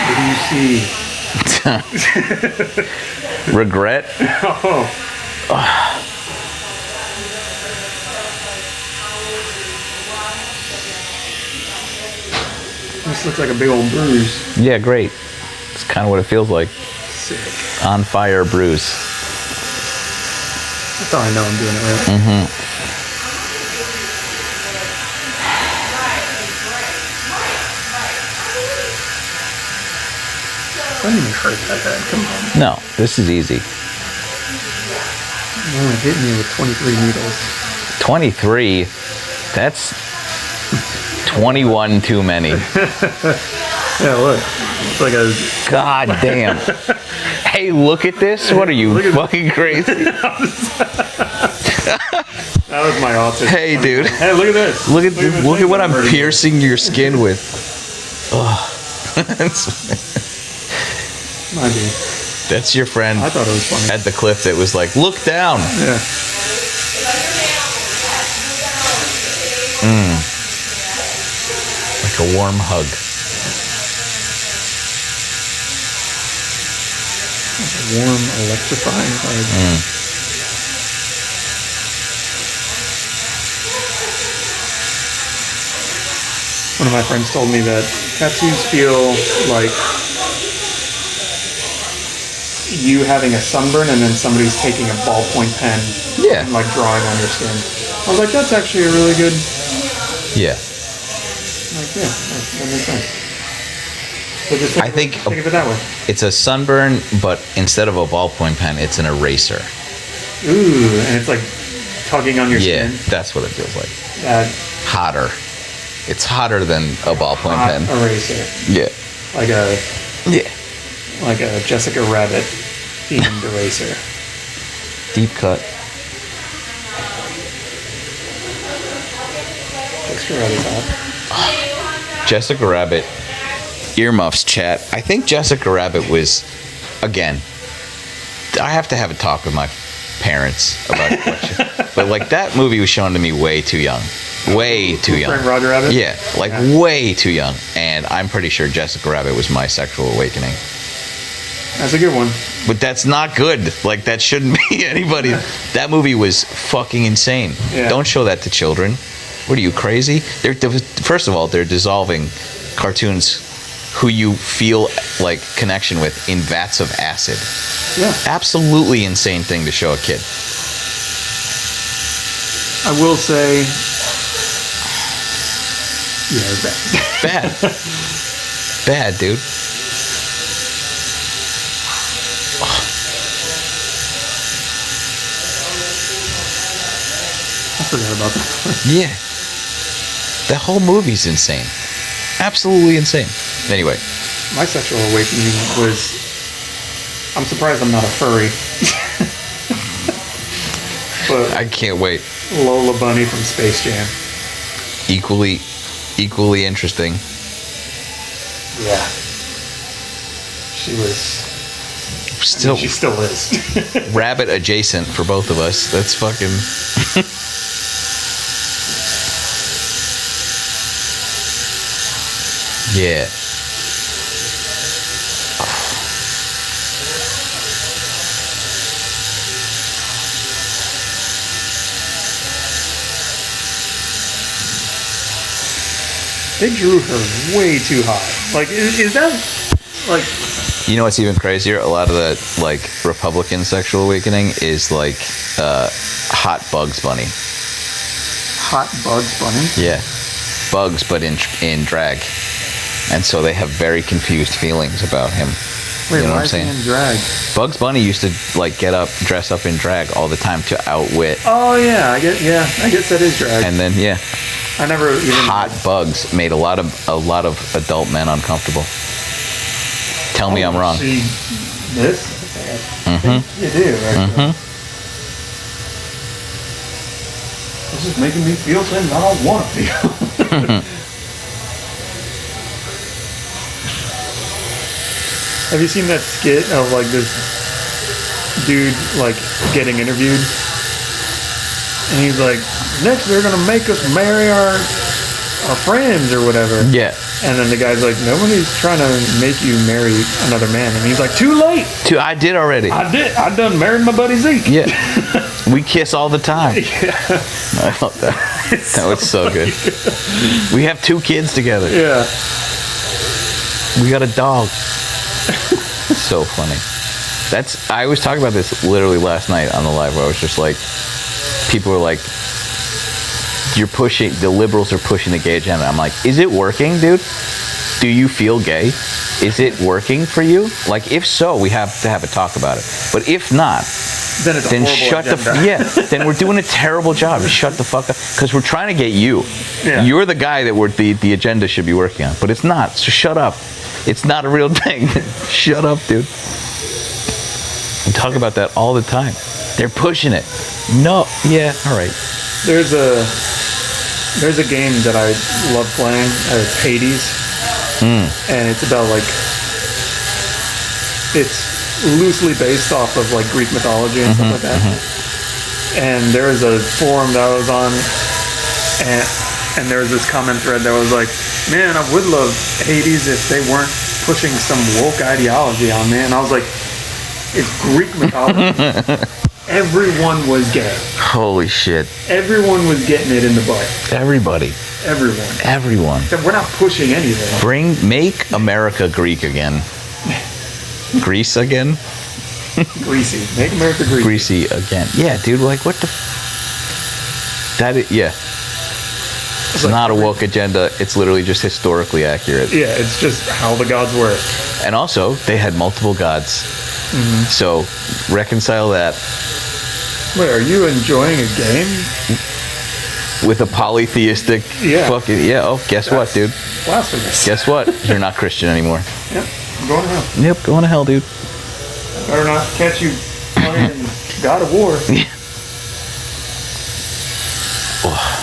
S1: What do you see?
S2: Regret?
S1: Oh. This looks like a big old bruise.
S2: Yeah, great. It's kind of what it feels like.
S1: Sick.
S2: On fire bruise.
S1: That's how I know I'm doing it right. Don't even hurt that bad. Come on.
S2: No, this is easy.
S1: You only hit me with 23 needles.
S2: 23? That's 21 too many.
S1: Yeah, look. It's like a...
S2: God damn. Hey, look at this. What are you, fucking crazy?
S1: That was my autism.
S2: Hey, dude.
S1: Hey, look at this.
S2: Look
S1: this
S2: at what I'm
S1: hurting.
S2: piercing your skin with. Oh.
S1: Might be.
S2: That's your friend
S1: I thought it was funny.
S2: at the cliff that was like, look down.
S1: Yeah.
S2: Like a warm hug.
S1: Warm, electrifying hug. One of my friends told me that tattoos feel like you having a sunburn and then somebody's taking a ballpoint pen
S2: Yeah.
S1: and like drawing on your skin. I was like, that's actually a really good.
S2: Yeah.
S1: Like, yeah, that makes sense. So just
S2: I think
S1: think of it that way.
S2: it's a sunburn, but instead of a ballpoint pen, it's an eraser.
S1: Ooh, and it's like tugging on your
S2: Yeah,
S1: skin.
S2: that's what it feels like.
S1: That
S2: Hotter. It's hotter than a ballpoint
S1: hot
S2: pen.
S1: eraser,
S2: Yeah.
S1: like a
S2: Yeah.
S1: Jessica Rabbit themed eraser.
S2: Deep cut.
S1: Jessica Rabbit's hot.
S2: Jessica Rabbit. Earmuffs chat. I think Jessica Rabbit was, again, I have to have a talk with my parents about it. But like that movie was shown to me way too young. Way too young.
S1: Frank Roger Rabbit?
S2: Yeah, like way too young. And I'm pretty sure Jessica Rabbit was my sexual awakening.
S1: That's a good one.
S2: But that's not good. Like that shouldn't be anybody. That movie was fucking insane.
S1: Yeah.
S2: Don't show that to children. What are you, crazy? First of all, they're dissolving cartoons who you feel like connection with in vats of acid.
S1: Yeah.
S2: Absolutely insane thing to show a kid.
S1: I will say, yeah, it's bad.
S2: Bad. Bad, dude.
S1: I forgot about that.
S2: Yeah. The whole movie's insane. Absolutely insane. Anyway.
S1: My sexual awakening was, I'm surprised I'm not a furry. But
S2: I can't wait.
S1: Lola Bunny from Space Jam.
S2: Equally interesting.
S1: Yeah. She was.
S2: Still,
S1: She still is.
S2: rabbit adjacent for both of us. That's fucking. Yeah.
S1: They drew her way too high. Like, is that like?
S2: You know what's even crazier? A lot of the like Republican sexual awakening is like hot Bugs Bunny.
S1: Hot Bugs Bunny?
S2: Yeah, Bugs, but in drag, and so they have very confused feelings about him.
S1: Wait,
S2: you know
S1: why
S2: what I'm
S1: is he
S2: saying?
S1: in drag?
S2: Bugs Bunny used to like dress up in drag all the time to outwit.
S1: Oh yeah, I guess that is drag.
S2: And then yeah,
S1: I never even
S2: hot bugs made a lot of adult men uncomfortable. Tell me I'm wrong.
S1: See this? I think you do. Actually. This is making me feel things I don't want to feel. Have you seen that skit of like this dude like getting interviewed? And he's like, next they're gonna make us marry our friends or whatever.
S2: Yeah.
S1: And then the guy's like, nobody's trying to make you marry another man. And he's like, too late.
S2: I did already.
S1: I done married my buddy Zeke.
S2: Yeah. We kiss all the time.
S1: Yeah.
S2: I love that. That was so good. We have 2 kids together.
S1: Yeah.
S2: We got a dog. So funny. I was talking about this literally last night on the live where I was just like, people were like, the liberals are pushing the gay agenda. I'm like, is it working, dude? Do you feel gay? Is it working for you? Like, if so, we have to have a talk about it. But if not,
S1: then it's a horrible
S2: shut
S1: agenda.
S2: then we're doing a terrible job. Shut the fuck up, because we're trying to get you.
S1: Yeah.
S2: You're the guy that the agenda should be working on, but it's not. So shut up. It's not a real thing. Shut up, dude. We talk about that all the time. They're pushing it. No. Yeah. All right.
S1: There's a game that I love playing. It's Hades, and it's about like it's loosely based off of like Greek mythology and stuff like that. And there was a forum that I was on, and there was this comment thread that was like, "Man, I would love Hades if they weren't pushing some woke ideology on me." And I was like, "It's Greek mythology." Everyone was gay.
S2: Holy shit.
S1: Everyone was getting it in the butt.
S2: Everybody.
S1: Everyone. So we're not pushing anything.
S2: Make America Greek again. Greece again?
S1: Greasy. Make America greasy.
S2: Greasy again. Yeah, dude, like what the yeah. It's not a woke agenda. It's literally just historically accurate.
S1: Yeah, it's just how the gods work.
S2: And also, they had multiple gods. So, reconcile that.
S1: Wait, are you enjoying a game?
S2: With a polytheistic fucking... Yeah, oh, guess what, dude?
S1: Blasphemous.
S2: Guess what? You're not Christian anymore.
S1: Yep, I'm going to hell.
S2: Yep, going to hell, dude.
S1: Better not catch you playing God of War.
S2: Oh.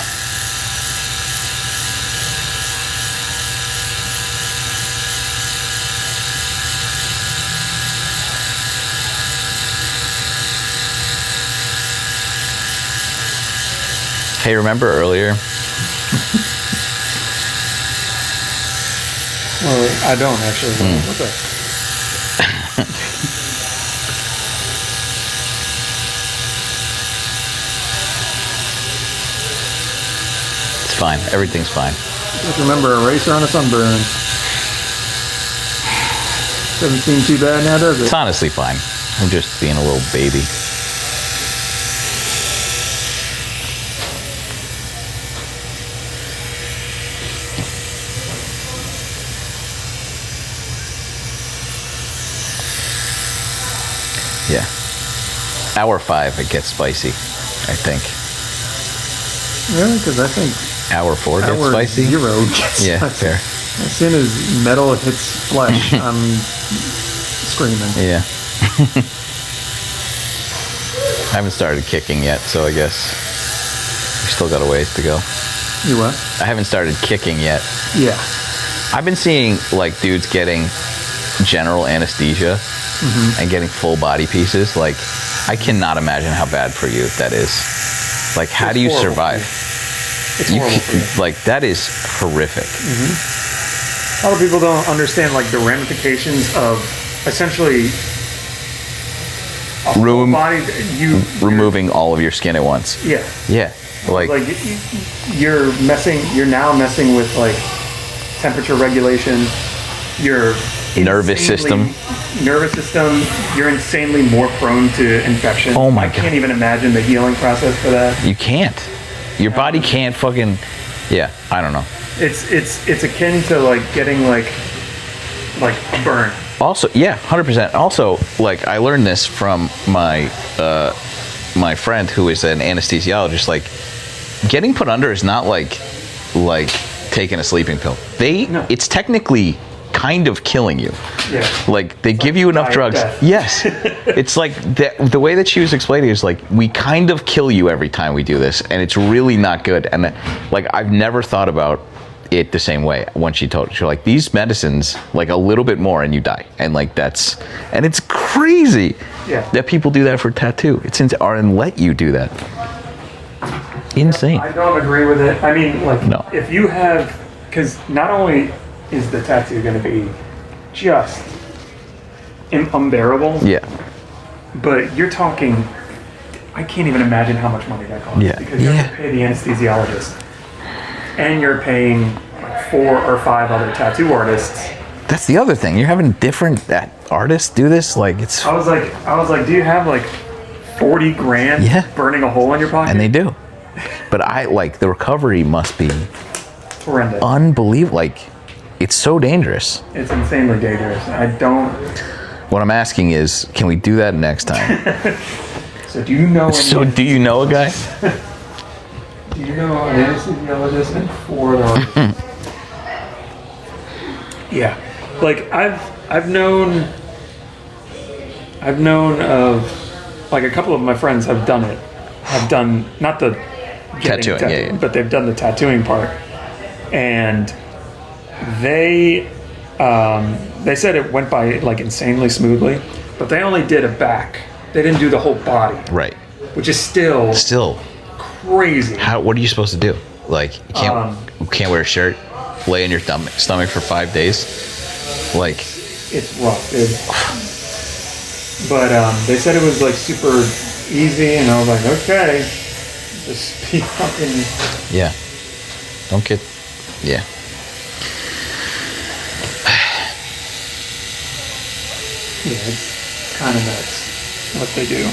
S2: Hey, remember earlier?
S1: Well, I don't actually. What the?
S2: It's fine. Everything's fine.
S1: Just remember, a racer on a sunburn. Doesn't seem too bad now, does it?
S2: It's honestly fine. I'm just being a little baby. Yeah. Hour 5, it gets spicy, I think.
S1: Really? Because I think
S2: Hour 4 gets
S1: hour
S2: spicy?
S1: 0 gets
S2: Yeah,
S1: spicy.
S2: fair.
S1: As soon as metal hits flesh, I'm screaming.
S2: Yeah. I haven't started kicking yet, so I guess we still got a ways to go.
S1: You what?
S2: I haven't started kicking yet.
S1: Yeah.
S2: I've been seeing like dudes getting general anesthesia and getting full body pieces. Like, I cannot imagine how bad for you that is. Like, how
S1: It's
S2: do you
S1: horrible
S2: survive?
S1: It's horrible for you.
S2: Like, that is horrific.
S1: A lot of people don't understand like the ramifications of essentially a full body.
S2: Removing all of your skin at once.
S1: Yeah.
S2: Yeah. Like
S1: you're now messing with like temperature regulation. Your
S2: nervous system.
S1: You're insanely more prone to infection.
S2: Oh my
S1: I can't even imagine the healing process for that.
S2: You can't. Your body can't fucking. Yeah, I don't know.
S1: It's akin to like getting like burn.
S2: Also, yeah, 100%. Also, like I learned this from my my friend who is an anesthesiologist. Like, getting put under is not like taking a sleeping pill.
S1: No.
S2: It's technically kind of killing you.
S1: Yeah.
S2: Like they give you enough
S1: dire
S2: drugs.
S1: death.
S2: Yes. It's like the way that she was explaining it is like we kind of kill you every time we do this, and it's really not good. And like I've never thought about it the same way when she told she's like these medicines like a little bit more and you die, and like and it's crazy that people do that for tattoo. It's and let you do that. Insane.
S1: I don't agree with it. I mean, like,
S2: No.
S1: if you have, because not only is the tattoo going to be just unbearable,
S2: Yeah.
S1: but you're talking, I can't even imagine how much money that costs.
S2: Yeah.
S1: Because you have to pay the anesthesiologist, and you're paying like 4 or 5 other tattoo artists.
S2: That's the other thing. You're having different artists do this. Like it's
S1: I was like, do you have like 40 grand burning a hole in your pocket?
S2: and they do. But I like the recovery must be
S1: Horrendous.
S2: unbelievable. Like it's so dangerous.
S1: It's insanely dangerous. I don't.
S2: What I'm asking is, can we do that next time?
S1: So do you know?
S2: So do you know a guy?
S1: Do you know an anesthesiologist in Florida? Yeah, like I've known of like a couple of my friends have done it. Have done not the getting
S2: Tattooing, yeah.
S1: but they've done the tattooing part, and they said it went by like insanely smoothly, but they only did a back. They didn't do the whole body,
S2: Right.
S1: which is still crazy.
S2: What are you supposed to do? Like you can't wear a shirt, lay on your stomach for 5 days. Like
S1: It's rough, dude. But they said it was like super easy, and I was like, okay, just be fucking.
S2: yeah. Don't get yeah.
S1: Yeah, it's kind of nuts what they do.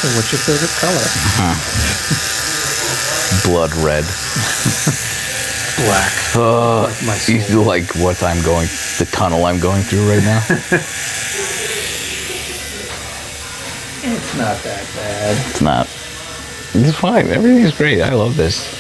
S3: So what's your favorite color?
S2: Blood red.
S3: Black. Like my soul.
S2: You feel like what I'm going, the tunnel I'm going through right now?
S3: It's not that bad.
S2: It's not. It's fine. Everything's great. I love this.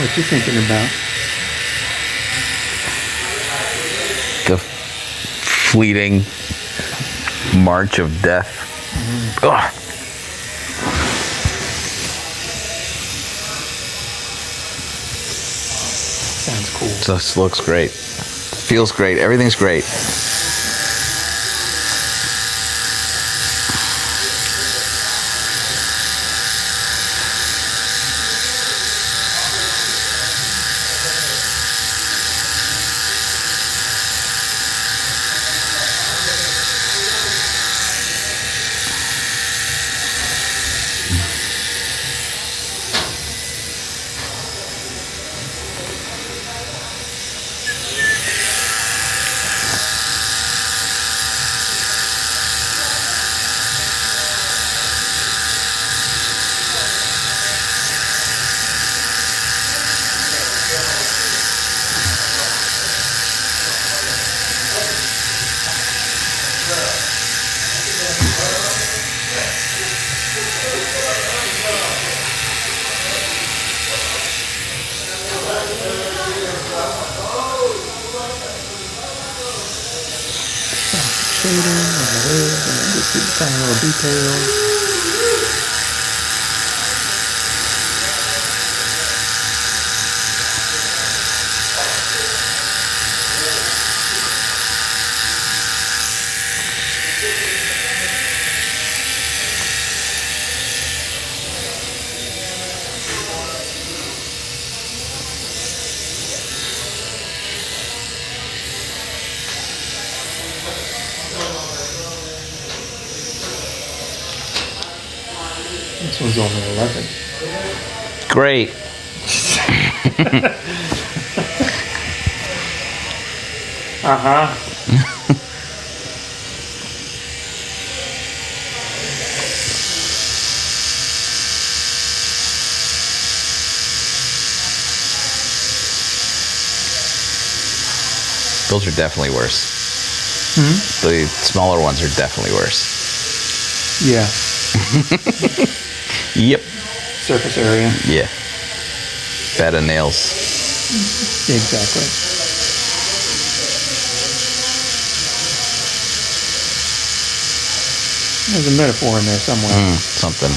S3: What you thinking about?
S2: The fleeting march of death. Ugh.
S3: Sounds cool.
S2: Just looks great. Feels great. Everything's great.
S3: shading on the hood, and then just do the tiny little details. This one's only 11.
S2: Great. Those are definitely worse. The smaller ones are definitely worse.
S3: Yeah.
S2: Yep.
S3: Surface area.
S2: Yeah. Better nails.
S3: Exactly. There's a metaphor in there somewhere.
S2: Something.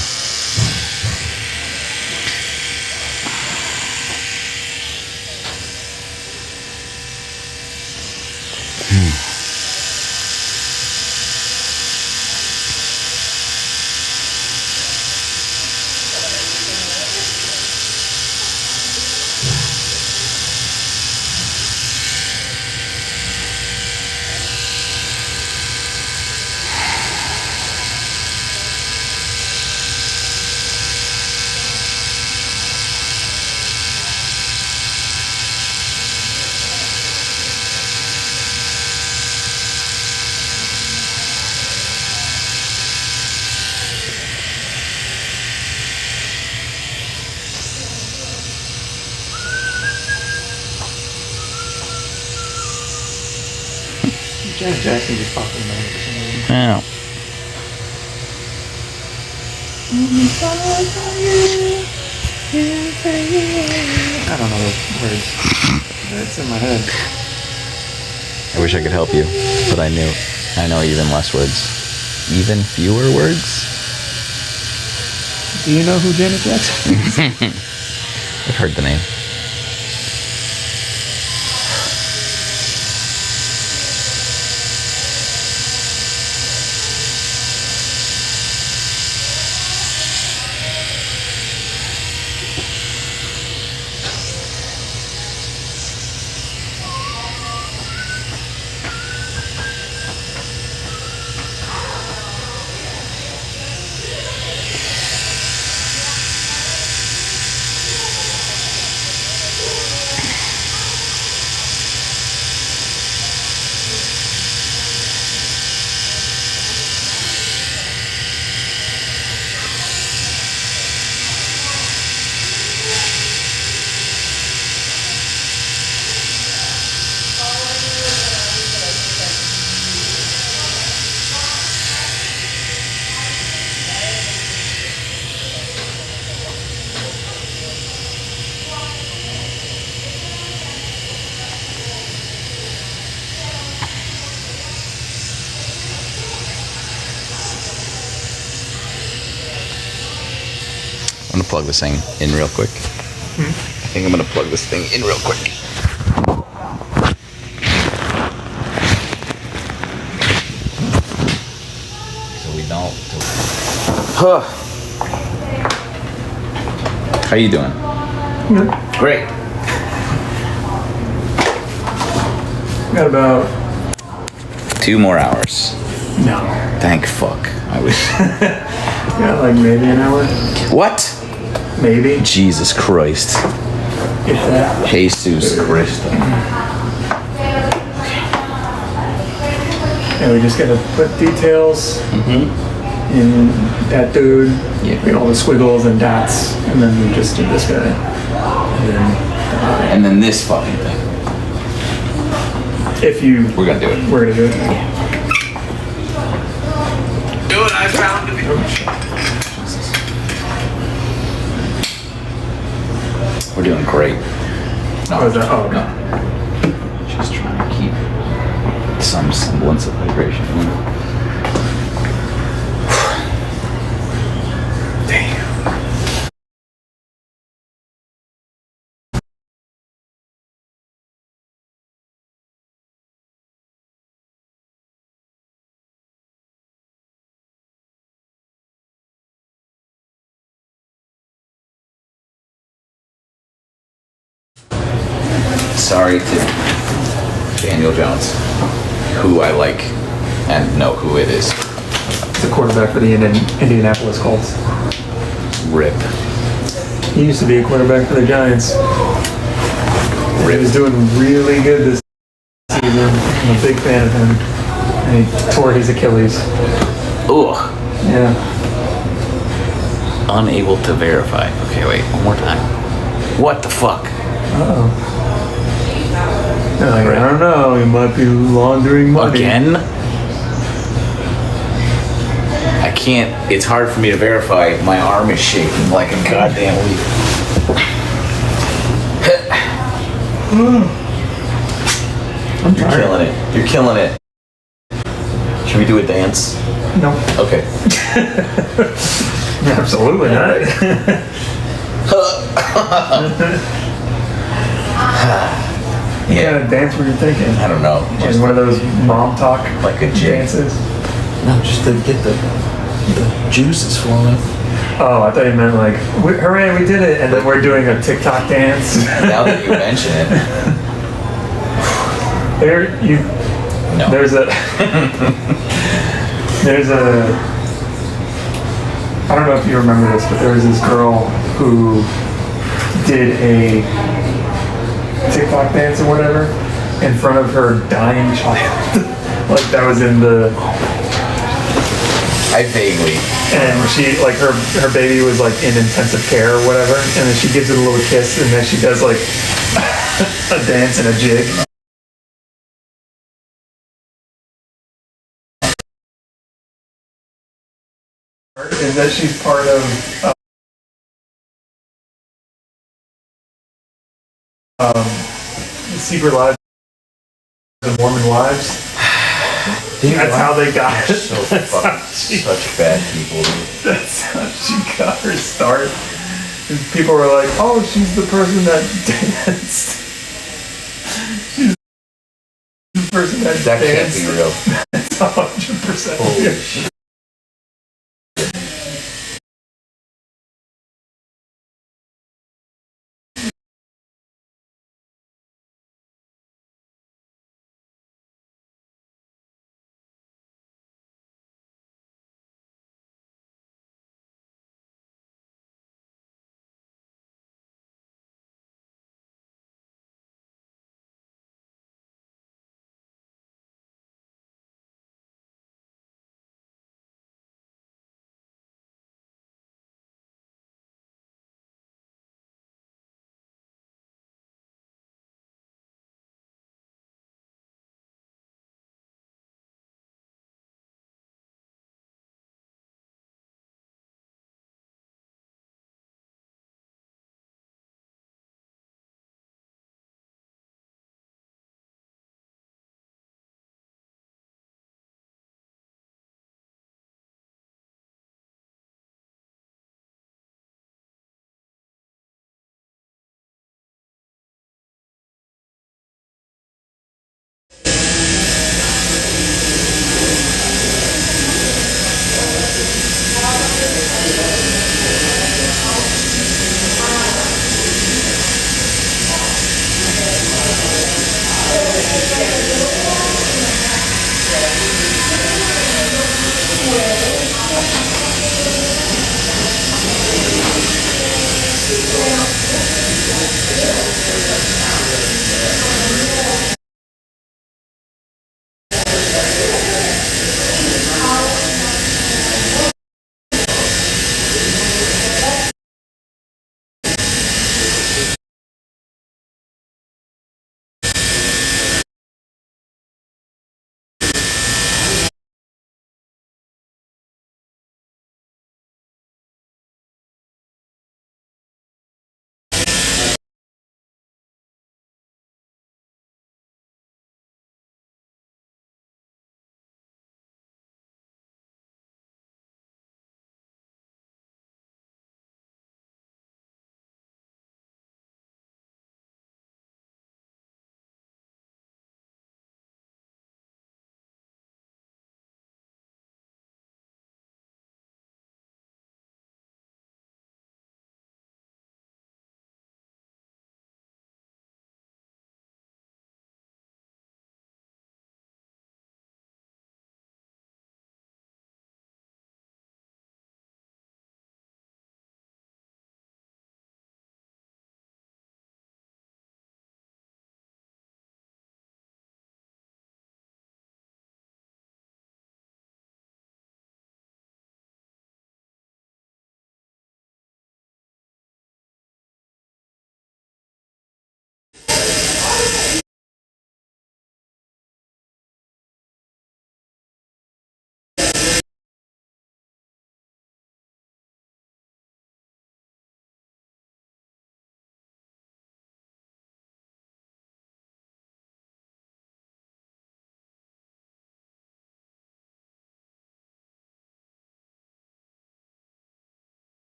S3: Janet Jackson just popped in there for some reason.
S2: Yeah.
S3: I don't know those words. It's in my head.
S2: I wish I could help you, but I knew. I know even less words. Even fewer words?
S3: Do you know who Janet Jackson is?
S2: I've heard the name. I'm gonna plug this thing in real quick. I think I'm gonna plug this thing in real quick. So we don't. How you doing?
S1: Good.
S2: Great.
S1: Got about
S2: 2 more hours.
S1: no.
S2: Thank fuck. I wish.
S1: Got like maybe an hour.
S2: What?
S1: Maybe.
S2: Jesus Christ.
S1: If that.
S2: Jesus Christ.
S1: And we just gotta put details in that dude.
S2: Yeah.
S1: You know, all the squiggles and dots, and then we just do this guy. And then
S2: And then this fucking thing.
S1: if you,
S2: We're gonna do it.
S1: we're gonna do it.
S2: Do it, I found it.
S1: Oh, shit.
S2: We're doing great. No,
S1: Oh, is that- oh,
S2: no. Just trying to keep some semblance of hydration. Damn. Sorry to Daniel Jones, who I like and know who it is.
S1: He's a quarterback for the Indianapolis Colts.
S2: Rip.
S1: He used to be a quarterback for the Giants. And he was doing really good this season. I'm a big fan of him. And he tore his Achilles.
S2: Ugh.
S1: Yeah.
S2: Unable to verify. Okay, wait, one more time. What the fuck?
S1: Uh-oh. Like, I don't know, he might be laundering money.
S2: Again? I can't, it's hard for me to verify. My arm is shaking like a goddamn leaf. You're killing it. You're killing it. Should we do a dance?
S1: No.
S2: Okay.
S1: Absolutely not. What kind of dance were you thinking?
S2: I don't know.
S1: Just one of those mom talk
S2: like a jig.
S1: dances?
S3: No, just to get the juices flowing.
S1: Oh, I thought you meant like, hooray, we did it, and then we're doing a TikTok dance.
S2: Now that you mention it.
S1: No. There's a, I don't know if you remember this, but there was this girl who did a TikTok dance or whatever in front of her dying child. Like that was in the...
S2: I vaguely.
S1: And she, like her baby was like in intensive care or whatever, and then she gives it a little kiss, and then she does like a dance and a jig. Is that she's part of the Secret Lives of Mormon Wives. That's how they got it.
S2: So fucking such bad people, dude.
S1: That's how she got her start. And people were like, "Oh, she's the person that danced. She's the person that
S2: That can't
S1: danced."
S2: be real.
S1: That's 100%
S2: Holy
S1: real.
S2: shit.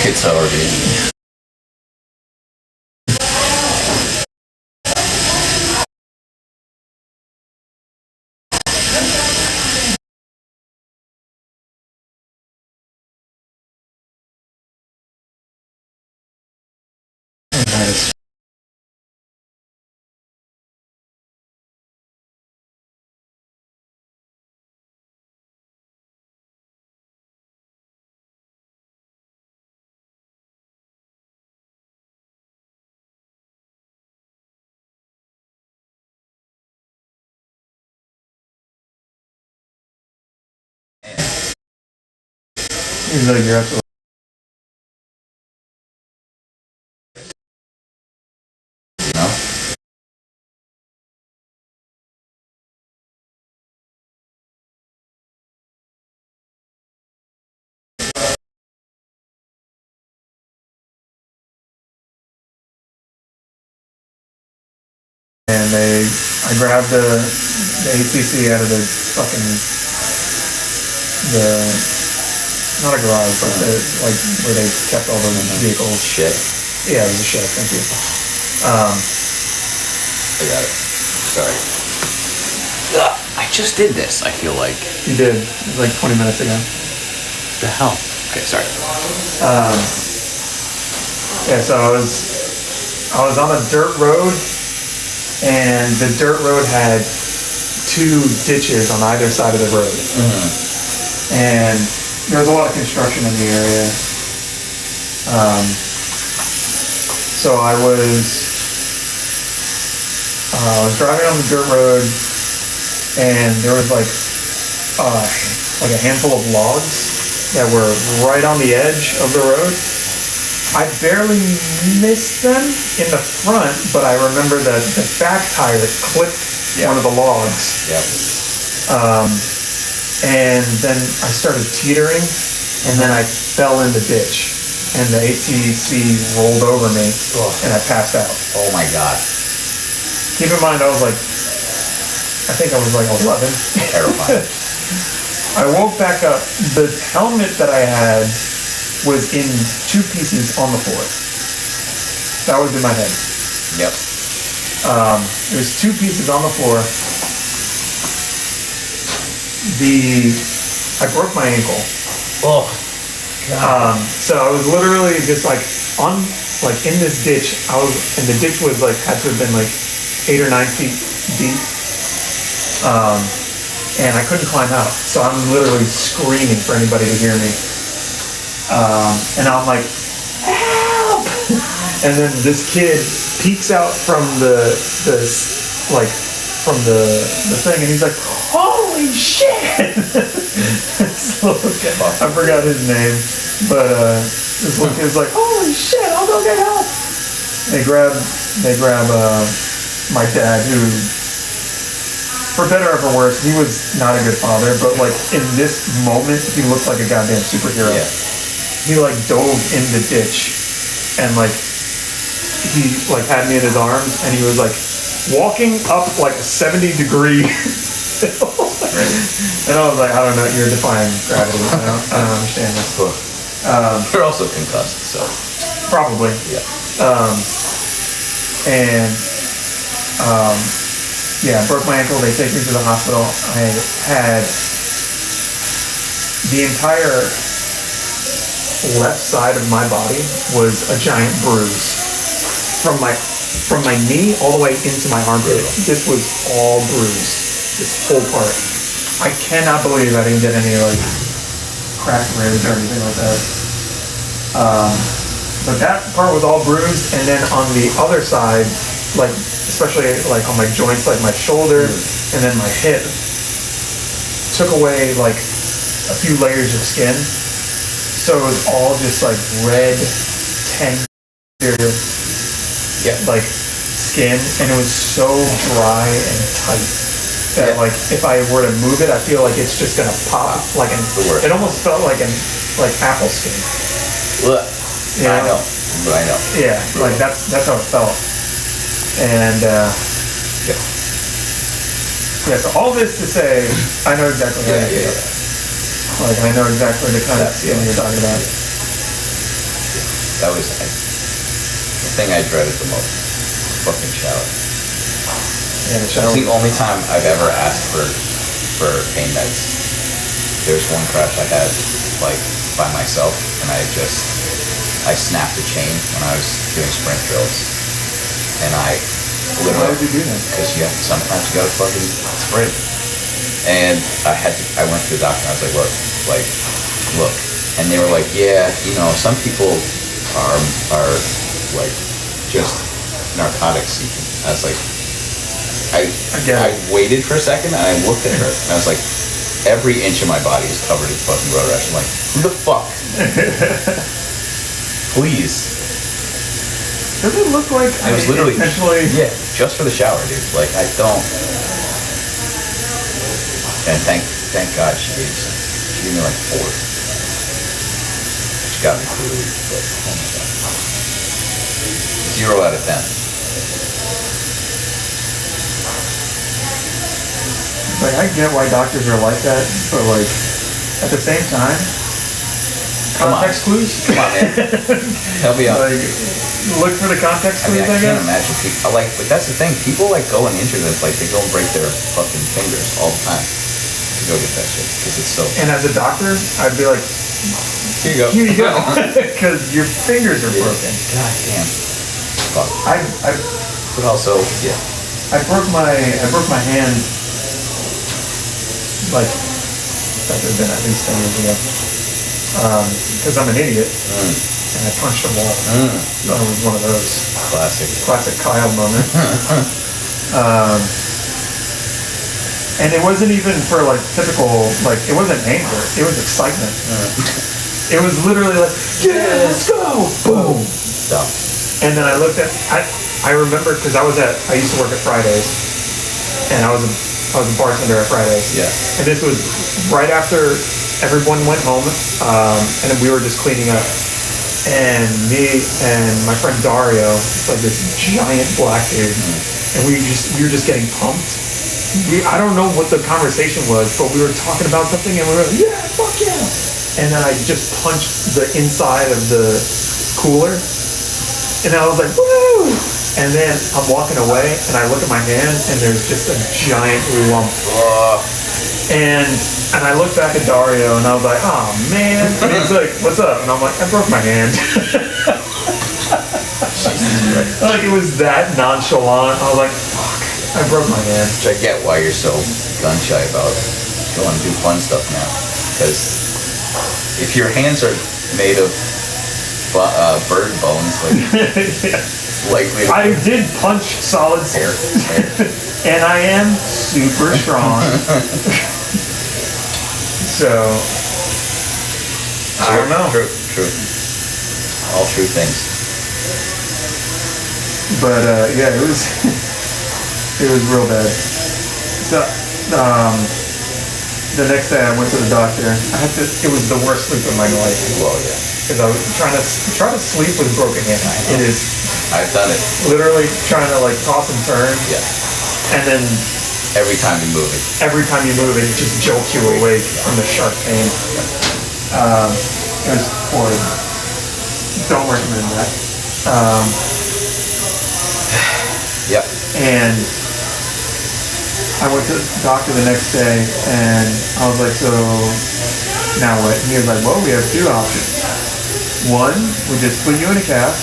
S2: It's already.
S3: Nice. Seems like you're up to and I grabbed the ATC out of the fucking, not a garage, but like where they kept all the vehicles.
S2: Shit.
S3: Yeah, it was a shed, thank you.
S2: I got it. Sorry. I just did this, I feel like.
S3: You did, it was like 20 minutes ago.
S2: The hell? Okay, sorry.
S3: Yeah, so I was on a dirt road, and the dirt road had 2 ditches on either side of the road. And there was a lot of construction in the area. So I was driving on the dirt road, and there was like a handful of logs that were right on the edge of the road. I barely missed them in the front, but I remember that the back tire clipped one of the logs.
S2: Yep.
S3: And then I started teetering, and then I fell in the ditch, and the ATC rolled over me, and I passed out.
S2: Oh my god.
S3: Keep in mind, I think I was like 11.
S2: Terrifying.
S3: I woke back up. The helmet that I had was in 2 pieces on the floor. That was in my head.
S2: Yep.
S3: It was 2 pieces on the floor. I broke my ankle.
S2: Oh, God.
S3: So I was literally just like in this ditch. And the ditch was like, had to have been like 8 or 9 feet deep. And I couldn't climb out. So I'm literally screaming for anybody to hear me. And I'm like, help! And then this kid peeks out from the thing, and he's like, holy shit! So, I forgot his name, but this little kid's like, holy shit, I'll go get help! They grab my dad, who, for better or for worse, he was not a good father, but like in this moment, he looked like a goddamn superhero.
S2: Yeah.
S3: He like dove in the ditch, and like he like had me in his arms, and he was like walking up like a 70-degree hill. And I was like, I don't know, you're defying gravity. I don't understand this.
S2: You're also concussed, so.
S3: Probably.
S2: Yeah.
S3: Yeah, I broke my ankle. They take me to the hospital. I had the entire left side of my body was a giant bruise from my knee all the way into my armpit. This was all bruised, this whole part. I cannot believe I didn't get any like cracked ribs or anything like that. But that part was all bruised, and then on the other side, like especially like on my joints, like my shoulder and then my hip, took away like a few layers of skin. So it was all just like red, tender, like skin, and it was so dry and tight that like if I were to move it, I feel like it's just gonna pop. It almost felt like apple skin.
S2: Look, I know.
S3: Yeah, like that's how it felt. And yeah, so all this to say, I know exactly what I feel. Like I know exactly the kind of skin you're talking about.
S2: That was the thing I dreaded the most. Fucking shower.
S3: Yeah, the
S2: It's
S3: shower.
S2: the only time I've ever asked for pain meds. There's one crash I had, like, by myself, and I snapped a chain when I was doing sprint drills. And I
S3: Why
S2: literally,
S3: did you do that?
S2: because sometimes you gotta fucking sprint. And I went to the doctor and I was like, look. And they were like, yeah, some people are like, just narcotic seeking. I was like, I waited for a second and I looked at her and I was like, every inch of my body is covered in fucking road rash. I'm like, who the fuck? Please.
S3: Does it look like
S2: It was literally
S3: intentionally?
S2: yeah, just for the shower, dude. Like I don't. And thank God she gave me like 4. She got me food, but oh my God. 0 out of 10.
S3: Like, I get why doctors are like that, but like, at the same time,
S2: Come on.
S3: context clues.
S2: Come on, man. Help me out.
S3: Like, look for the context
S2: I mean,
S3: clues,
S2: I
S3: I
S2: can't
S3: guess.
S2: imagine people like, but that's the thing. People like go and injure them, like they go and break their fucking fingers all the time to go get that shit because it's so.
S3: And as a doctor, I'd be like,
S2: Here you go.
S3: here you go, because your fingers are broken.
S2: God damn. Fuck.
S3: I
S2: But also, yeah.
S3: I broke my hand like that would have been at least 10 years ago. Because I'm an idiot and I punched a wall. So it was one of those
S2: Classic.
S3: Kyle moment. And it wasn't even for like typical, like it wasn't anger, it was excitement. It was literally like, yeah, let's go, boom.
S2: Dumb.
S3: And then I looked at, I remember because I used to work at Fridays, and I was a bartender at Fridays.
S2: Yeah.
S3: And this was right after everyone went home, and then we were just cleaning up. And me and my friend Dario, like this giant black dude, and we were just getting pumped. I don't know what the conversation was, but we were talking about something, and we were like, yeah, fuck yeah. And then I just punched the inside of the cooler. And I was like, woo! And then I'm walking away, and I look at my hand, and there's just a giant lump. And I look back at Dario, and I was like, oh man. And he's like, what's up? And I'm like, I broke my hand. Like it was that nonchalant. I was like, fuck, I broke my hand.
S2: Which I get why you're so gun shy about going to do fun stuff now. Because if your hands are made of bird bones, like it's likely.
S3: I did punch solid
S2: Hair.
S3: and I am super strong. So I don't know.
S2: True. All true things.
S3: But yeah, it was it was real bad. So the next day I went to the doctor. It was the worst sleep of my life.
S2: Well, yeah.
S3: Because I was trying to sleep with a broken hand. It is
S2: I've done it.
S3: literally trying to like toss and turn,
S2: Yeah.
S3: and then
S2: Every time you move it.
S3: every time you move it just jolts you awake from the sharp pain. It was horrible. Don't recommend that.
S2: Yep.
S3: And I went to the doctor the next day, and I was like, so now what? And he was like, well, we have 2 options. One, we just put you in a cast,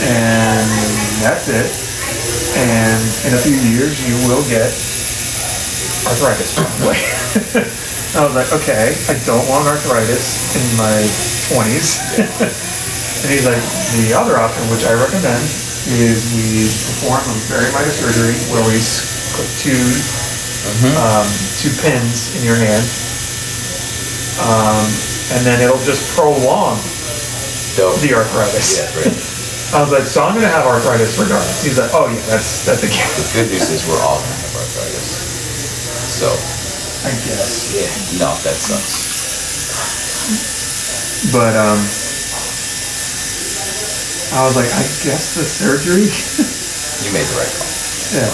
S3: and that's it. And in a few years, you will get arthritis, probably. I was like, okay, I don't want arthritis in my 20s. And he's like, the other option, which I recommend, is we perform a very minor surgery where we put 2 pins in your hand, and then it'll just prolong
S2: Dope.
S3: the arthritis.
S2: Yeah, right.
S3: I was like, so I'm gonna have arthritis regardless. He's like, oh yeah, that's a
S2: The
S3: given.
S2: good news is we're all gonna have arthritis. So,
S3: I guess.
S2: yeah, no, that sucks.
S3: But I was like, I guess the surgery.
S2: You made the right call.
S3: Yeah.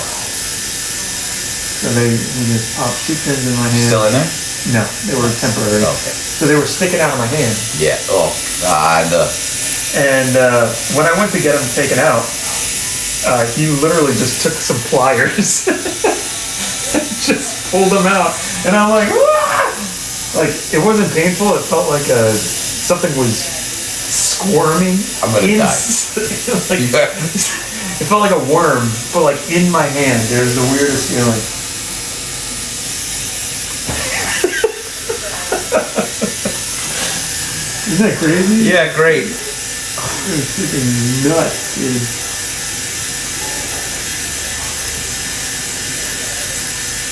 S3: So he just popped 2 pins in my hand.
S2: Still in there?
S3: No, they were temporary.
S2: Okay.
S3: So they were sticking out of my hand.
S2: Yeah. Oh God.
S3: And when I went to get them taken out, he literally just took some pliers, just pulled them out, and I'm like, "Wah!" Like it wasn't painful. It felt like something was squirming.
S2: I'm gonna die.
S3: Like, it felt like a worm, but like in my hand. It was the weirdest feeling. Isn't that crazy?
S2: Yeah, great.
S3: It was freaking nuts, dude.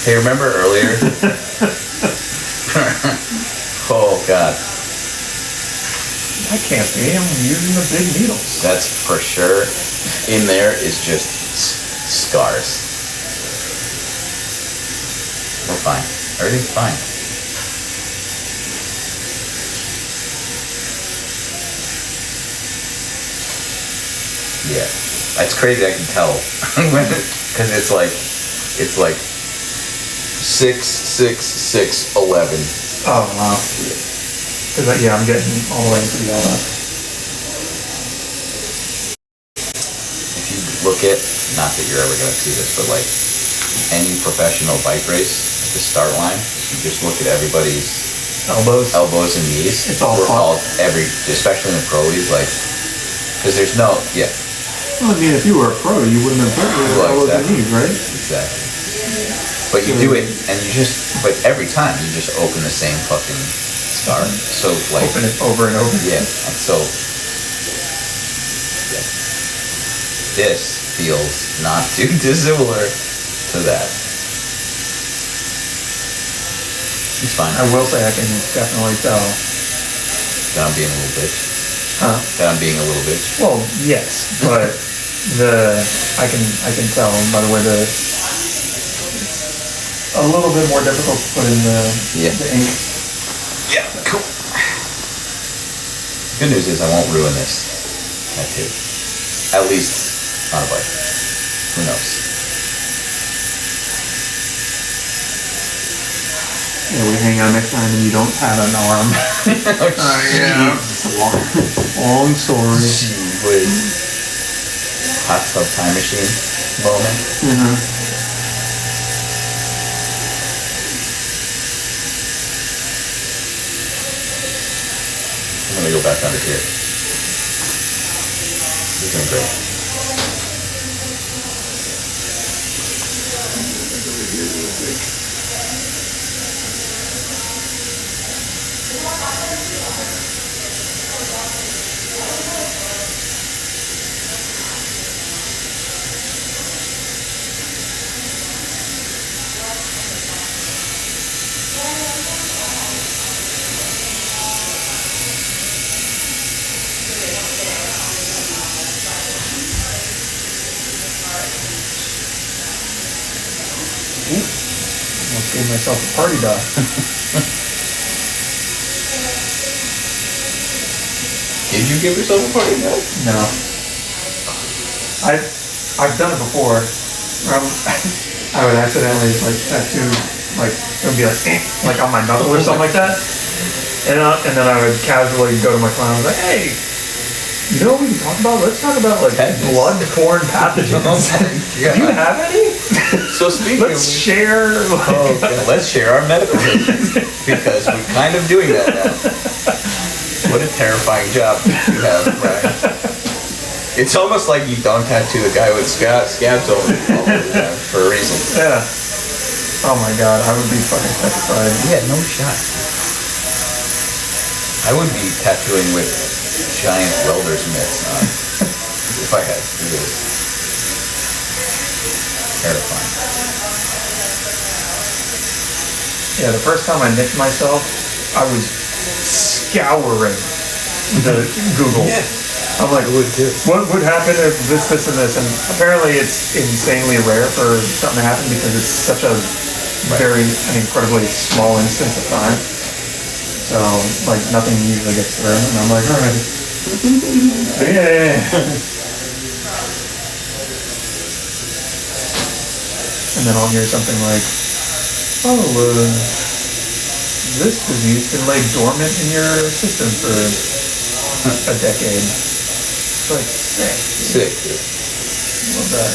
S2: Hey, remember earlier? Oh God.
S3: That can't be. I'm using the big needles.
S2: That's for sure. In there is just scars. We're fine. Everything's fine. Yeah, it's crazy. I can tell because it's like 6, 6, 6, 11.
S3: Oh wow. Cause yeah, I'm getting all the way into the LF.
S2: If you look at, not that you're ever gonna see this, but like any professional bike race at the start line, you just look at everybody's
S3: Elbows.
S2: and knees.
S3: It's all
S2: We're
S3: fucked.
S2: especially in the pro league, like, because there's no, yeah.
S3: Well, I mean, if you were a pro, you wouldn't have put your
S2: Well,
S3: elbows and
S2: exactly.
S3: knees, right?
S2: Exactly. But you do it, and but every time you just open the same fucking scar. So like,
S3: Open it over and over.
S2: yeah, and so, yeah. This feels not too dissimilar to that. It's fine.
S3: I will say I can definitely tell.
S2: That I'm being a little bitch.
S3: Huh?
S2: That I'm being a little bitch.
S3: Well, yes, but I can tell by the way a little bit more difficult to put in the ink.
S2: Yeah, cool. Good news is I won't ruin this tattoo. At least on a bike. Who knows?
S3: Yeah, we hang out next time and you don't have an arm. Yeah. It's a long story.
S2: Gee whiz. Hot tub time machine moment.
S3: Mm-hmm.
S2: I'm gonna go back under here. This is doing great.
S3: Almost gave myself a party dog.
S2: Did you give yourself a party now?
S3: No. I've done it before. I would accidentally like tattoo, like it would be like on my knuckle or something like that, and then I would casually go to my client and be like, hey, you know what we can talk about? Let's talk about like
S2: Tetanus.
S3: blood-borne pathogens. Do you have any?
S2: So speaking
S3: Let's
S2: of,
S3: share. Like,
S2: let's share our medical history because we're kind of doing that now. What a terrifying job you have, Brian. It's almost like you don't tattoo a guy with scabs all over them for a reason.
S3: Yeah. Oh my god, I would be fucking petrified.
S2: Yeah, no shot. I would be tattooing with giant welder's mitts on if I had to do this. Terrifying.
S3: Yeah, the first time I nicked myself, I was scouring the Google.
S2: Yeah.
S3: I'm like,
S2: would too.
S3: what would happen if this, and this? And apparently it's insanely rare for something to happen because it's such a an incredibly small instance of time. So, like, nothing usually gets through. And I'm like, all right. Yeah. And then I'll hear something like, This disease can lay dormant in your system for a decade. It's like sick.
S2: Sick.
S3: Love that.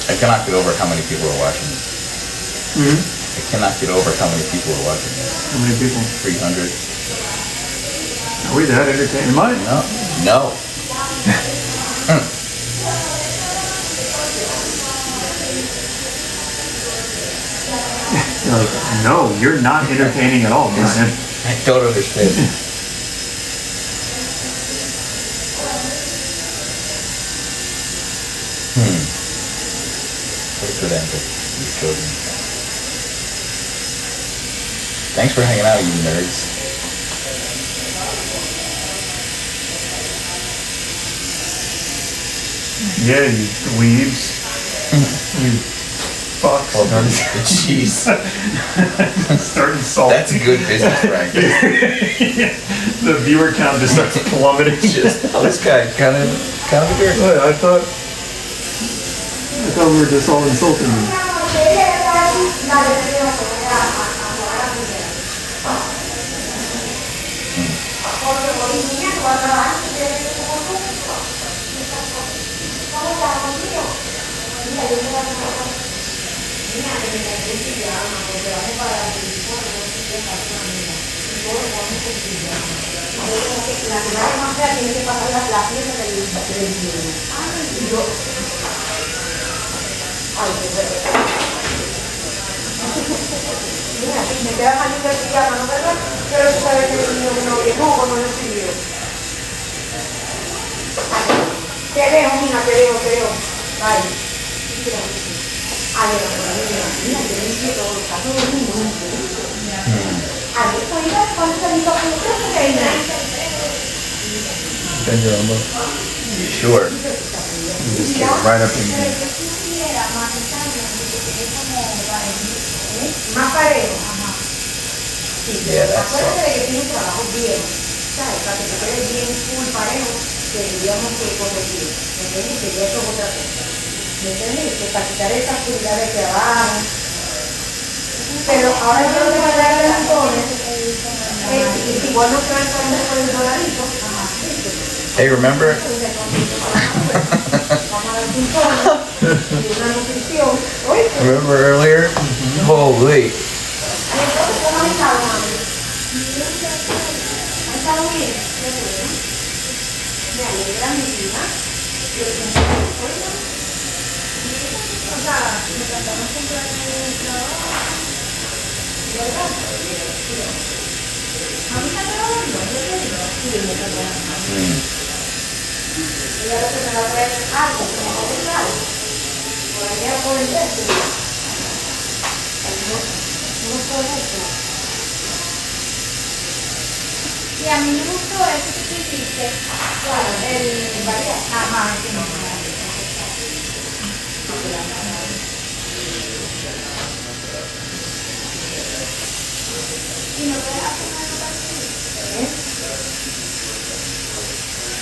S2: I cannot get over how many people are watching this. I cannot get over how many people are watching this.
S3: How many people?
S2: 300.
S3: Are we that entertaining? Mine?
S2: No. No.
S3: You're like, no, you're not entertaining at all, Brian.
S2: I don't understand. What a good answer you've chosen. Thanks for hanging out, you nerds.
S3: Yeah, you dweebs. You fucks.
S2: Oh, jeez.
S3: Starting salt.
S2: That's a good business practice.
S3: The viewer count just starts plummeting.
S2: Just, this guy kind of a jerk.
S3: Wait, I thought we were just all insulting you.
S4: Me quedan años de pijama, ¿no verdad? Pero tú sabes que el niño no viajó, no lo sirvió. Te dejo, mija, te dejo. Vale. A ver, mira, yo le hice todo, está todo lindo. A ver, pues iba, ¿cuánto te digo? ¿Cuánto te digo?
S3: Bend your elbow.
S2: Sure.
S3: You just get right up in here.
S4: Más parejo. Sí,
S2: Yeah, that's
S4: acuérdate de que tiene un trabajo bien, ¿sabes? Para que te quede bien full parejo, tendríamos que corregir. ¿Me entiendes? Que eso es otra cosa. ¿Me entiendes? Que para quitar esa oscuridad de que abajo. Pero ahora yo lo que voy a dar de las dones, igual no te van a poner por el doradito.
S2: Hey, remember?
S4: Vamos a dar un tono y una nutrición. ¿Oíste?
S2: Remember earlier? Holy.
S4: Y entonces, ¿cómo has estado, mami? ¿Has estado bien? Qué bueno. Me alegra mi vida. O sea, me encantamos comprar el trabajo. ¿Verdad? A mí me ha quedado bien, yo te digo. Sí, me ha quedado bien. Y ahora que me va a traer algo, como va a comprar. Por allá por el resto. No fue eso. Y a mí me gustó eso que tú hiciste. Claro, el variar. Ajá, sí, no. Y no puedes hacer nada así.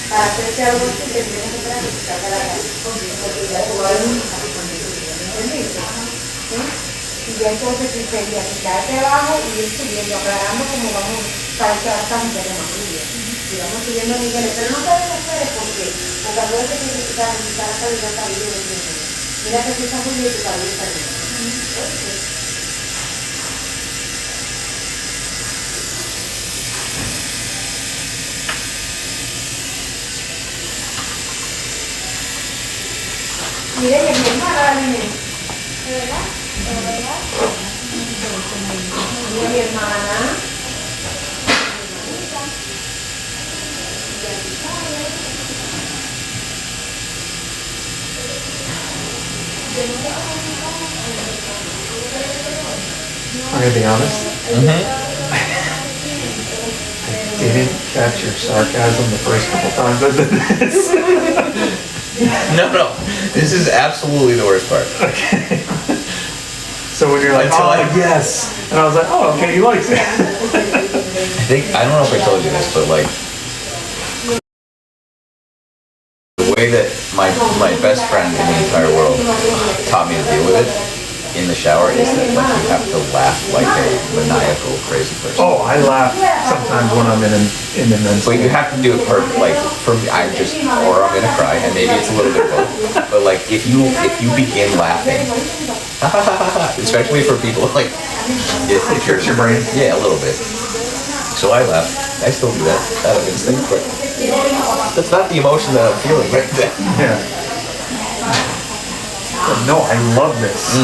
S4: Para hacerte algo así, te tienes que practicar para la calle. Porque ya tú vas a ver un ¿entendiste? ¿Sí? Y ya entonces tú sería quitarte abajo y ir subiendo, aclarando como vamos para que estamos ya más niveles. Y vamos subiendo niveles, pero no te desesperes porque acuérdate que necesitas la calidad de vida de Mira que tú estás muy bien tu cabeza también. Mira, y es mi hermana la nene. ¿De verdad? ¿De verdad? Mira, mi hermana.
S3: I'm gonna be honest. I didn't catch your sarcasm the first couple times I did this.
S2: No. This is absolutely the worst part.
S3: Okay. So when you're like,
S2: Until
S3: oh
S2: I-
S3: yes, and I was like, oh okay, he likes it.
S2: I don't know if I told you this, but like the way that my best friend in the entire world taught me to deal with it in the shower is that like you have to laugh like a maniacal crazy person.
S3: Oh, I laugh sometimes when I'm in immense.
S2: But you have to do it perfect. Like for me, I'm just, or I'm gonna cry, and maybe it's a little bit both. But like if you begin laughing, especially for people like if you're
S3: Tricks your brain.
S2: yeah, a little bit. So I laugh. I still do that out of instinct, but that's not the emotion that I'm feeling right then.
S3: Yeah. But no, I love this.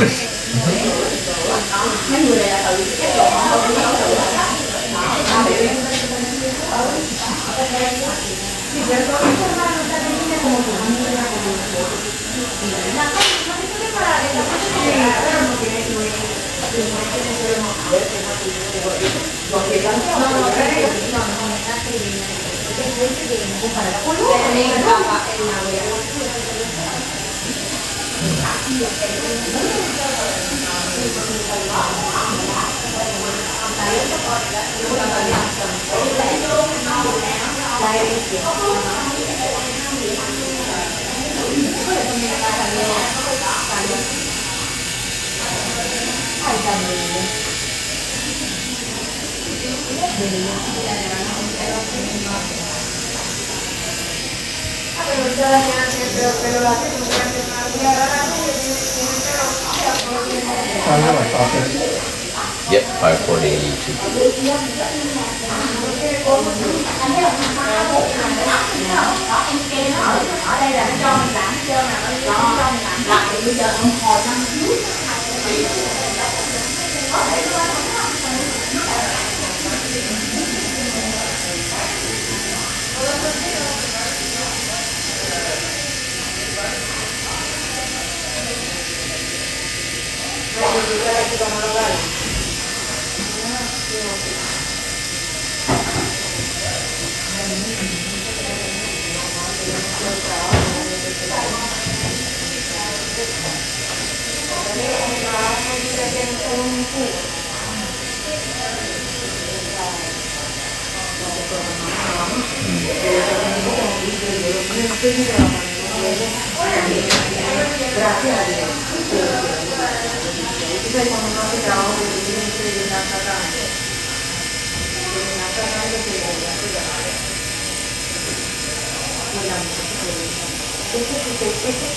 S3: I really thought that.
S2: Yep, 54082.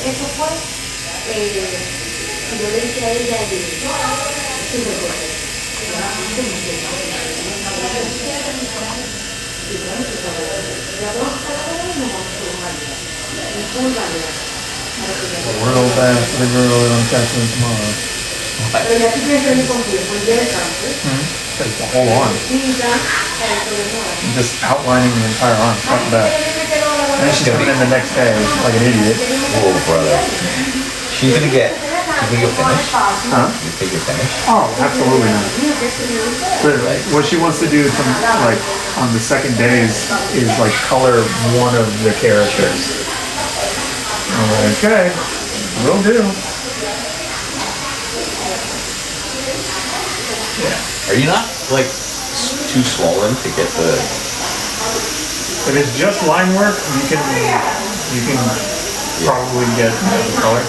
S4: Eso fue, yo le dije a ella
S3: Real bad for the girl that I'm catching tomorrow.
S4: pero ya estoy pensando con tiempo, interesante.
S3: It's the whole arm. I'm just outlining the entire arm, front and back. And then she's coming in the next day like an idiot.
S2: Oh, brother. She's gonna get. You think you'll finish?
S3: Huh?
S2: You think you'll finish?
S3: Oh, absolutely not. But what she wants to do some, like on the second day is like color one of the characters. I'm like, okay, will do. Yeah.
S2: Are you not like too swollen to get the?
S3: If it's just line work, you can probably get the color.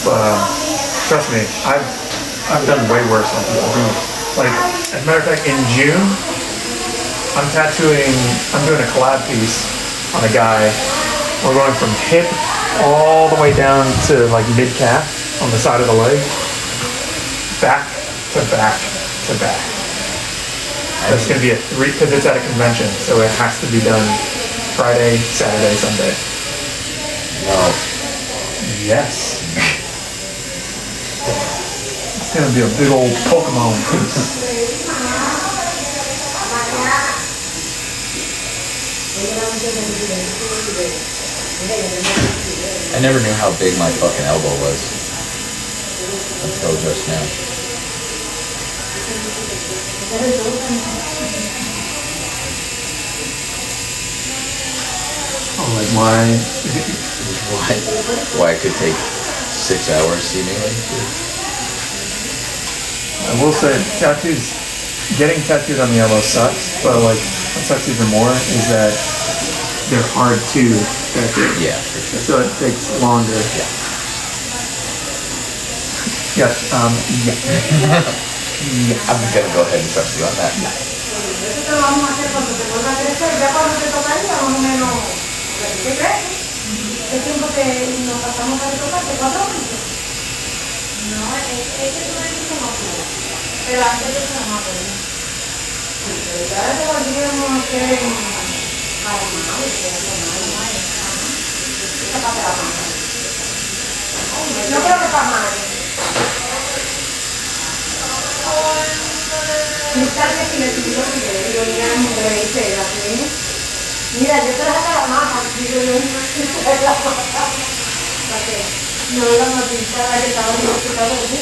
S3: But trust me, I've done way worse on people who, like, as a matter of fact, in June, I'm doing a collab piece on a guy. We're going from hip all the way down to like mid calf on the side of the leg, back to back to back. That's gonna be a 3 because it's at a convention, so it has to be done Friday, Saturday, Sunday.
S2: No.
S3: Yes. It's gonna be a big old Pokemon piece.
S2: I never knew how big my fucking elbow was until just now.
S3: Oh, like why?
S2: Why it could take 6 hours seemingly.
S3: I will say, tattoos, getting tattooed on the elbow sucks, but like, what sucks even more is that they're hard to tattoo.
S2: Yeah, for sure.
S3: So it takes longer.
S2: Yeah.
S3: Yeah,
S2: I'm gonna go ahead and trust you on that.
S4: Eso te lo vamos a hacer cuando te vuelva a crecer, ya cuando te tocaría más o menos, ¿qué crees? ¿Qué tiempo nos pasamos a retocarte? 4 meses. No, es que tú me dices no puedo. Pero antes de eso no me acuerdo. Pero ya ahora te volvíamos a hacer para más, esa parte de la mano. No creo que para más. Si le pidió que yo mira como que le dice mira, yo te la saco la mapa, digo yo, la mapa, para que no iban a pintar a que estaba en el hospital de mí.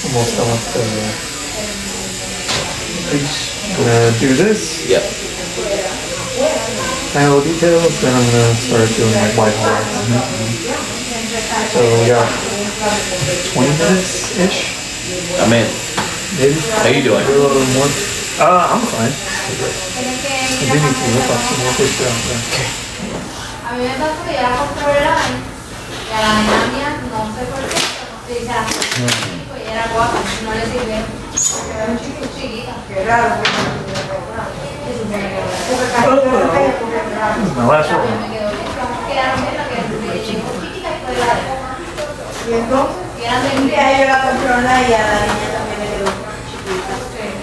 S3: almost done with the piece. I'm gonna do this,
S2: Yep.
S3: panel details, then I'm gonna start doing like white lines. So we got 20 minutes-ish,
S2: I'm in.
S3: maybe?
S2: How you doing?
S3: A little bit more. I'm fine. I do need to look up some more quick stuff.
S5: A mí me pasó que yo la compré online y a la nena mía no sé por qué, pero no se dice la foto y era guapa, no le sirve. Porque era un chiquita.
S4: Qué raro.
S3: This is my last
S5: A mí
S3: one.
S5: me quedó bien, quedaron bien, la que me llegó chiquita y fue la de
S4: Y entonces,
S5: y eran de
S4: un día yo la compré online y a la niña también le quedó chiquita.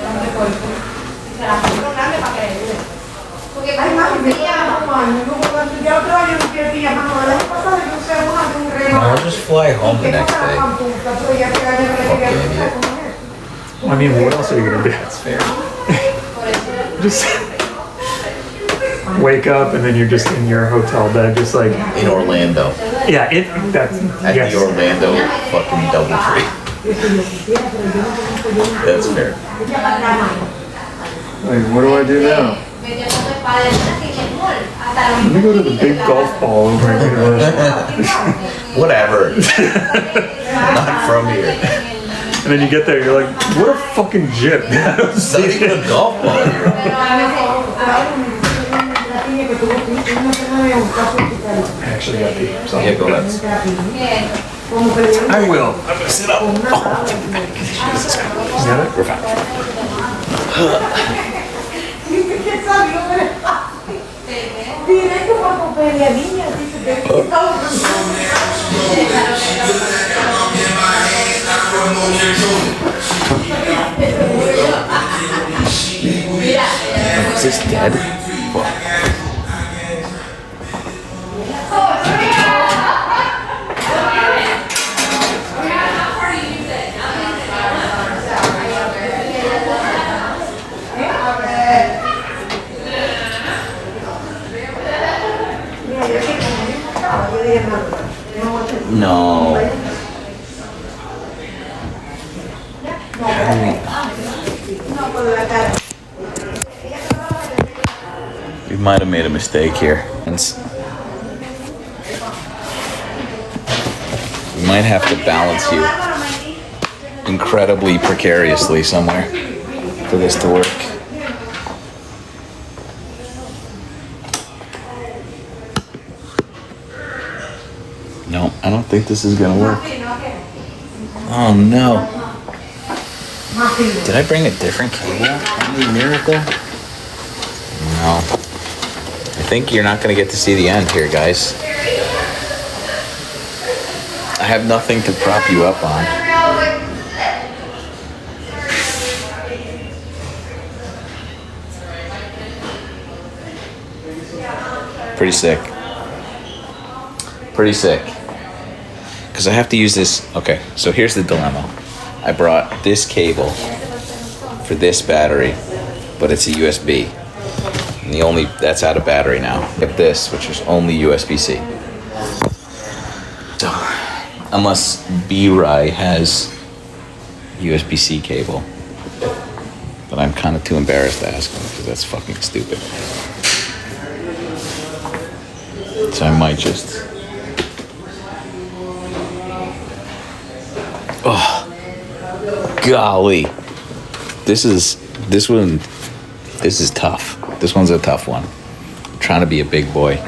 S5: no me corto. Y se la compró grande para que le dure. Porque
S4: Ay,
S5: como
S4: mami, me
S5: un día,
S4: queda como año. Ya otro año no quiero ir a mamá. El año pasado yo usé una de un reloj.
S2: I'll just fly home the
S4: Que no
S2: next
S4: se la
S2: day.
S4: pamputa, pero ya que año no le quería usar como es.
S3: I mean, what else are you gonna do? That's fair. Just wake up and then you're just in your hotel bed, just like,
S2: In Orlando.
S3: yeah, that's,
S2: At
S3: yes.
S2: the Orlando fucking Doubletree. That's fair.
S3: Like, what do I do now?
S5: me dio como espalda en el mall, hasta los
S3: Let me go to the big golf ball over at Universal.
S2: Whatever. Not from here.
S3: And then you get there, you're like, what a fucking gym.
S2: It's not even a golf ball here.
S3: I actually got pee. So
S2: Yeah, go ahead.
S3: I will. I'm gonna sit up. Jesus Christ. Now we're fine.
S4: Directo por ortopedia, niña, dice que
S2: Is this dead? Fuck. No. We might have made a mistake here. We might have to balance you incredibly precariously somewhere for this to work. No, I don't think this is gonna work. Oh no. Did I bring a different cable? Any miracle? No. I think you're not gonna get to see the end here, guys. I have nothing to prop you up on. Pretty sick. Pretty sick. Because I have to use this. Okay, so here's the dilemma. I brought this cable for this battery, but it's a USB. And that's out of battery now. Get this, which is only USB-C. So, unless B-Rai has USB-C cable. But I'm kind of too embarrassed to ask him because that's fucking stupid. So I might just... Oh, golly. This is tough. This one's a tough one. I'm trying to be a big boy.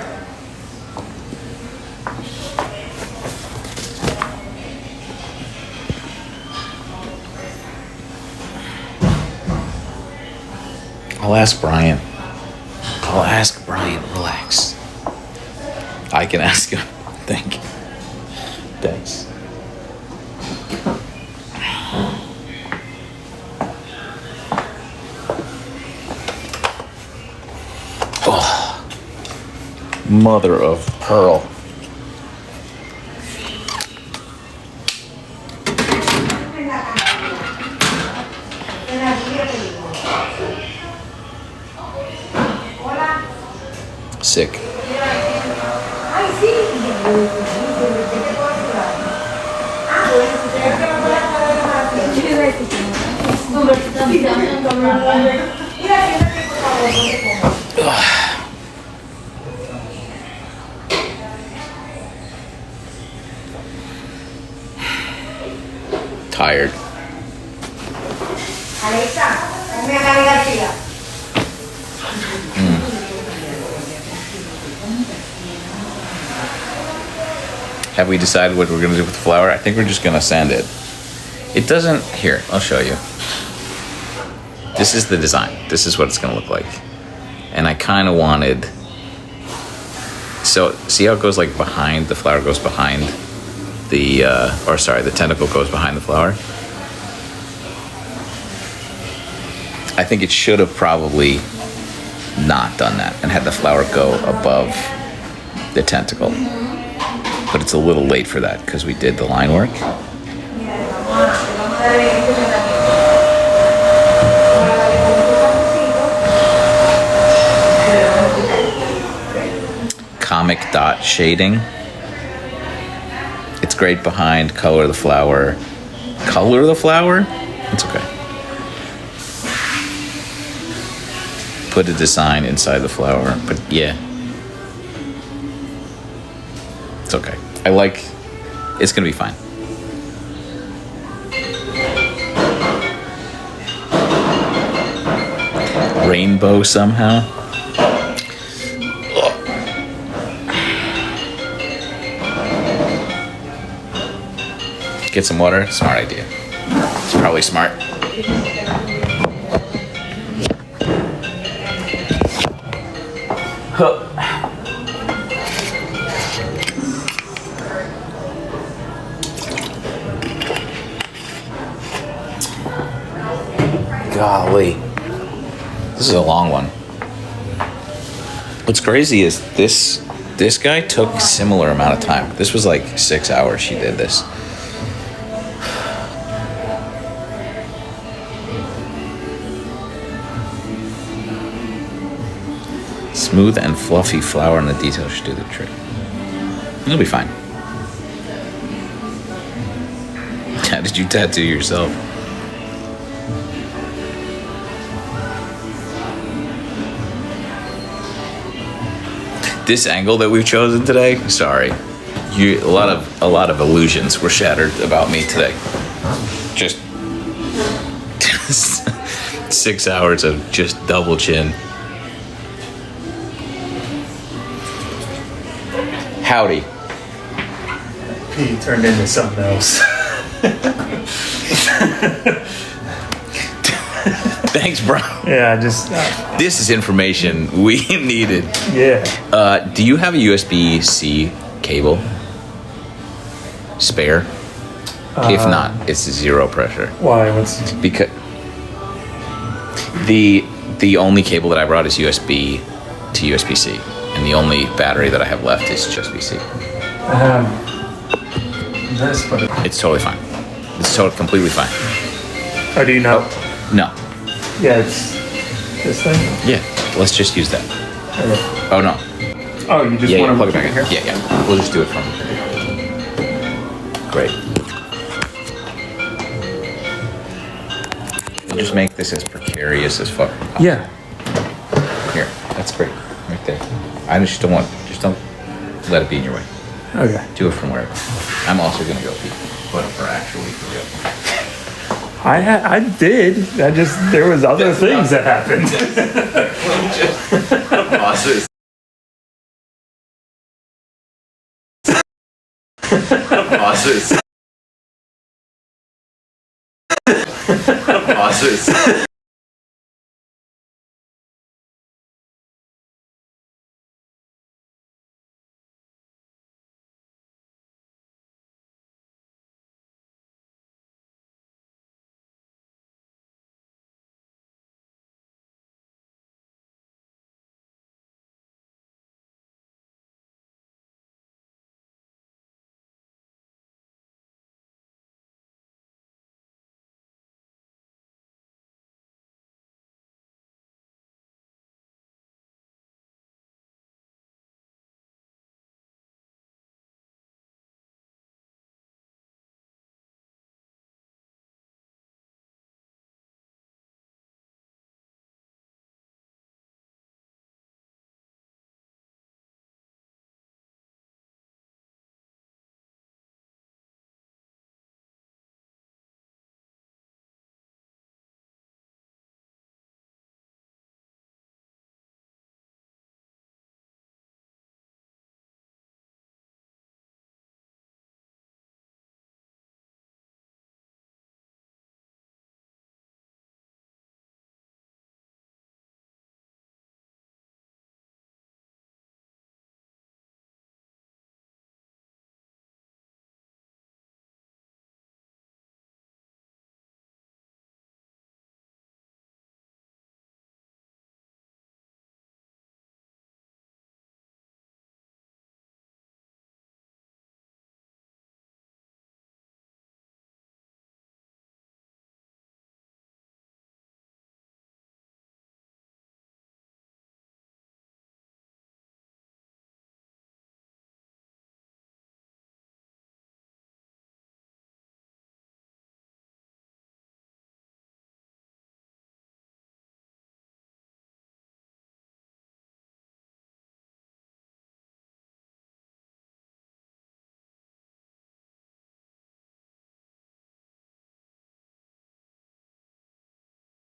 S2: I'll ask Brian. Relax. I can ask him. Thank you. Thanks. Oh. Mother of pearl. Sick. Tired. Have we decided what we're going to do with the flour? I think we're just going to sand it. It doesn't... Here, I'll show you. This is the design. This is what it's going to look like. And I kind of wanted... So, see how it goes like behind? The flour goes behind the... the tentacle goes behind the flour. I think it should have probably not done that and had the flour go above the tentacle. But it's a little late for that because we did the line work. Comic dot shading. It's great behind color of the flour. Color of the flour? It's okay. Put a design inside the flour, but yeah. It's okay. It's gonna be fine. Rainbow somehow. Ugh. Get some water. Smart idea. It's probably smart. Huh. Golly. This is a long one. What's crazy is this guy took a similar amount of time. This was like 6 hours she did this. Smooth and fluffy flour and the details should do the trick. It'll be fine. How did you tattoo yourself? This angle that we've chosen today, sorry. A lot of illusions were shattered about me today. Just 6 hours of just double chin. Howdy.
S3: USB turned into something else.
S2: Thanks, bro.
S3: Yeah, just
S2: This is information we needed.
S3: yeah.
S2: Do you have a USB-C cable? Spare? If not, it's zero pressure.
S3: Why? What's
S2: Because the only cable that I brought is USB to USB-C, and the only battery that I have left is USB-C.
S3: I have this, but
S2: It's totally fine. It's totally completely fine.
S3: oh, do you know?
S2: No.
S3: Yeah, it's this thing.
S2: Yeah. Let's just use that.
S3: Okay.
S2: Oh no.
S3: Oh, you just
S2: Yeah,
S3: want
S2: yeah,
S3: to
S2: plug it back in. Yeah. We'll just do it from. Great. We'll just make this as precarious as fuck.
S3: Yeah.
S2: Here. That's great. Right there. I just don't let it be in your way.
S3: Okay.
S2: Do it from wherever. I'm also gonna go pee. But for actually for real.
S3: I did. There was other things that happened.
S2: Pauses. Pauses. Pauses.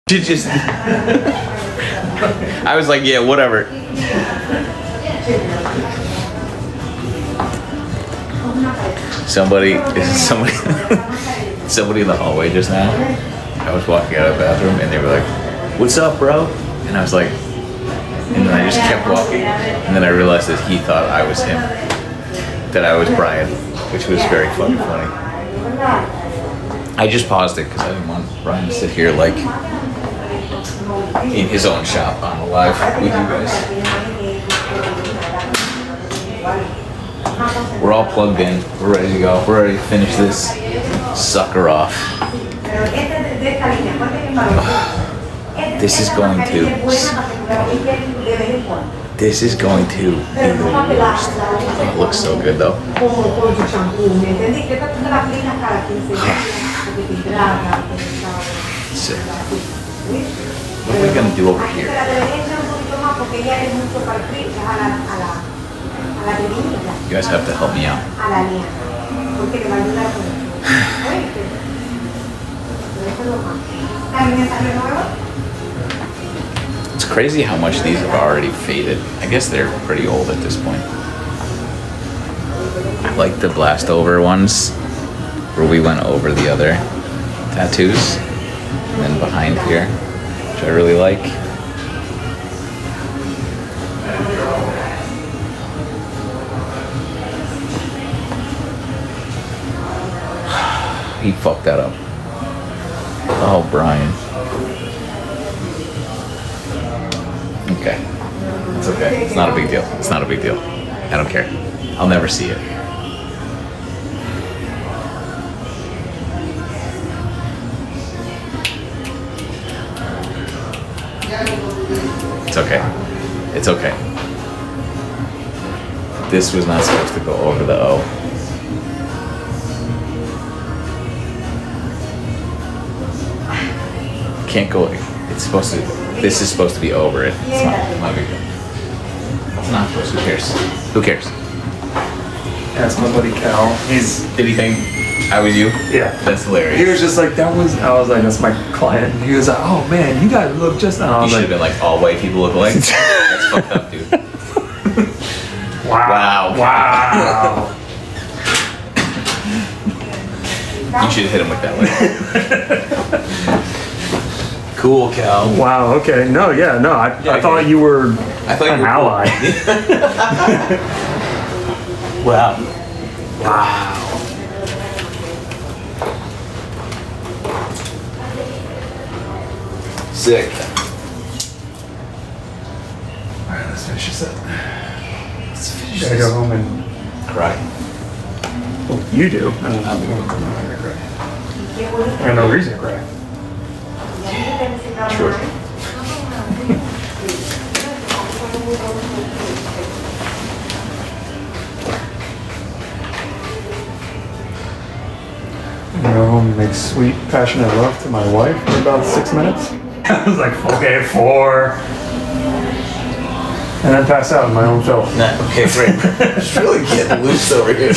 S2: You just. I was like, yeah, whatever. Somebody in the hallway just now. I was walking out of the bathroom and they were like, "What's up, bro?" And I was like, and then I just kept walking, and then I realized that he thought I was him, that I was Brian, which was very fucking funny. I just paused it because I didn't want Brian to sit here like in his own shop on the live with you guys. We're all plugged in. We're ready to go. We're ready to finish this sucker off. This is going to. This is going to be the worst. Oh, it looks so good though. Sick. What are we gonna do over here? You guys have to help me out. It's crazy how much these have already faded. I guess they're pretty old at this point. like the blast over ones where we went over the other tattoos. And then behind here, which I really like. He fucked that up. Oh, Brian. Okay. It's okay. It's not a big deal. It's not a big deal. I don't care. I'll never see it. It's okay. It's okay. This was not supposed to go over the O. Can't go. It's supposed to. This is supposed to be over it. It's not my big deal. It's not supposed to. Who cares? Who cares?
S3: That's my buddy Cal.
S2: Did he think I was you?
S3: Yeah.
S2: That's hilarious.
S3: He was just like, I was like, that's my client. And he was like, oh man, you guys look just. And I
S2: You
S3: was
S2: should
S3: like,
S2: have been like, all white people look alike. That's fucked up, dude.
S3: wow.
S1: Wow.
S2: You should hit him with that one. Cool, Cal.
S3: Wow. Okay. No. Yeah. No. I thought
S2: okay.
S3: you were
S2: I thought
S3: an
S2: you were
S3: ally.
S2: Wow.
S3: Wow.
S2: Sick.
S3: All right. Let's finish this up.
S2: Let's finish
S3: Gotta go home and.
S2: Cry.
S3: Well, you do. I'm gonna cry. I have no reason to cry.
S2: Sure.
S3: I'm gonna go home and make sweet, passionate love to my wife for about 6 minutes. I was like, okay, 4. And then pass out in my own filth.
S2: Nah, okay, great. Just really getting loose over here.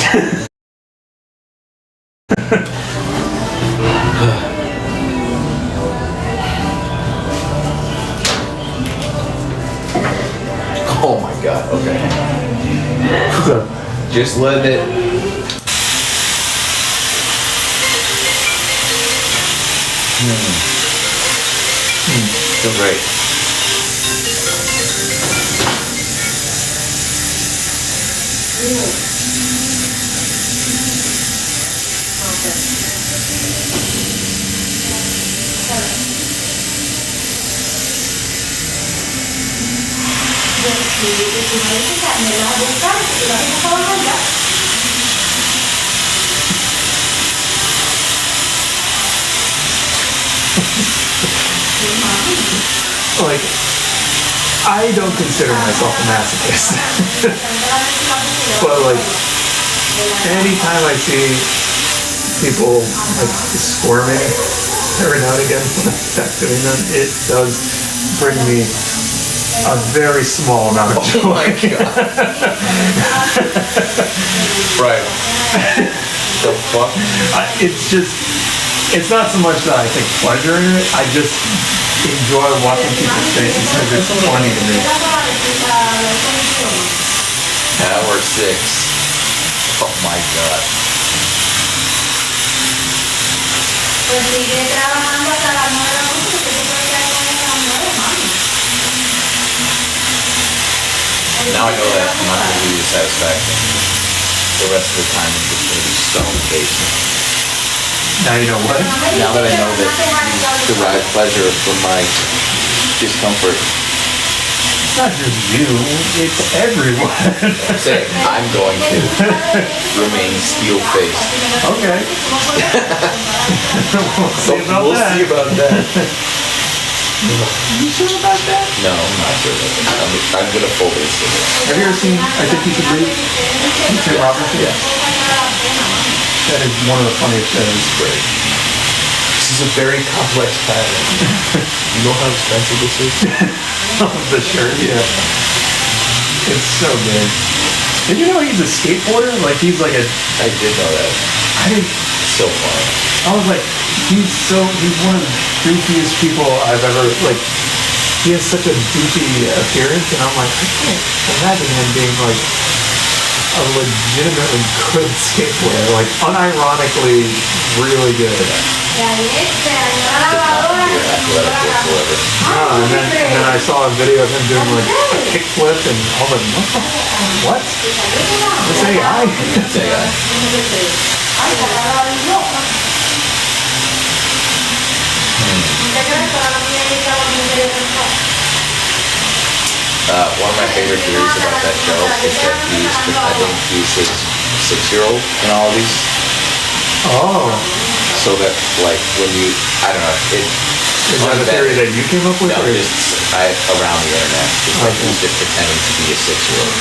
S2: Oh my god, okay.
S3: So,
S2: Just let it. Feel great.
S4: Me vas a buscar, y vas a trabajar ya.
S3: like, I don't consider myself a masochist. But like, anytime I see people like squirming every now and again when I'm tattooing them, it does bring me a very small amount of joy.
S2: Oh my god. Right. The fuck?
S3: It's just, it's not so much that I take pleasure in it, I just enjoy watching people's faces because it's funny to me.
S2: Hour 6. Oh my god.
S5: Pues sigue trabajando hasta las 9 de la noche porque tú puedes quedar con ella a las 9, mami.
S2: Now I know that I'm not going to do you satisfaction. The rest of the time I'm just going to be stone faced.
S3: Now you know what?
S2: Now that I know that you derive pleasure from my discomfort,
S3: It's not just you, it's everyone.
S2: I'm saying I'm going to remain steel faced.
S3: Okay. We'll see about
S2: We'll
S3: that.
S2: see about that.
S3: You sure about that?
S2: No, I'm not sure about that. I'm going to fully assume it.
S3: Have you ever seen I Think You Should Leave? Tim Robertson?
S2: Yeah.
S3: That is one of the funniest shows.
S2: Great. This is a very complex pattern. You know how expensive this is?
S3: The shirt, yeah. It's so good. Did you know he's a skateboarder? Like he's like a,
S2: I did know that.
S3: I didn't,
S2: So far.
S3: I was like, he's one of the goofiest people I've ever, like, he has such a goofy appearance, and I'm like, I can't imagine him being like a a legitimately good skateboarder, like unironically really good.
S5: De ahí se dañó la lavadora y se murió la casa.
S3: And then I saw a video of him doing like a kickflip and all the what? This AI?
S5: Ay, se agarraba el loco. ¿Qué crees para la mía y estaba muy interesante?
S2: One of my favorite theories about that show is that I think he's his 6-year-old in all of these.
S3: Oh,
S2: So that, like, when you, I don't know,
S3: is that a theory that you came up with?
S2: No,
S3: or-
S2: just around the internet. Just like he's just pretending to be a 6-year-old.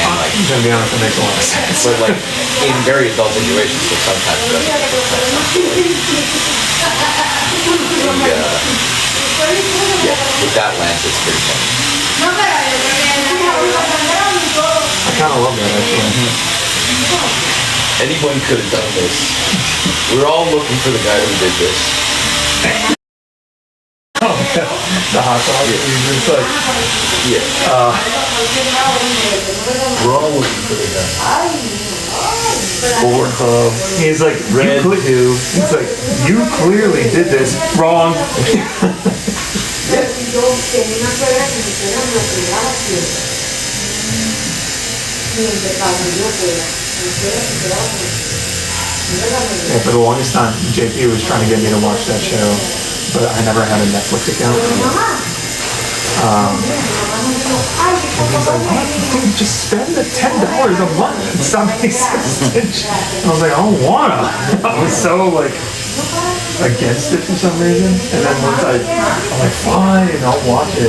S2: And like,
S3: I'm gonna be honest, that makes a lot of sense.
S2: but like in very adult situations, but sometimes it doesn't. Yeah, with that lens, it's pretty funny.
S5: No, pero yo creo que en la aprendieron y todo.
S3: I kind of love that actually.
S2: Anyone could have done this. We're all looking for the guy who did this.
S3: The hot dog. He's just like,
S2: Yeah. We're all looking for the guy. Pornhub.
S3: he's like,
S2: Red too.
S3: He's like, you clearly did this wrong.
S4: Yo tenía una suegra que mi suegra me lo cuidaba siempre. Mientras cuando yo fuera, mi suegra se quedaba con
S3: Yeah, for the longest time, JP was trying to get me to watch that show, but I never had a Netflix account. And he's like, what? Dude, just spend the $10 a month and stop being so stingy. And I was like, I don't wanna. I was so like against it for some reason. And then once I'm like, fine, I'll watch it.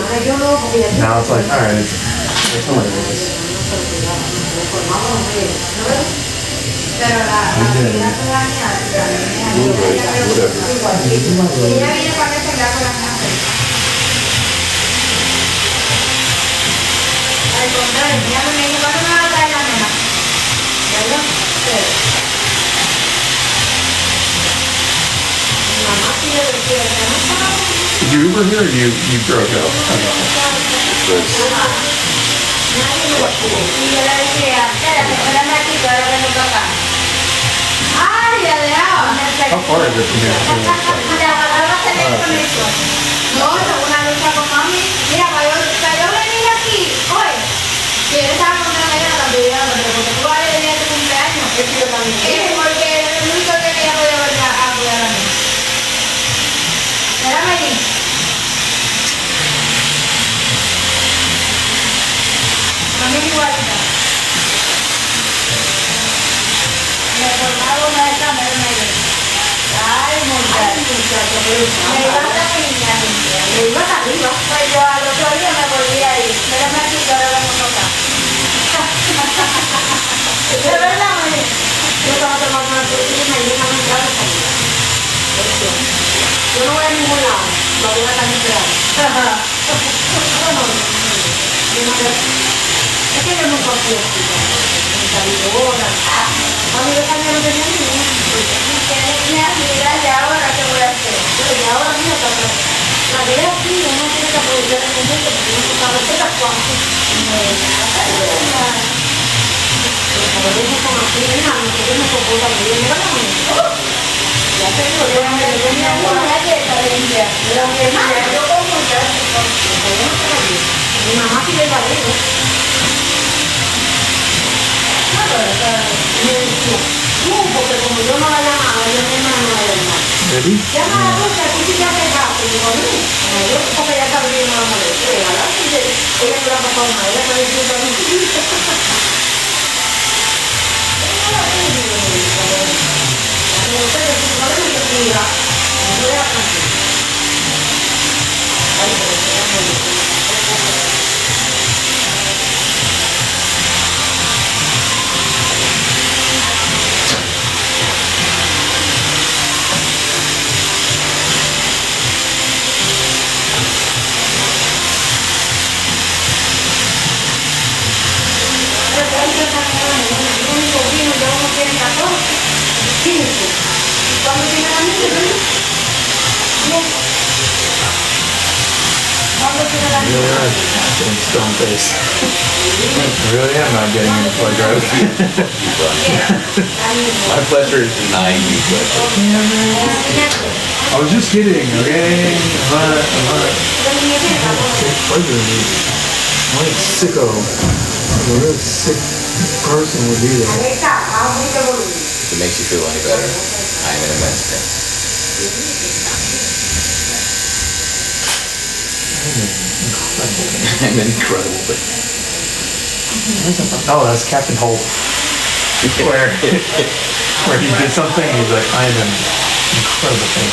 S3: Now it's like, alright, it's hilarious.
S5: Pero la vida se daña. Ella viene para que se vea con las manos. Al contrario, ella me dijo, ¿cuándo me va a traer la nena? ¿Verdad?
S3: Did you Uber here or you drove out?
S5: Y yo le decía, espérate, espérame aquí, que ahora vengo para acá. ¡Ay, ya dejaba!
S3: How far is it from here?
S5: Te agarraba teléfono. No, tengo una lucha con mami. Mira, para yo venir aquí, hoy, que yo estaba con una mañana también, pero porque tú vas a venir a tu cumpleaños. Es que yo también. Porque es el único que ella podía venir a cuidar a mí. Espérame aquí. Mami es igualita. Me formaba una de estas medio. Ay, muchacho. Me iba a la piña. Me iba arriba. Pues yo al otro día me volví a ir. Espérame aquí que ahora vamos a tocar. De verdad, mami. Yo estaba tomando una proteína y déjame entrar a comer. Yo no voy a ningún lado. Lo voy a estar esperando. Es que yo no confío en ti, mi salidora. A mí yo también no tenía ninguna. Me admira y ahora qué voy a hacer. Pero y ahora mira, la vida aquí uno tiene que aprovechar el momento porque no se sabe qué las cosas. Pero dejo con así, mira, nosotros nos comportamos bien, mira la mano. Ya te digo, yo no me tenía una galleta de India. Pero mi hermana, yo como ya, mi mamá pide el barrigo. Porque como yo no la llamaba, yo mi hermana no la llamaba.
S3: Ready?
S5: Llama a la Rosa, tú sí te haces gato. Y digo, no, yo porque ya está viendo la molestia. Ella no la ha pasado mal, ella está diciendo a mí.
S3: getting stone faced. I really am not getting any pleasure out of it.
S2: My pleasure is denying you pleasure.
S3: I was just kidding, okay? I'm not take pleasure in it. I'm like sicko. A real sick person would do that.
S2: If it makes you feel any better, I am an immense fan. I'm an incredible fan.
S3: Oh, that's Captain Holt. Where he did something, he's like, I am an incredible fan.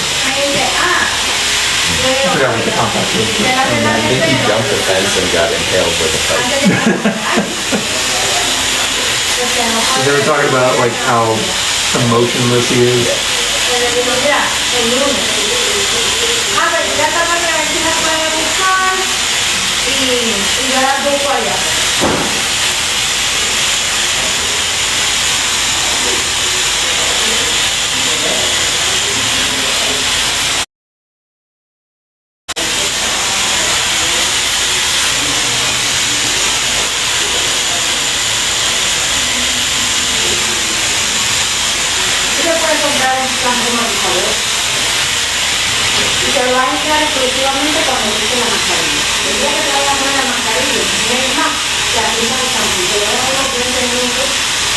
S3: I forgot what the contact was.
S2: I think he jumped the fence and got impaled with a pipe.
S3: They were talking about like how emotionless he is.
S5: Y yo las dejo allá. Tú te puedes comprar un transformador y te lo vas a entrar exclusivamente cuando uses la mascarilla. El día que te vayas a poner la mascarilla, si tienes más, te aplica el shampoo. Te voy a dar unos 20 minutos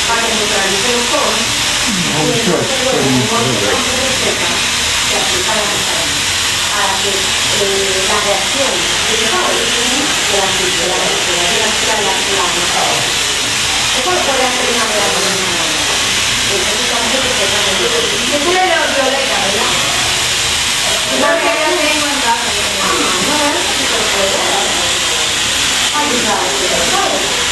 S5: para que neutralice los poros. Y entonces luego, cuando se seca, se aplica la mascarilla. Para que la reacción que te va a oír de la eso lo puede hacer una vez a la semana. Entonces, estamos perfectamente. Tú tienes la violeta, ¿verdad? Una vez ya tengo en casa. No, si te lo puedo dar. Ayudar, ¿sabes?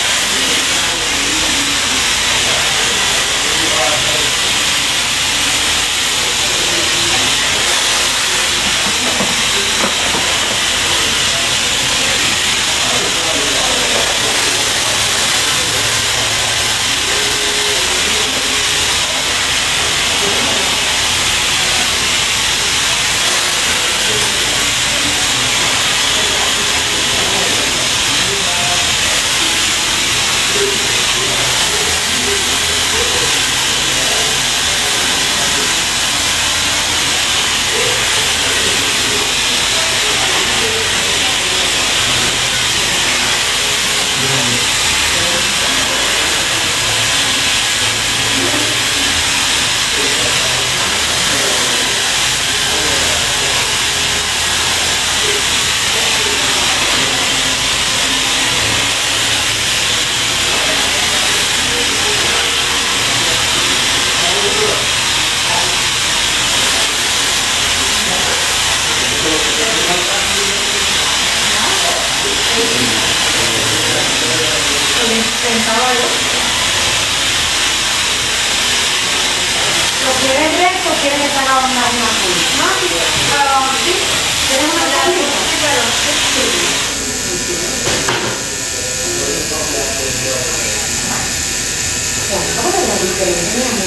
S5: Pensaba yo. ¿Lo quieres recto o quieres que te haga una punta? No, sí. Sí. ¿Quieres una punta? Sí, pero ¿cómo te la diferencia, mi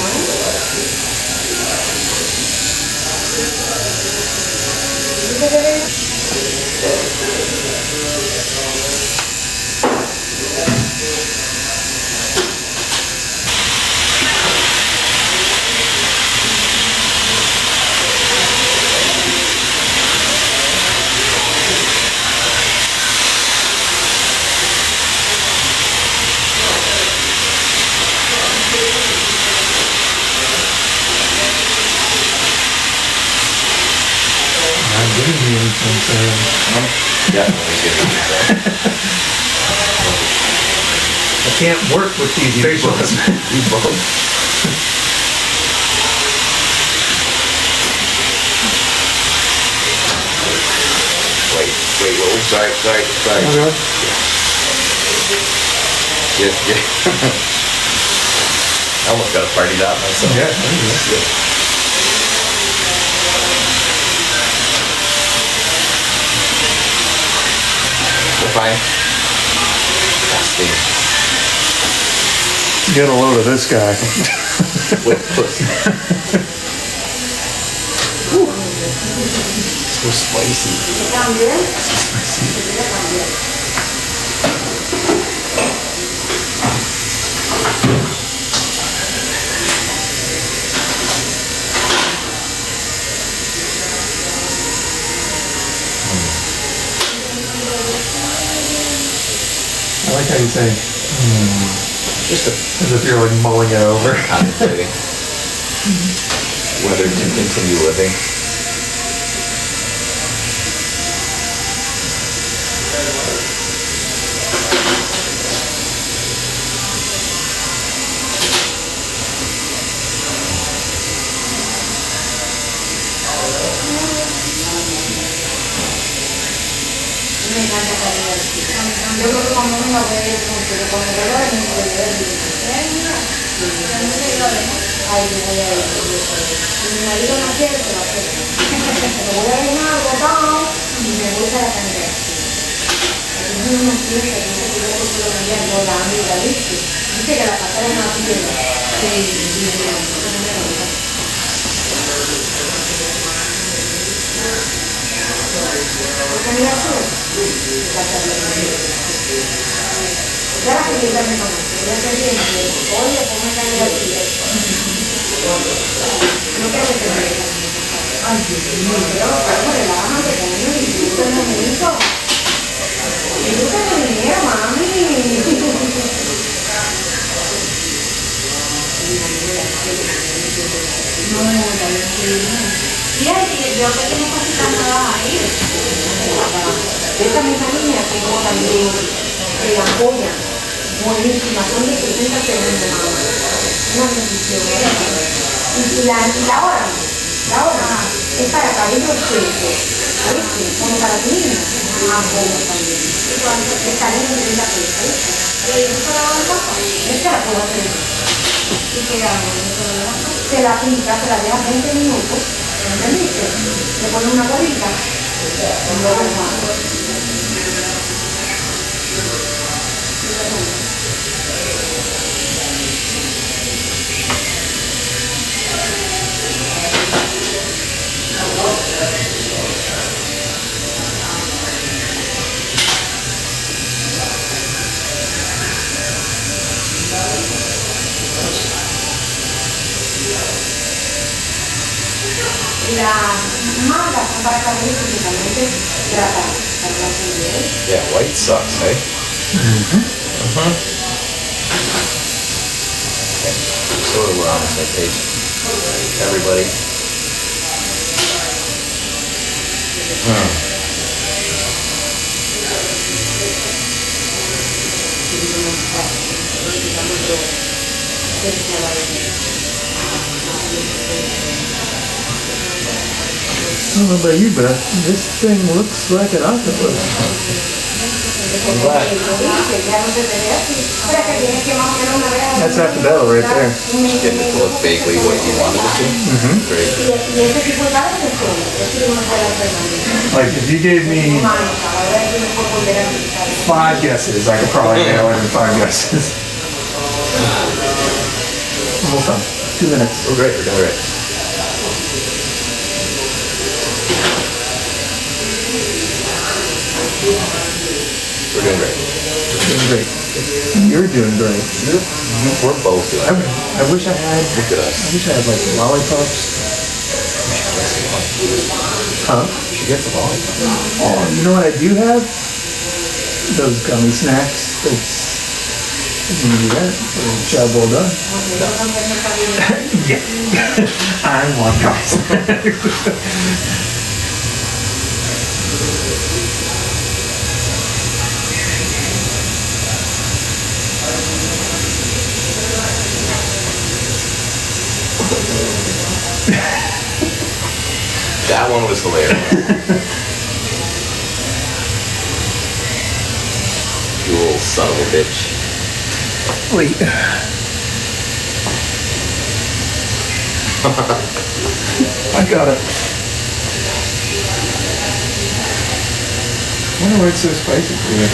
S3: Not giving me anything, so
S2: Definitely give it
S3: I can't work with these facials.
S2: you both. Wait, what was, sorry.
S3: Okay.
S2: Yeah. I almost got a party out myself.
S3: Yeah, there you go.
S2: We're fine. Disgusting.
S3: Get a load of this guy.
S2: With pussy. So spicy.
S5: también.
S3: I like how you say,
S2: Just
S3: as if you're like mulling it over.
S2: contemplating whether to continue living.
S5: Me encanta caminar. Yo creo que cuando me la voy a ir mucho, pero cuando voy a ver, me voy a ver. Ay, yo voy a ir. Si mi marido no quiere, se va a hacer. Pero voy a ir algo, todo, y me voy a la caminar. Es una fiesta, yo sé que yo lo puedo cambiar, no la amiga, ¿viste? Dice que la pasada es una fiesta. ¿Qué mira tú? Ya la que yo también conozco, ya te entiendo. Oye, ¿cómo está el día? No quiero que te vea. Ay, Dios mío, pero relájate, coño, disfruta el momento. Disfruta el día, mami. No, fíjate que yo que tengo cositas nuevas ahí. De esta misma línea tengo también ampollas buenísimas, son de 60 segundos, mamá. Una bendición. Y la hora es para cabello seco, ¿viste? Como para tu niña, ampollas también. Está bien de 30 pesos, ¿viste? Esta la puedo hacer. ¿Y qué hago? Se la pinta, se la deja 20 minutos, ¿entendiste? Le pone una gorrita y luego el las mangas son para cabello principalmente hidratadas, para la piel.
S2: Yeah, white sucks, eh? So we're on the same page. Everybody.
S3: I don't know about you, but this thing looks like an octopus.
S2: I'm glad.
S3: That's half the battle right there.
S2: Getting it to look vaguely what you wanted it to. Great.
S3: Like, if you gave me 5 guesses, I could probably nail it in 5 guesses. Almost done. 2 minutes.
S2: We're great. We're doing great. We're doing great.
S3: Doing great. You're doing great.
S2: We're both doing great.
S3: I wish I had.
S2: Look at us.
S3: I wish I had like lollipops. Huh?
S2: She gets them all.
S3: Oh, you know what I do have? Those gummy snacks. That's. You can do that. Job well done. Yeah. I want gummy snacks.
S2: That one was hilarious. You little son of a bitch.
S3: Wait. I got it. I wonder why it's so spicy for you.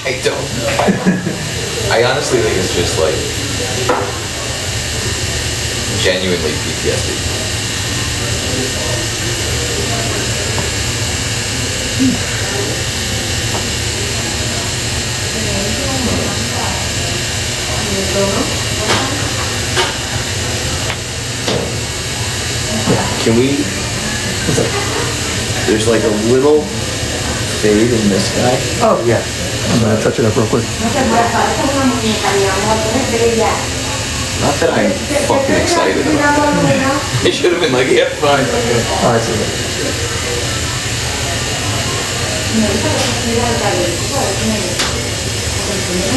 S2: I don't know. I honestly think it's just like genuinely PTSD.
S6: Can we? There's like a little fade in this guy.
S3: Oh yeah. I'm gonna touch it up real quick.
S4: No te mueras, pareces una muñeca, mi amor, tú eres bella.
S2: Not that I'm fucking excited
S4: Mi
S2: about
S4: amor, mira.
S2: it. It should have been like, yeah, fine.
S3: Oh, I see it.
S4: Me gusta que se cuida el cabello, ¿sabes? Me gusta.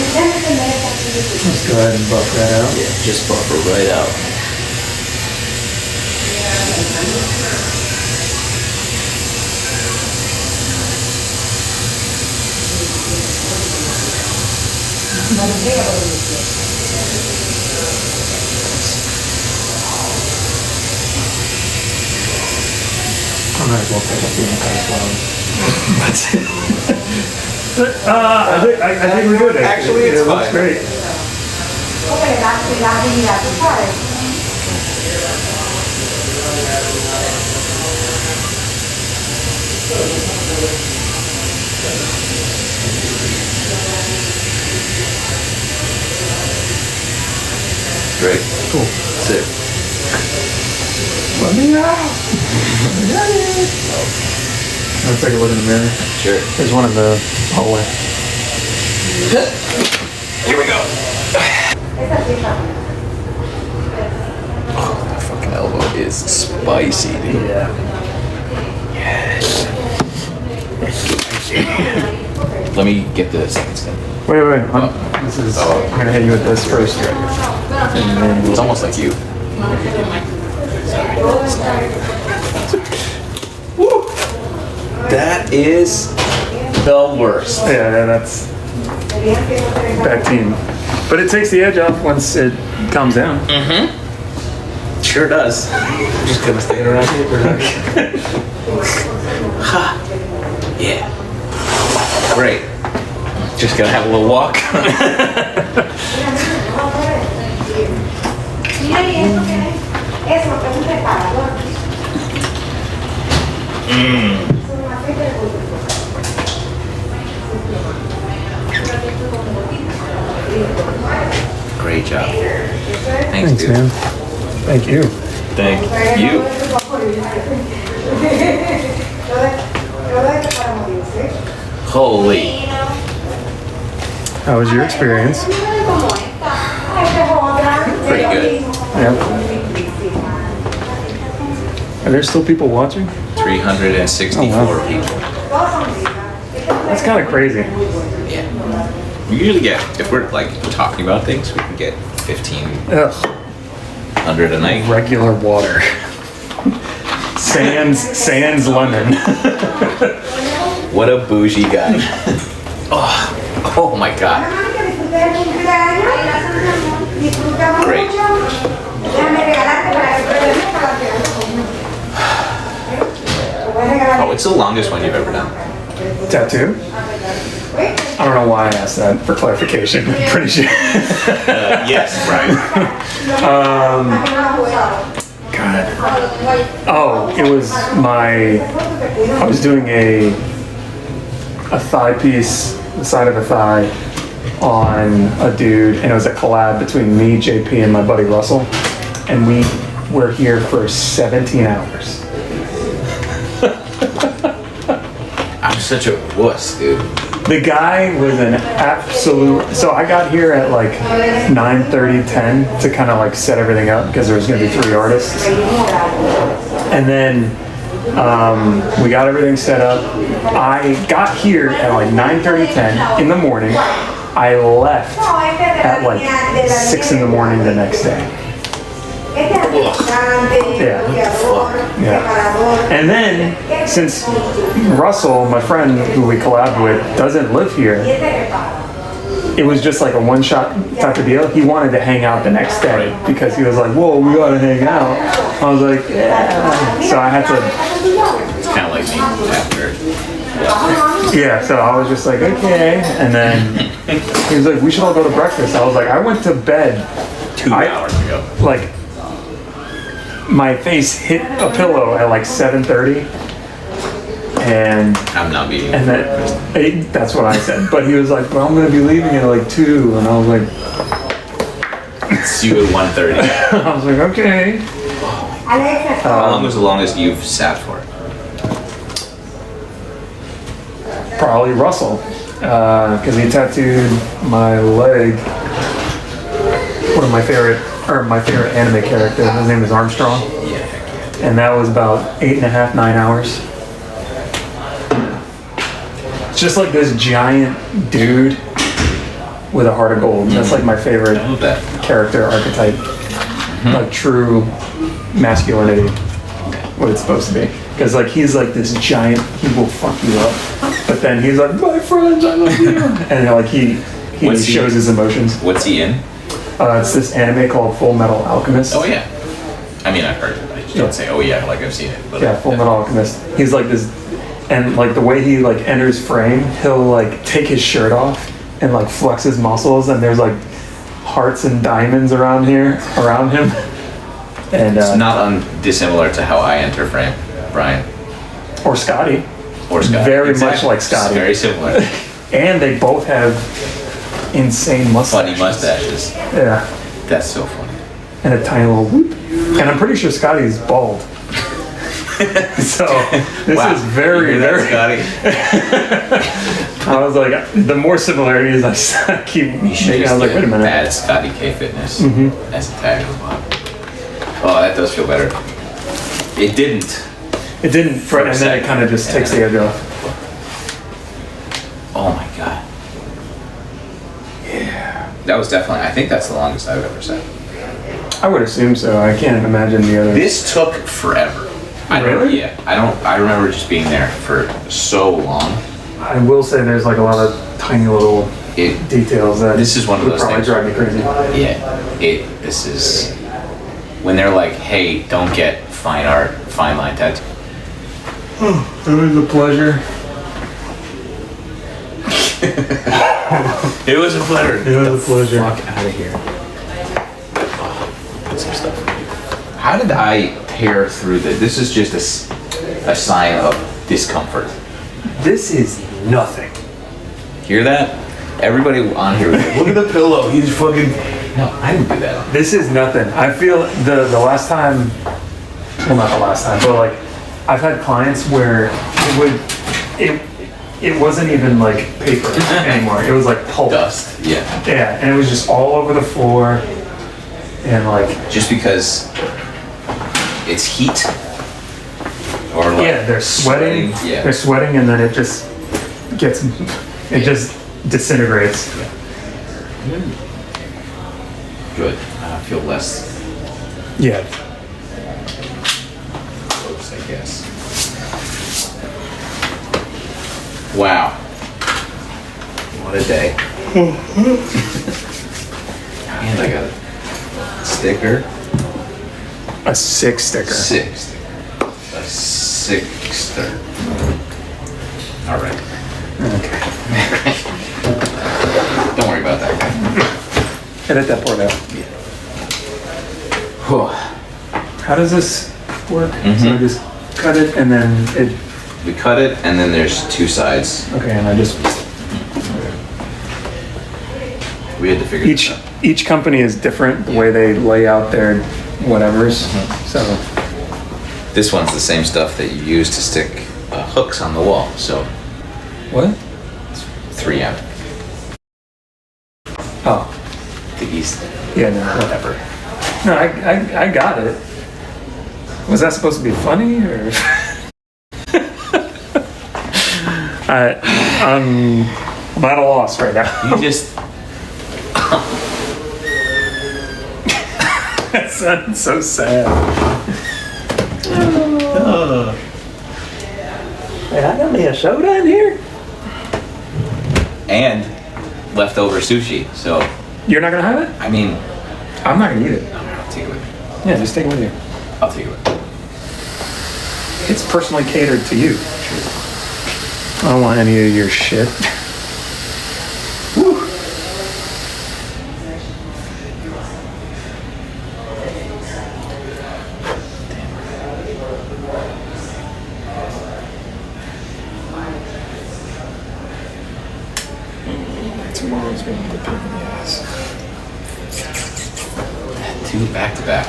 S4: Déjame tener esta aquí.
S3: Let's go ahead and buff that out.
S2: Yeah, just buffer right out.
S3: I might as well pick up the entire flower. That's it. I think we're good.
S2: Actually, it's
S3: it looks
S2: fine.
S3: great.
S4: Porque le da vida, tú sabes.
S2: Great.
S3: Cool.
S2: Sick.
S3: Let me out. Let's take a look in the mirror.
S2: Sure.
S3: There's one in the hallway.
S2: Here we go.
S4: Esta sí está.
S2: That fucking elbow is spicy, dude.
S3: Yeah.
S2: Let me get the second skin.
S3: Wait. This is. I'm gonna hit you with this first. And then
S2: It's almost like you. Woo! That is the worst.
S3: yeah, that's back team. But it takes the edge off once it calms down.
S2: Sure does. I'm just gonna stand around here for a second. Ha! Yeah. Great. Just gonna have a little walk.
S4: Mira, ¿y eso qué es? Eso, es un preparador. Es un aceite de
S2: Great job. Thanks,
S3: Thanks,
S2: dude.
S3: man. Thank you.
S2: Thank you. Holy.
S3: How was your experience?
S2: Pretty good.
S3: Yeah. Are there still people watching?
S2: 364
S3: Oh, wow.
S2: people.
S3: That's kind of crazy.
S2: Yeah. We usually get, if we're like talking about things, we can get 1,500
S3: Ugh.
S2: a night.
S3: Regular water. Sans lemon.
S2: What a bougie guy. Oh my god. Great. Oh, it's the longest one you've ever done.
S3: Tattoo? I don't know why I asked that for clarification. I'm pretty sure.
S2: Yes, right.
S3: God. Oh, it was I was doing a thigh piece, the side of a thigh, on a dude, and it was a collab between me, JP, and my buddy Russell, and we were here for 17 hours.
S2: I'm such a wuss, dude.
S3: The guy was an absolute. So I got here at like 9:30, 10 to kind of like set everything up because there was going to be 3 artists, and then we got everything set up. I got here at like 9:30, 10 in the morning. I left at like 6 in the morning the next day. Yeah. And then, since Russell, my friend who we collabed with, doesn't live here, it was just like a one-shot type of deal. He wanted to hang out the next day because he was like, whoa, we gotta hang out. I was like, yeah. So I had to...
S2: It's kind of like me after.
S3: Yeah, so I was just like, okay. And then he was like, we should all go to breakfast. I was like, I went to bed
S2: 2 hours ago.
S3: like my face hit a pillow at like 7:30, and
S2: I'm not meeting.
S3: that's what I said. But he was like, well, I'm gonna be leaving at like 2, and I was like,
S2: It's you at 1:30.
S3: I was like, okay.
S2: How long was the longest you've sat for?
S3: Probably Russell. Because he tattooed my leg. One of my favorite anime character. His name is Armstrong.
S2: Yeah, heck
S3: And that was about 8.5, 9 hours. It's just like this giant dude with a heart of gold. That's like my favorite
S2: yeah. I love that.
S3: character archetype. Like true masculinity, what it's supposed to be. Because like he's like this giant, he will fuck you up. But then he's like, my friends, I love you. And like he
S2: What's he-
S3: shows his emotions.
S2: What's he in?
S3: It's this anime called Full Metal Alchemist.
S2: Oh yeah. I mean, I've heard it. I just don't say, oh yeah, like I've seen it. But
S3: Yeah, Full Metal Alchemist. He's like this, and like the way he like enters frame, he'll like take his shirt off and like flex his muscles, and there's like hearts and diamonds around him. And
S2: It's not dissimilar to how I enter frame, Brian.
S3: or Scotty,
S2: Or Scott.
S3: Very much like Scotty.
S2: Very similar.
S3: and they both have insane mustaches.
S2: Funny mustaches.
S3: Yeah,
S2: That's so funny.
S3: and a tiny little whoop. And I'm pretty sure Scotty's bald. So this
S2: Wow.
S3: is very,
S2: You hear
S3: very.
S2: that, Scotty?
S3: I was like, the more similarities I keep
S2: You should
S3: making, I
S2: just
S3: was like,
S2: get
S3: wait a minute.
S2: add Scotty K Fitness
S3: Mm-hmm.
S2: as a tag as well. Oh, that does feel better. It didn't.
S3: It didn't,
S2: For a
S3: and then it
S2: second.
S3: kind of just takes the edge off.
S2: Oh my god. Yeah. That was definitely, I think that's the longest I've ever said.
S3: I would assume so. I can't imagine the other.
S2: This took forever.
S3: Really?
S2: I remember just being there for so long.
S3: I will say there's like a lot of tiny little
S2: It,
S3: details that
S2: This is one of
S3: would
S2: those
S3: probably
S2: things.
S3: drive me crazy.
S2: this is, when they're like, hey, don't get fine line tattoo.
S3: It was a pleasure.
S2: It was a pleasure.
S3: It was a pleasure.
S2: Fuck out of here. Put some stuff. How did I tear through this? This is just a sign of discomfort.
S3: This is nothing.
S2: Hear that? Everybody on here was like, look at the pillow. He's fucking. No, I didn't do that.
S3: This is nothing. I feel the last time, well, not the last time, but like I've had clients where it wasn't even like paper anymore. It was like pulp.
S2: Dust. Yeah.
S3: Yeah, and it was just all over the floor, and like
S2: Just because it's heat. Or like
S3: yeah, they're sweating.
S2: Yeah.
S3: They're sweating, and then it just disintegrates.
S2: Good. I feel less
S3: Yeah.
S2: close, I guess. Wow. What a day. And I got a sticker.
S3: A 6 sticker.
S2: Six. A sixter. All right.
S3: Okay.
S2: Don't worry about that guy.
S3: Edit that part out. How does this work? So I just cut it, and then it.
S2: We cut it, and then there's two sides.
S3: Okay, and I just.
S2: We had to figure this
S3: Each
S2: out.
S3: each company is different the way they lay out their whatevers. So
S2: This one's the same stuff that you use to stick hooks on the wall. So
S3: what?
S2: 3M.
S3: Oh,
S2: The East.
S3: yeah, no,
S2: Whatever.
S3: no, I got it. Was that supposed to be funny or? I'm at a loss right now.
S2: You just.
S3: That sounds so sad. Hey, I got me a soda in here.
S2: And leftover sushi. So,
S3: You're not gonna have it?
S2: I mean,
S3: I'm not gonna eat it.
S2: I'll take it with me.
S3: Yeah, just take it with you.
S2: I'll take it with me.
S3: It's personally catered to you. I don't want any of your shit. Whew. Tomorrow's gonna be a pain in the ass.
S2: Two back to back.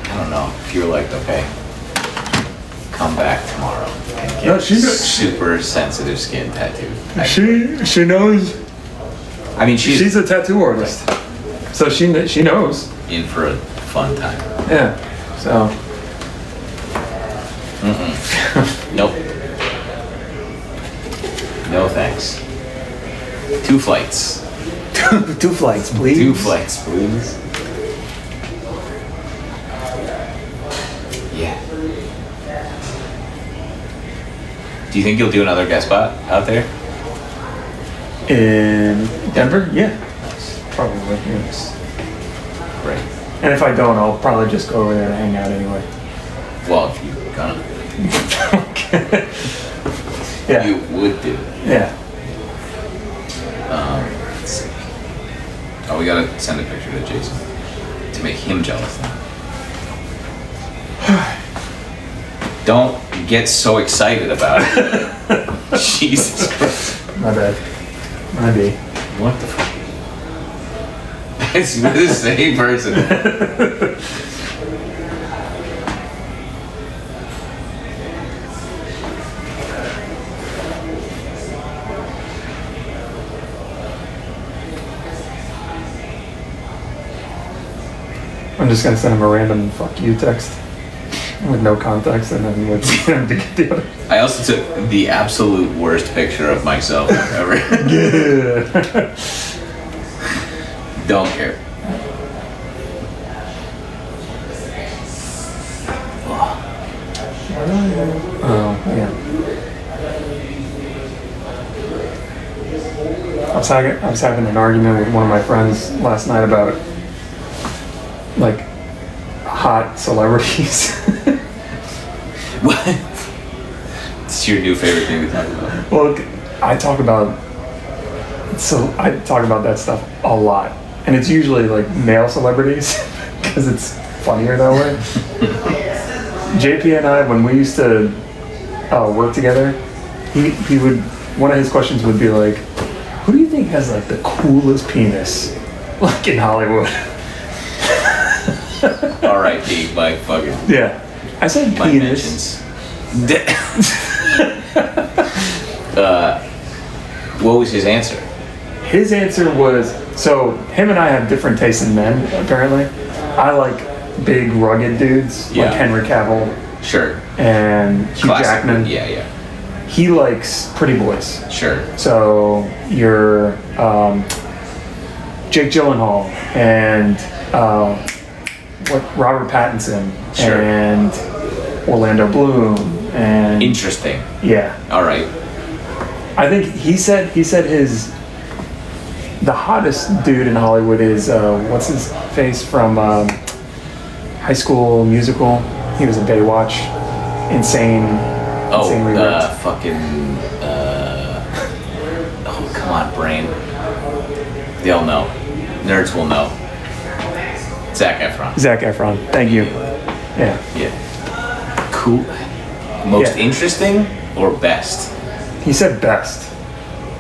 S2: I don't know. If you were like, okay, come back tomorrow and
S3: No, she knows.
S2: super sensitive skin tattoo.
S3: She knows.
S2: I mean,
S3: She's a tattoo artist, so she knows.
S2: in for a fun time.
S3: Yeah. So
S2: Nope. No thanks. 2 flights.
S3: 2 flights, please.
S2: 2 flights, please. Yeah. Do you think you'll do another guest spot out there?
S3: In Denver? Yeah. Probably. Yes.
S2: Right.
S3: And if I don't, I'll probably just go over there and hang out anyway.
S2: Well, if you gonna,
S3: Yeah.
S2: you would do.
S3: Yeah.
S2: Let's see. Oh, we gotta send a picture to Jason to make him jealous. Don't get so excited about it. Jesus Christ.
S3: My bad. Maybe.
S2: What the fuck? It's the same person.
S3: I'm just gonna send him a random "fuck you" text with no context, and then wait for him to get the other.
S2: I also took the absolute worst picture of myself ever.
S3: Yeah.
S2: Don't care.
S3: Oh yeah. I was having an argument with one of my friends last night about like hot celebrities.
S2: What? It's your new favorite thing to talk about.
S3: Well, I talk about that stuff a lot, and it's usually like male celebrities because it's funnier that way. JP and I, when we used to work together, he would, one of his questions would be like, "Who do you think has like the coolest penis, like in Hollywood?"
S2: R.I.P. my fucking
S3: Yeah, I said
S2: my
S3: penis.
S2: mentions. What was his answer?
S3: His answer was, so him and I have different tastes in men, apparently. I like big, rugged dudes,
S2: Yeah.
S3: like Henry Cavill
S2: Sure.
S3: and Hugh
S2: Classic.
S3: Jackman.
S2: Yeah.
S3: He likes pretty boys.
S2: Sure.
S3: So you're Jake Gyllenhaal and Robert Pattinson
S2: Sure.
S3: and Orlando Bloom and
S2: Interesting.
S3: yeah.
S2: All right.
S3: I think he said the hottest dude in Hollywood is what's his face from High School Musical. He was in Baywatch. Insanely ripped.
S2: Oh, come on, brain. They'll know. Nerds will know. Zac Efron.
S3: Zac Efron. Thank you. Yeah.
S2: Yeah. Cool. Most
S3: Yeah.
S2: interesting or best?
S3: He said best.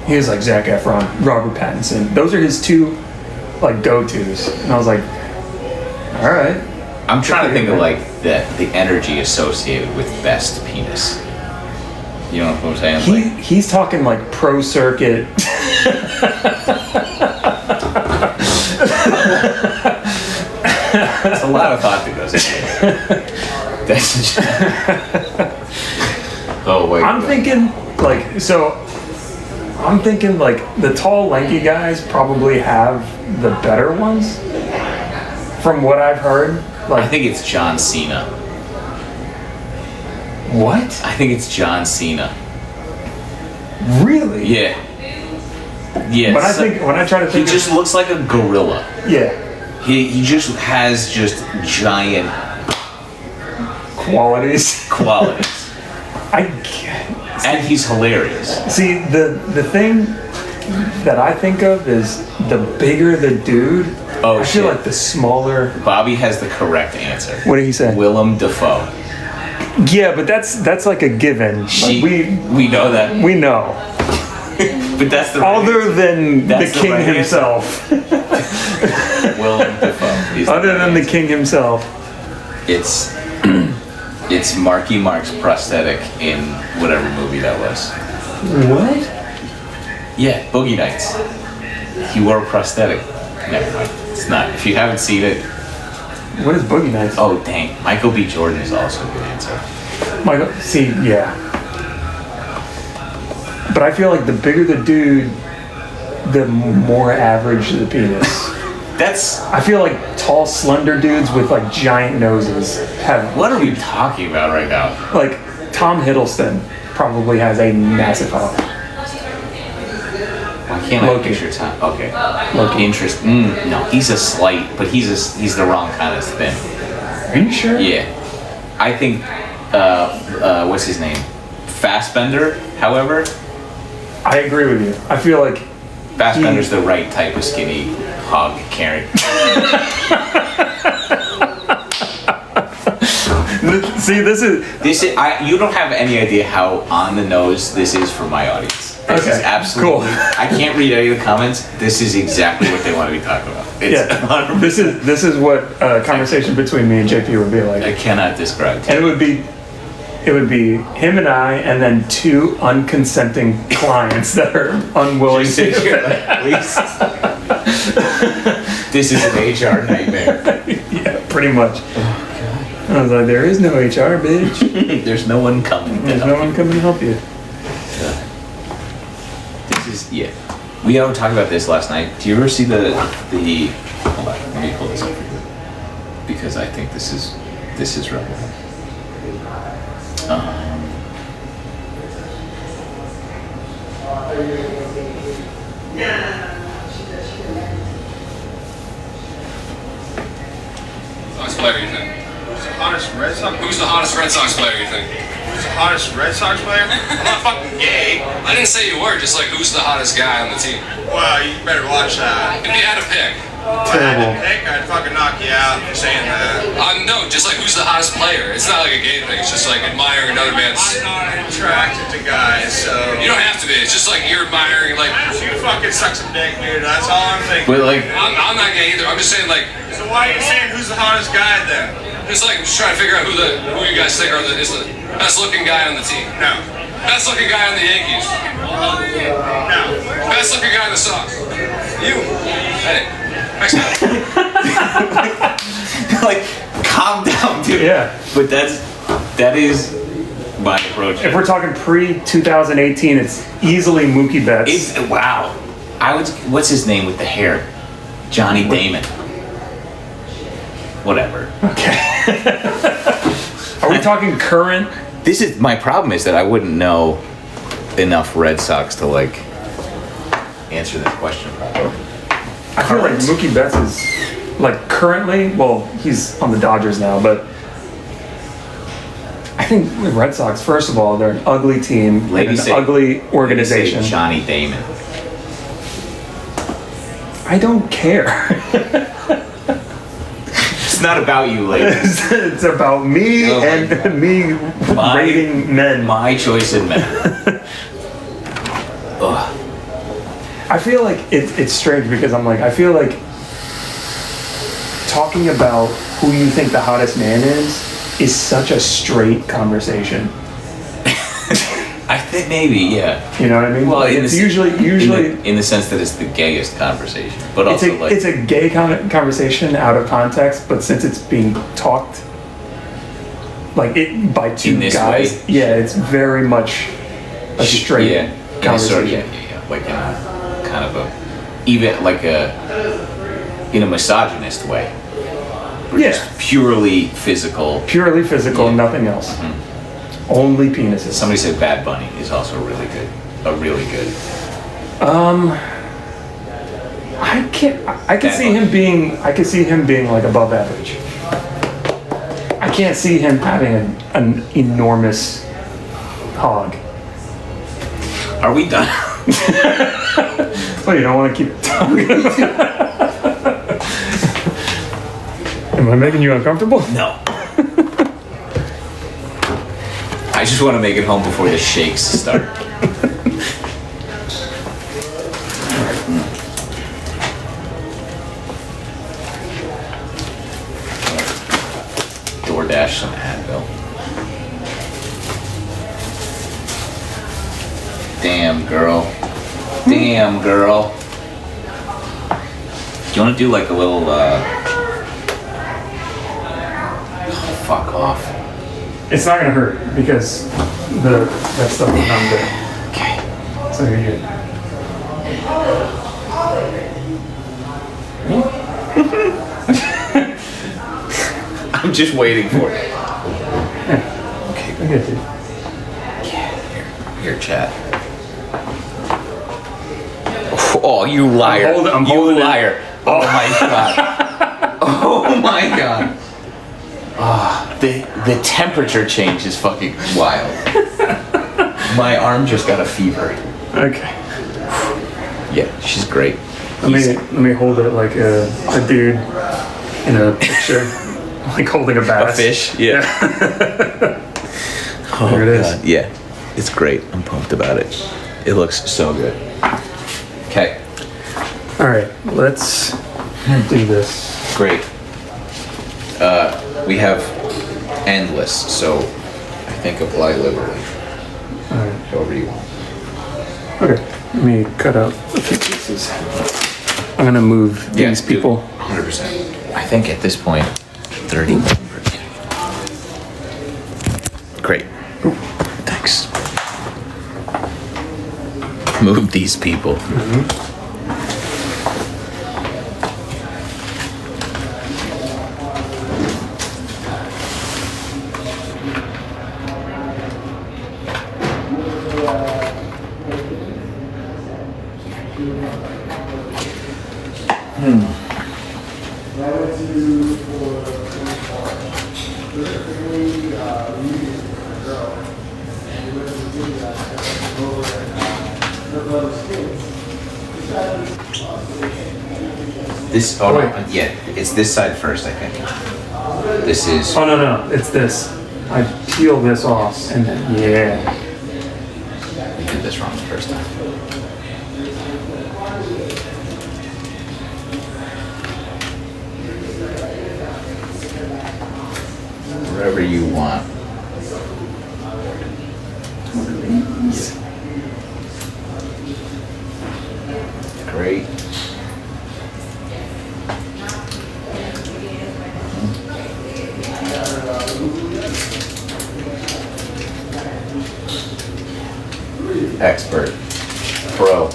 S3: He was like Zac Efron, Robert Pattinson. Those are his 2 like go-tos. And I was like, all right.
S2: I'm trying to think of like the energy associated with best penis. You know what I'm saying?
S3: He's talking like pro circuit.
S2: It's a lot of thought that goes into it. That's oh wait.
S3: I'm thinking like the tall, lanky guys probably have the better ones. From what I've heard,
S2: I
S3: like
S2: think it's John Cena.
S3: what?
S2: I think it's John Cena.
S3: Really?
S2: Yeah. Yeah.
S3: When I try to
S2: he
S3: think,
S2: just looks like a gorilla.
S3: yeah,
S2: He just has just giant
S3: qualities.
S2: qualities. And he's hilarious.
S3: See, the thing that I think of is the bigger the dude.
S2: Oh,
S3: I feel
S2: shit.
S3: like the smaller.
S2: Bobby has the correct answer.
S3: What did he say?
S2: Willem Dafoe.
S3: Yeah, but that's like a given. Like,
S2: We know that.
S3: we know.
S2: But that's the right
S3: Other
S2: answer.
S3: than
S2: That's
S3: the
S2: the
S3: king
S2: right answer.
S3: himself.
S2: Willem Dafoe. is
S3: Other
S2: right
S3: than the
S2: answer.
S3: king himself.
S2: It's It's Marky Mark's prosthetic in whatever movie that was.
S3: What?
S2: Yeah, Boogie Nights. He wore a prosthetic. Never mind. It's not. If you haven't seen it,
S3: What is Boogie Nights?
S2: oh dang, Michael B. Jordan is also a good answer.
S3: Michael, see, yeah. But I feel like the bigger the dude, the more average the penis.
S2: That's
S3: I feel like tall, slender dudes with like giant noses have
S2: what are we talking about right now?
S3: like Tom Hiddleston probably has a massive hog.
S2: Why can't I
S3: Loki.
S2: picture Tom? Okay.
S3: Loki.
S2: Interest. No, he's a slight, but he's the wrong kind of thin.
S3: Are you sure?
S2: Yeah, I think. What's his name? Fassbender. However,
S3: I agree with you. I feel like
S2: Fassbender's the right type of skinny hog carrying.
S3: see this is
S2: You don't have any idea how on the nose this is for my audience. This
S3: Okay,
S2: is absolutely.
S3: cool.
S2: I can't read any of the comments. This is exactly what they want to be talking about. It's
S3: yeah.
S2: 100%.
S3: This is what a conversation between me and JP would be like.
S2: I cannot describe.
S3: And it would be him and I, and then two unconsenting clients that are unwilling
S2: Just sit here
S3: to.
S2: like, please. This is an HR nightmare.
S3: Yeah, pretty much. I was like, there is no HR, bitch.
S2: There's no one coming.
S3: There's no one coming to help you.
S2: This is We were talking about this last night. Do you ever see the? Hold on, let me pull this up for you because I think this is relevant.
S7: Sox player you think?
S8: Who's the hottest Red Sox?
S7: Who's the hottest Red Sox player you think?
S8: Who's the hottest Red Sox player? I'm not fucking gay.
S7: I didn't say you were, just like who's the hottest guy on the team?
S8: Well, you better watch that.
S7: If you had to pick.
S8: If I had to pick, I'd fucking knock you out for saying that.
S7: No, just like who's the hottest player. It's not like a gay thing, it's just like admiring another man's.
S8: I'm not attracted to guys, so.
S7: You don't have to be, it's just like you're admiring, like,
S8: You fucking suck some dick, dude. That's all I'm thinking.
S2: But like,
S7: I'm not gay either, I'm just saying like,
S8: So why are you saying who's the hottest guy then?
S7: it's like I'm just trying to figure out who you guys think is the best looking guy on the team.
S8: No.
S7: Best looking guy on the Yankees.
S8: No.
S7: Best looking guy on the Sox. You. Hey. Next guy.
S2: like, calm down, dude.
S3: Yeah.
S2: But that is my approach.
S3: If we're talking pre-2018, it's easily Mookie Betts.
S2: Wow. What's his name with the hair? Johnny Damon. Whatever.
S3: Okay. Are we talking current?
S2: This is my problem is that I wouldn't know enough Red Sox to like answer this question properly.
S3: I feel like Mookie Betts is like currently. Well, he's on the Dodgers now, but I think the Red Sox. First of all, they're an ugly team,
S2: Ladies
S3: and
S2: say-
S3: an ugly
S2: Say
S3: organization.
S2: Johnny Damon.
S3: I don't care.
S2: It's not about you, ladies.
S3: It's about me
S2: Oh my
S3: and
S2: God.
S3: me rating men.
S2: My choice in men. Ugh.
S3: I feel like it's strange because I'm like, I feel like talking about who you think the hottest man is such a straight conversation.
S2: I think maybe, yeah.
S3: You know what I mean?
S2: Well,
S3: Like, it's usually
S2: in the sense that it's the gayest conversation, but
S3: it's
S2: also
S3: a gay conversation out of context, but since it's being talked like it by two
S2: In this
S3: guys,
S2: way?
S3: yeah, it's very much a straight
S2: yeah,
S3: conversation.
S2: like in a kind of a even like in a misogynist way. Or
S3: Yeah.
S2: just purely physical.
S3: Purely physical,
S2: Yeah.
S3: nothing else. Only penises.
S2: Somebody said Bad Bunny is also really good. Really good.
S3: I can
S2: Bad
S3: see
S2: Bunny.
S3: I can see him being like above average. I can't see him having an enormous hog.
S2: Are we done?
S3: Well, you don't want to keep talking. Am I making you uncomfortable?
S2: No. I just want to make it home before the shakes start. DoorDash some Advil. Damn, girl. Damn, girl. Do you want to do like a little, fuck off.
S3: It's not gonna hurt because that stuff is not good.
S2: Okay.
S3: So you're good.
S2: I'm just waiting for it. Okay,
S3: You're good, dude.
S2: here, chat. Oh, you liar.
S3: I'm
S2: you
S3: holding it.
S2: liar. Oh my god. Oh my god. Oh, the temperature change is fucking wild. My arm just got a fever.
S3: Okay.
S2: Yeah, she's great.
S3: Let me hold it like a dude in a picture, like holding a
S2: A
S3: bass.
S2: fish? Yeah. Oh,
S3: There it is.
S2: God. Yeah, it's great. I'm pumped about it. It looks so good. Okay,
S3: All right, let's do this.
S2: great. We have endless, so I think apply liberally,
S3: All right.
S2: however you want.
S3: Okay. Let me cut out a few pieces. I'm gonna move these people.
S2: 100%. I think at this point, 30. Great. Thanks. Move these people. This, oh
S3: Wait.
S2: no, yeah, it's this side first, I think. This is,
S3: Oh no, it's this. I peel this off and then yeah.
S2: we did this wrong the first time. Wherever you want. Great. Expert. Pro.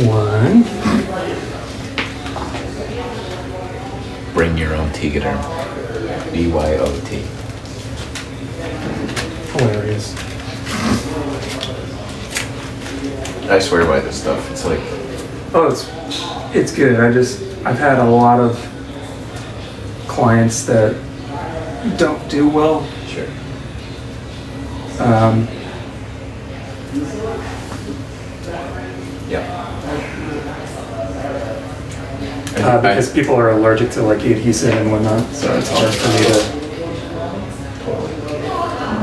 S3: One.
S2: Bring your own Tegaderm. BYOT.
S3: Hilarious.
S2: I swear by this stuff. It's like,
S3: Oh, it's good. I've had a lot of clients that don't do well.
S2: sure. Yeah.
S3: Because people are allergic to like adhesive and whatnot, so it's hard for me to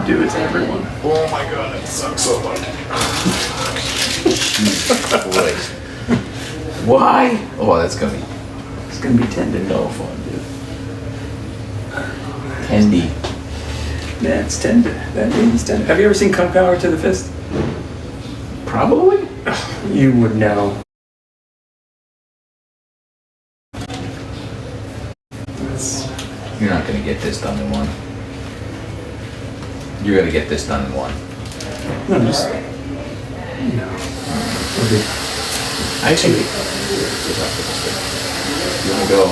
S3: do it to everyone.
S2: Oh my god, that sucks so much. Jesus Christ. Why? Oh, that's gonna be
S3: It's gonna be tender.
S2: no fun, dude. Tendy.
S3: Yeah, it's tender. That is tender. Have you ever seen Kung Power to the Fist?
S2: Probably.
S3: You would know.
S2: You're not gonna get this done in one. You're gonna get this done in one.
S3: No, just okay.
S2: Actually, you wanna go?
S3: I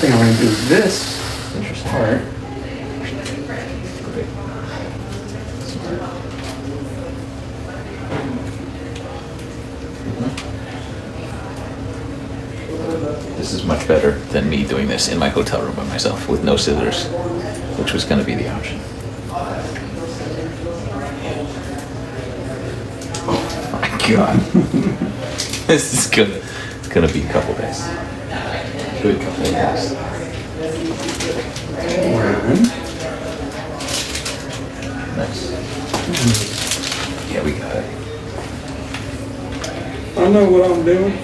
S3: think I'm gonna do this
S2: Interesting.
S3: part.
S2: Great. This is much better than me doing this in my hotel room by myself with no scissors, which was going to be the option. Oh my god. This is gonna be a couple days. Good couple of days. Nice. Yeah, we got it.
S3: I know what I'm doing.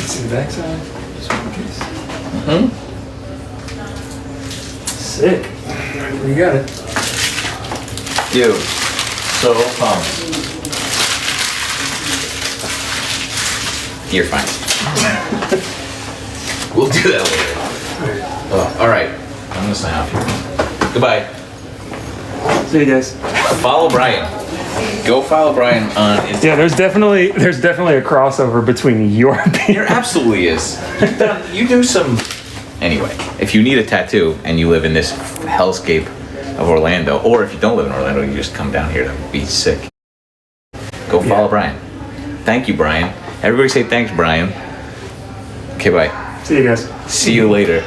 S3: See the backside. Sick. You got it.
S2: Dude, so pumped. You're fine. We'll do that later. Oh, all right. I'm gonna sign off here. Goodbye.
S3: See you guys.
S2: Follow Brian. Go follow Brian on Instagram.
S3: Yeah, there's definitely a crossover between your
S2: There absolutely is. You do some. Anyway, if you need a tattoo and you live in this hellscape of Orlando, or if you don't live in Orlando, you just come down here to be sick. Go follow Brian. Thank you, Brian. Everybody say thanks, Brian. Okay, bye.
S3: See you guys.
S2: See you later.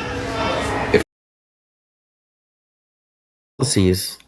S9: Policies.